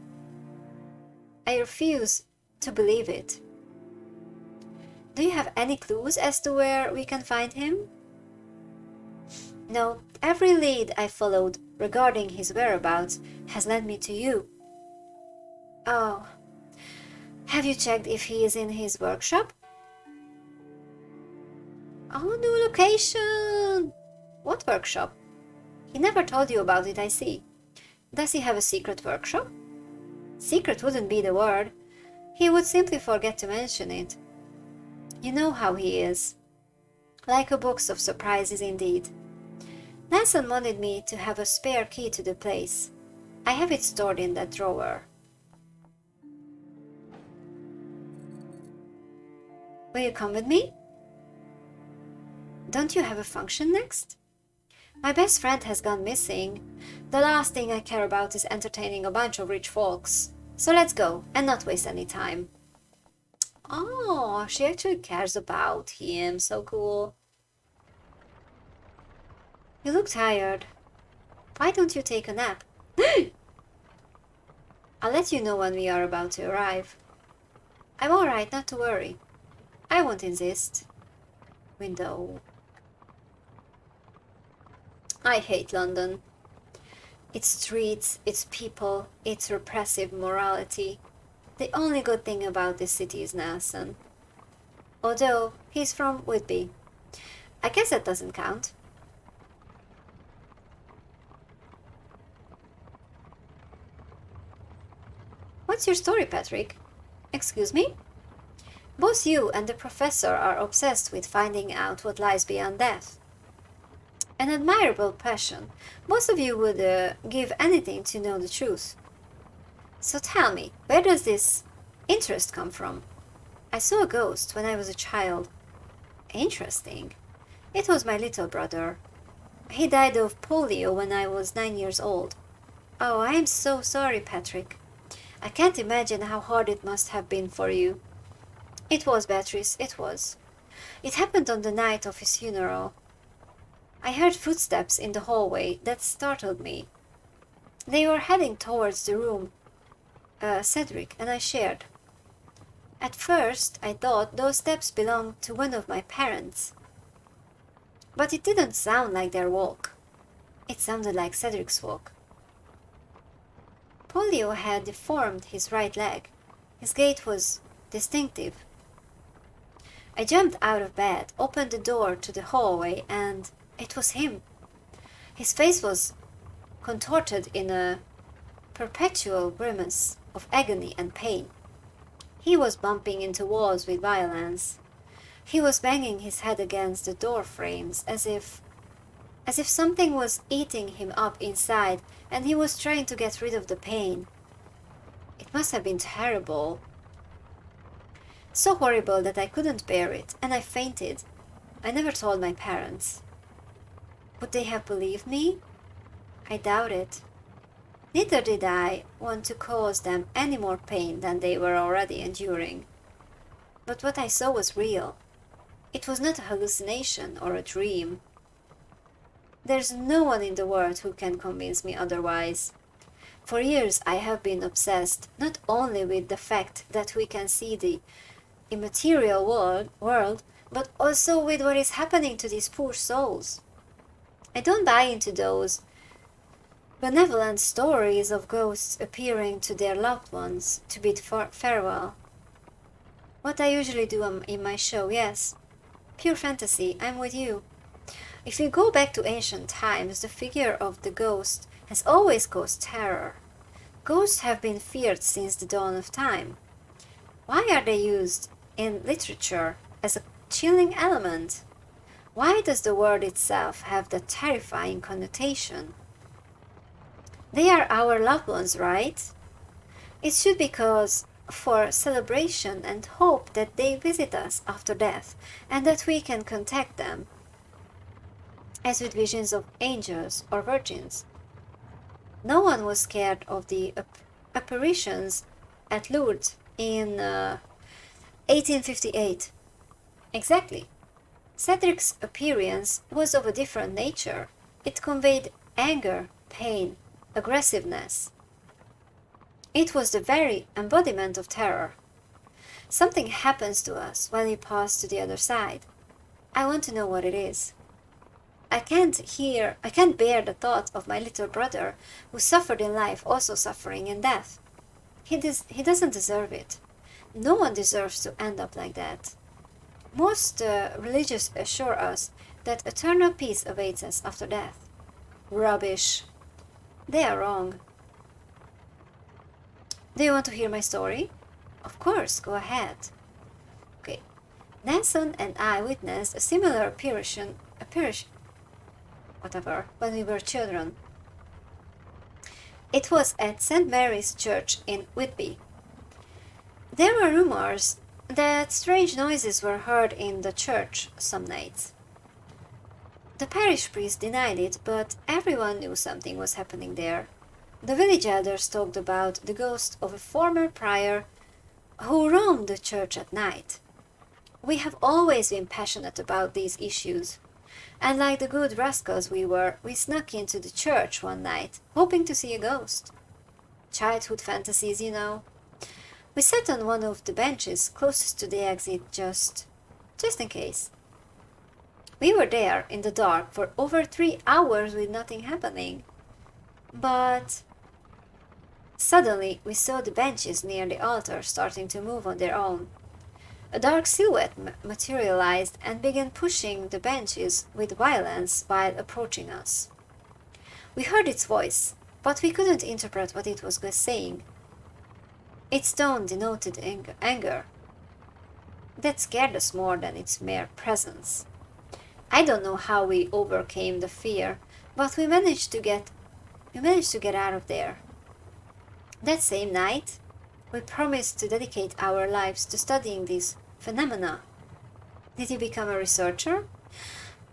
I refuse to believe it. Do you have any clues as to where we can find him? No, every lead I followed regarding his whereabouts has led me to you. Oh, have you checked if he is in his workshop? Oh, new location! What workshop? He never told you about it, I see. Does he have a secret workshop? Secret wouldn't be the word. He would simply forget to mention it. You know how he is. Like a box of surprises indeed. Nelson wanted me to have a spare key to the place. I have it stored in that drawer. Will you come with me? Don't you have a function next? My best friend has gone missing. The last thing I care about is entertaining a bunch of rich folks. So let's go, and not waste any time. Oh, she actually cares about him. So cool. You look tired. Why don't you take a nap? I'll let you know when we are about to arrive. I'm alright, not to worry. I won't insist. Window. I hate London. Its streets, its people, its repressive morality. The only good thing about this city is Nelson. Although he's from Whitby. I guess that doesn't count. What's your story, Patrick? Excuse me? Both you and the professor are obsessed with finding out what lies beyond death. An admirable passion. Most of you would give anything to know the truth. So tell me, where does this interest come from? I saw a ghost when I was a child. Interesting. It was my little brother. He died of polio when I was 9 years old. Oh, I am so sorry, Patrick. I can't imagine how hard it must have been for you. It was, Beatrice, it was. It happened on the night of his funeral. I heard footsteps in the hallway that startled me. They were heading towards the room Cedric and I shared. At first, I thought those steps belonged to one of my parents. But it didn't sound like their walk. It sounded like Cedric's walk. Polio had deformed his right leg. His gait was distinctive. I jumped out of bed, opened the door to the hallway, and it was him. His face was contorted in a perpetual grimace of agony and pain. He was bumping into walls with violence. He was banging his head against the door frames as if something was eating him up inside and he was trying to get rid of the pain. It must have been terrible. So horrible that I couldn't bear it, and I fainted. I never told my parents. Would they have believed me? I doubt it. Neither did I want to cause them any more pain than they were already enduring. But what I saw was real. It was not a hallucination or a dream. There's no one in the world who can convince me otherwise. For years I have been obsessed not only with the fact that we can see the immaterial world, but also with what is happening to these poor souls. I don't buy into those benevolent stories of ghosts appearing to their loved ones to bid farewell. What I usually do in my show, yes. Pure fantasy, I'm with you. If you go back to ancient times, the figure of the ghost has always caused terror. Ghosts have been feared since the dawn of time. Why are they used in literature as a chilling element? Why does the word itself have that terrifying connotation? They are our loved ones, right? It should be cause for celebration and hope that they visit us after death and that we can contact them, as with visions of angels or virgins. No one was scared of the apparitions at Lourdes in 1858. Exactly. Cedric's appearance was of a different nature. It conveyed anger, pain, aggressiveness. It was the very embodiment of terror. Something happens to us when we pass to the other side. I want to know what it is. I can't bear the thought of my little brother who suffered in life also suffering in death. He doesn't deserve it. No one deserves to end up like that. Most religious assure us that eternal peace awaits us after death. Rubbish. They are wrong. Do you want to hear my story? Of course, go ahead. Okay. Nelson and I witnessed a similar apparition when we were children. It was at St. Mary's Church in Whitby. There were rumors that strange noises were heard in the church some nights. The parish priest denied it, but everyone knew something was happening there. The village elders talked about the ghost of a former prior who roamed the church at night. We have always been passionate about these issues, and like the good rascals we were, we snuck into the church one night, hoping to see a ghost. Childhood fantasies, you know. We sat on one of the benches closest to the exit just in case. We were there in the dark for over 3 hours with nothing happening. But suddenly we saw the benches near the altar starting to move on their own. A dark silhouette materialized and began pushing the benches with violence while approaching us. We heard its voice, but we couldn't interpret what it was saying. Its tone denoted anger. That scared us more than its mere presence. I don't know how we overcame the fear, but we managed to get out of there. That same night, we promised to dedicate our lives to studying these phenomena. Did you become a researcher?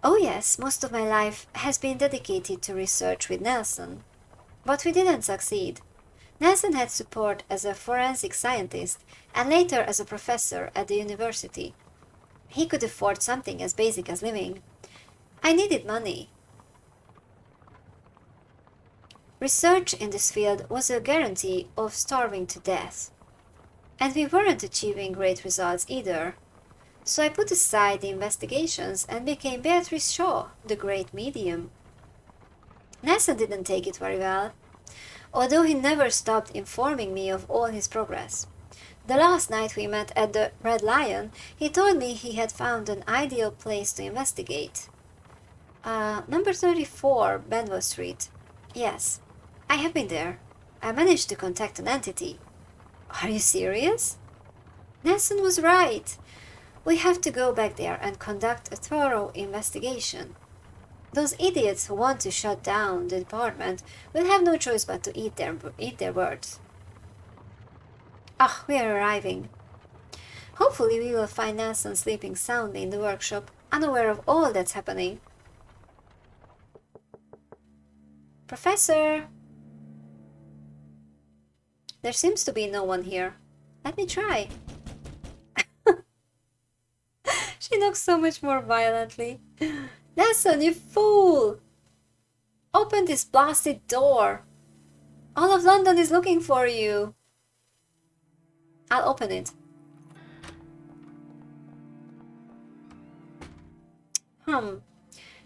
Oh yes, most of my life has been dedicated to research with Nelson. But we didn't succeed. Nelson had support as a forensic scientist and later as a professor at the university. He could afford something as basic as living. I needed money. Research in this field was a guarantee of starving to death. And we weren't achieving great results either. So I put aside the investigations and became Beatrice Shaw, the great medium. Nelson didn't take it very well, although he never stopped informing me of all his progress. The last night we met at the Red Lion, he told me he had found an ideal place to investigate. Number 34, Benwell Street. Yes, I have been there. I managed to contact an entity. Are you serious? Nelson was right. We have to go back there and conduct a thorough investigation. Those idiots who want to shut down the department will have no choice but to eat their words. Ah, we are arriving. Hopefully we will find Nelson sleeping soundly in the workshop, unaware of all that's happening. Professor! There seems to be no one here. Let me try. She knocks so much more violently. Nelson, you fool! Open this blasted door! All of London is looking for you! I'll open it.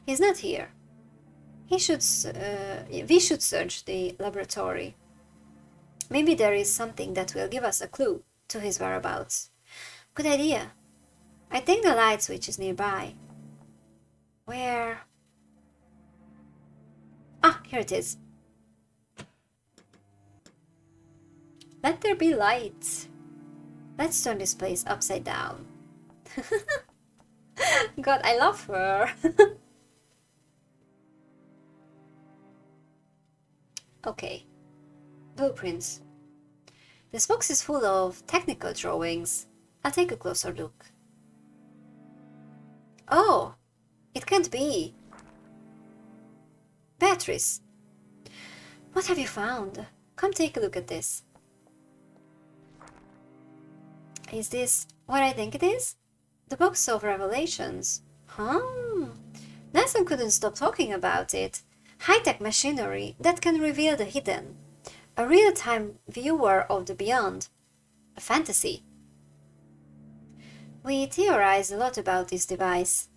He's not here. We should search the laboratory. Maybe there is something that will give us a clue to his whereabouts. Good idea. I think the light switch is nearby. Where? Ah, here it is. Let there be light. Let's turn this place upside down. God, I love her. Okay. Blueprints. This box is full of technical drawings. I'll take a closer look. Oh, it can't be. Beatrice, what have you found? Come take a look at this. Is this what I think it is? The Box of Revelations. Nelson couldn't stop talking about it. High-tech machinery that can reveal the hidden. A real-time viewer of the beyond. A fantasy. We theorized a lot about this device.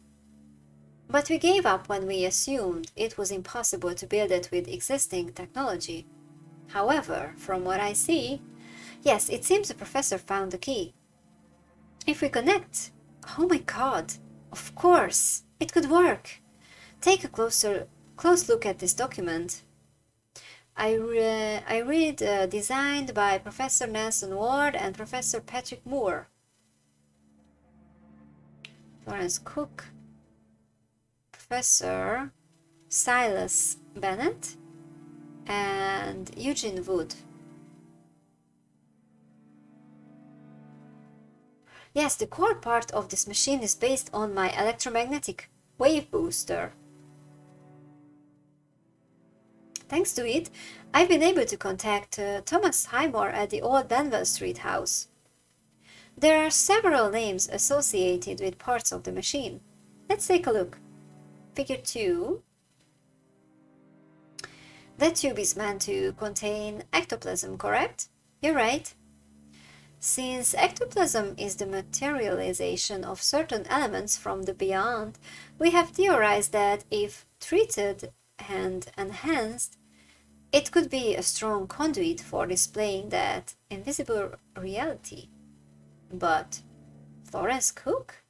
But we gave up when we assumed it was impossible to build it with existing technology. However, from what I see, yes, it seems the professor found the key. If we connect, oh my god, of course, it could work. Take a close look at this document. I read designed by Professor Nelson Ward and Professor Patrick Moore. Florence Cook, Professor Silas Bennett, and Eugene Wood. Yes, the core part of this machine is based on my electromagnetic wave booster. Thanks to it, I've been able to contact Thomas Highmore at the old Benwell Street house. There are several names associated with parts of the machine. Let's take a look. Figure 2. That tube is meant to contain ectoplasm, correct? You're right. Since ectoplasm is the materialization of certain elements from the beyond, we have theorized that if treated and enhanced, It could be a strong conduit for displaying that invisible reality. But Florence Cook?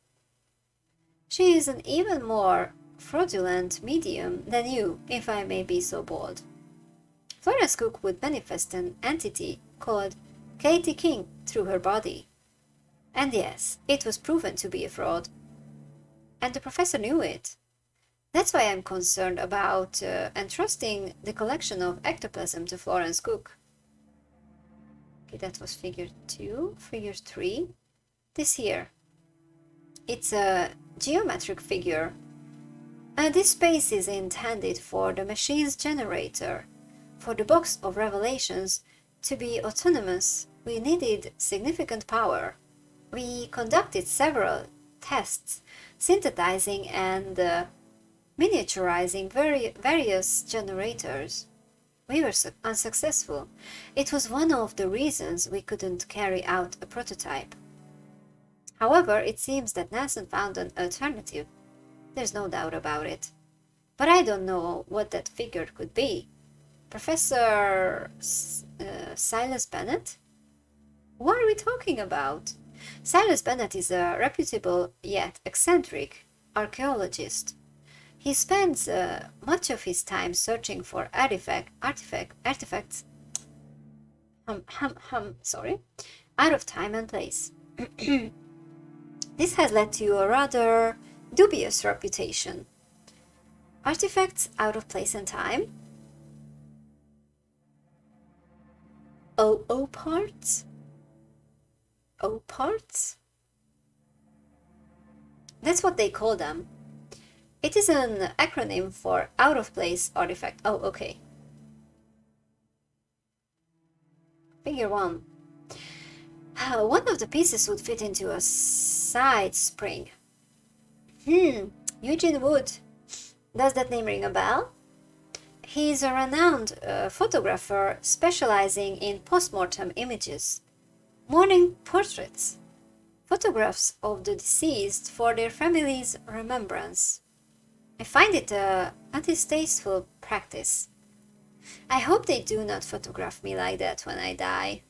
She is an even more fraudulent medium than you, if I may be so bold. Florence Cook would manifest an entity called Katie King through her body. And yes, it was proven to be a fraud. And the professor knew it. That's why I'm concerned about entrusting the collection of ectoplasm to Florence Cook. Okay, that was figure 2. Figure 3. This here. It's a geometric figure. This space is intended for the machine's generator. For the box of revelations to be autonomous, we needed significant power. We conducted several tests, synthesizing and miniaturizing various generators. We were unsuccessful. It was one of the reasons we couldn't carry out a prototype. However, it seems that Nelson found an alternative. There's no doubt about it. But I don't know what that figure could be. Professor Silas Bennett? What are we talking about? Silas Bennett is a reputable yet eccentric archaeologist. He spends much of his time searching for artifacts out of time and place. This has led to a rather dubious reputation. Artifacts out of place and time? OO parts? O parts? That's what they call them. It is an acronym for out of place artifact. Oh, okay. Figure 1. One of the pieces would fit into a side spring. Eugene Wood. Does that name ring a bell? He is a renowned photographer specializing in post-mortem images, mourning portraits, photographs of the deceased for their family's remembrance. I find it a distasteful practice. I hope they do not photograph me like that when I die.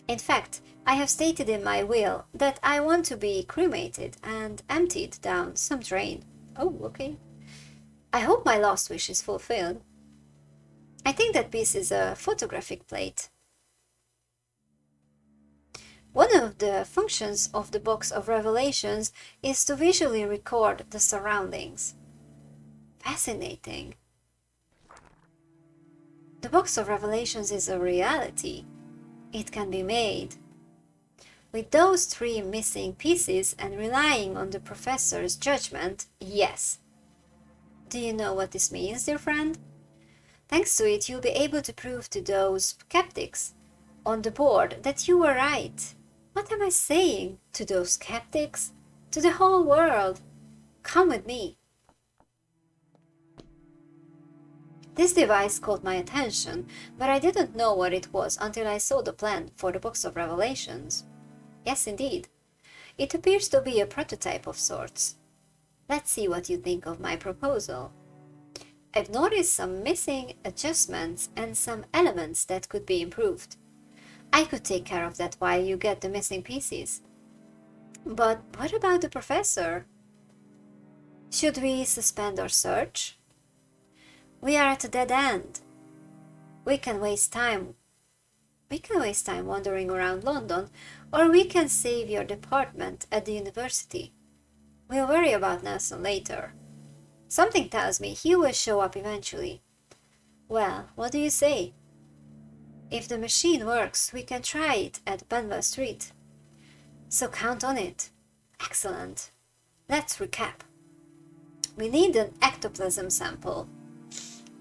In fact, I have stated in my will that I want to be cremated and emptied down some drain. Oh, okay. I hope my last wish is fulfilled. I think that piece is a photographic plate. One of the functions of the Box of Revelations is to visually record the surroundings. Fascinating. The Box of Revelations is a reality. It can be made. With those 3 missing pieces and relying on the professor's judgment, yes. Do you know what this means, dear friend? Thanks to it, you'll be able to prove to those skeptics on the board that you were right. What am I saying? To those skeptics? To the whole world? Come with me. This device caught my attention, but I didn't know what it was until I saw the plan for the Box of Revelations. Yes, indeed. It appears to be a prototype of sorts. Let's see what you think of my proposal. I've noticed some missing adjustments and some elements that could be improved. I could take care of that while you get the missing pieces. But what about the professor? Should we suspend our search? We are at a dead end. We can waste time wandering around London, or we can save your department at the university. We'll worry about Nelson later. Something tells me he will show up eventually. Well, what do you say? If the machine works, we can try it at Benwell Street. So count on it. Excellent. Let's recap. We need an ectoplasm sample.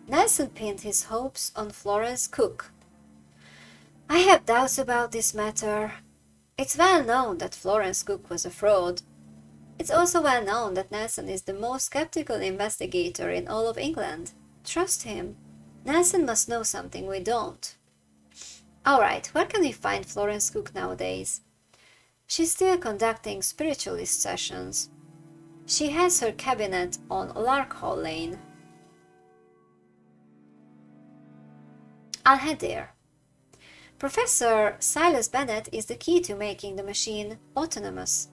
Nelson pinned his hopes on Florence Cook. I have doubts about this matter. It's well known that Florence Cook was a fraud. It's also well known that Nelson is the most skeptical investigator in all of England. Trust him. Nelson must know something we don't. Alright, where can we find Florence Cook nowadays? She's still conducting spiritualist sessions. She has her cabinet on Larkhall Lane. I'll head there. Professor Silas Bennett is the key to making the machine autonomous.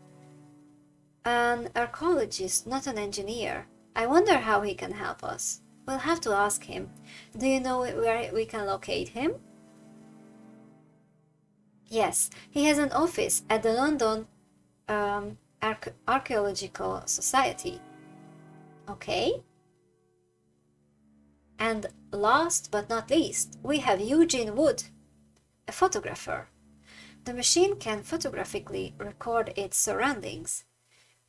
An archaeologist, not an engineer. I wonder how he can help us. We'll have to ask him. Do you know where we can locate him? Yes, he has an office at the London Archaeological Society. Okay. And last but not least, we have Eugene Wood, a photographer. The machine can photographically record its surroundings,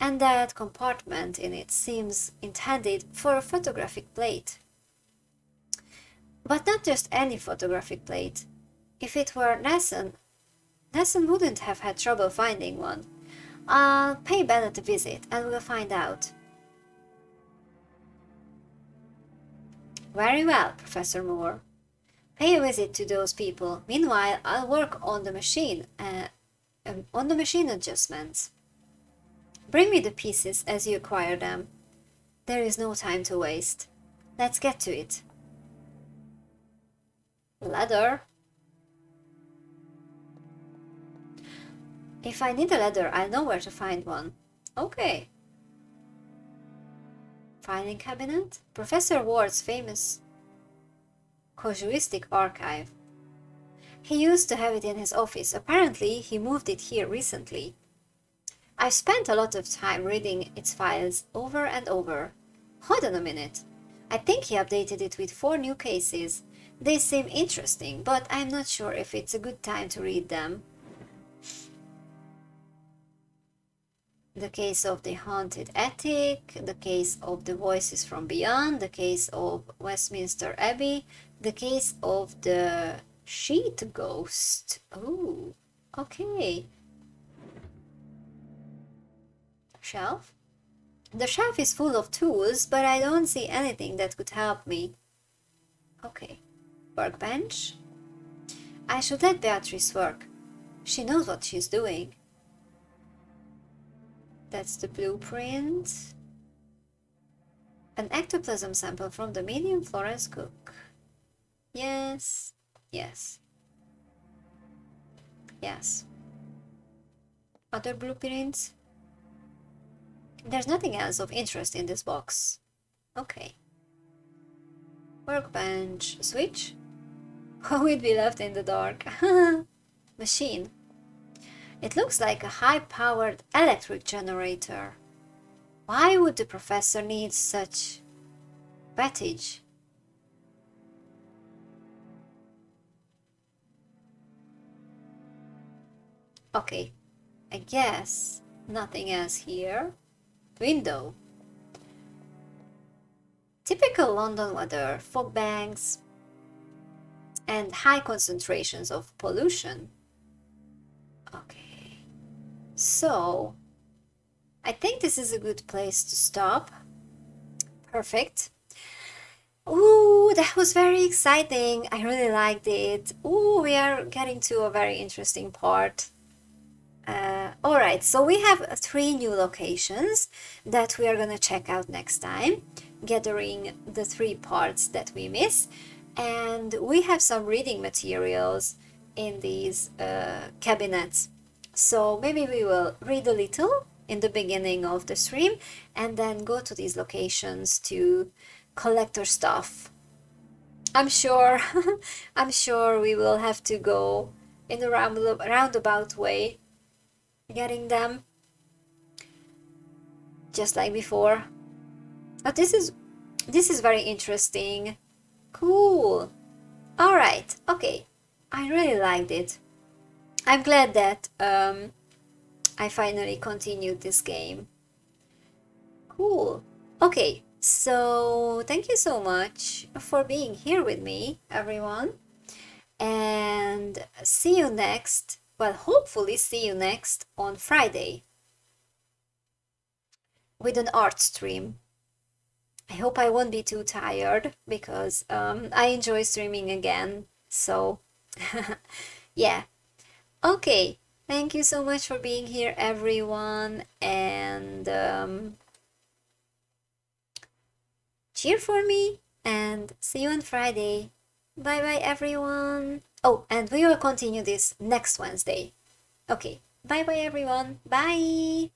and that compartment in it seems intended for a photographic plate. But not just any photographic plate. If it were Nesson wouldn't have had trouble finding one. I'll pay Bennett a visit and we'll find out. Very well, Professor Moore. Pay a visit to those people. Meanwhile, I'll work on the machine adjustments. Bring me the pieces as you acquire them. There is no time to waste. Let's get to it. Ladder? If I need a ladder, I'll know where to find one. Okay. Filing cabinet? Professor Ward's famous casuistic archive. He used to have it in his office. Apparently, he moved it here recently. I've spent a lot of time reading its files over and over. Hold on a minute. I think he updated it with 4 new cases. They seem interesting, but I'm not sure if it's a good time to read them. The case of the haunted attic, the case of the voices from beyond, the case of Westminster Abbey, the case of the sheet ghost. Oh, okay. Shelf? The shelf is full of tools, but I don't see anything that could help me. Okay. Workbench? I should let Beatrice work. She knows what she's doing. That's the blueprint. An ectoplasm sample from the medium Florence Cook. Yes, yes, yes. Other blueprints? There's nothing else of interest in this box. Okay. Workbench. Switch? Oh, we'd be left in the dark. Machine. It looks like a high-powered electric generator. Why would the professor need such wattage? Okay, I guess nothing else here. Window. Typical London weather, fog banks, and high concentrations of pollution. Okay, so I think this is a good place to stop. Perfect. Ooh, that was very exciting. I really liked it. Ooh, we are getting to a very interesting part. All right, so we have 3 new locations that we are gonna check out next time, gathering the 3 parts that we miss, and we have some reading materials in these cabinets. So maybe we will read a little in the beginning of the stream and then go to these locations to collect our stuff. I'm sure I'm sure we will have to go in a roundabout way getting them, just like before. But this is very interesting. Cool. All right. Okay. I really liked it. I'm glad that I finally continued this game. Cool. Okay. So thank you so much for being here with me, everyone. And see you next. Well, hopefully see you next on Friday with an art stream. I hope I won't be too tired because I enjoy streaming again. So, yeah. Okay. Thank you so much for being here, everyone. And cheer for me and see you on Friday. Bye bye, everyone. Oh, and we will continue this next Wednesday. Okay, bye bye, everyone. Bye.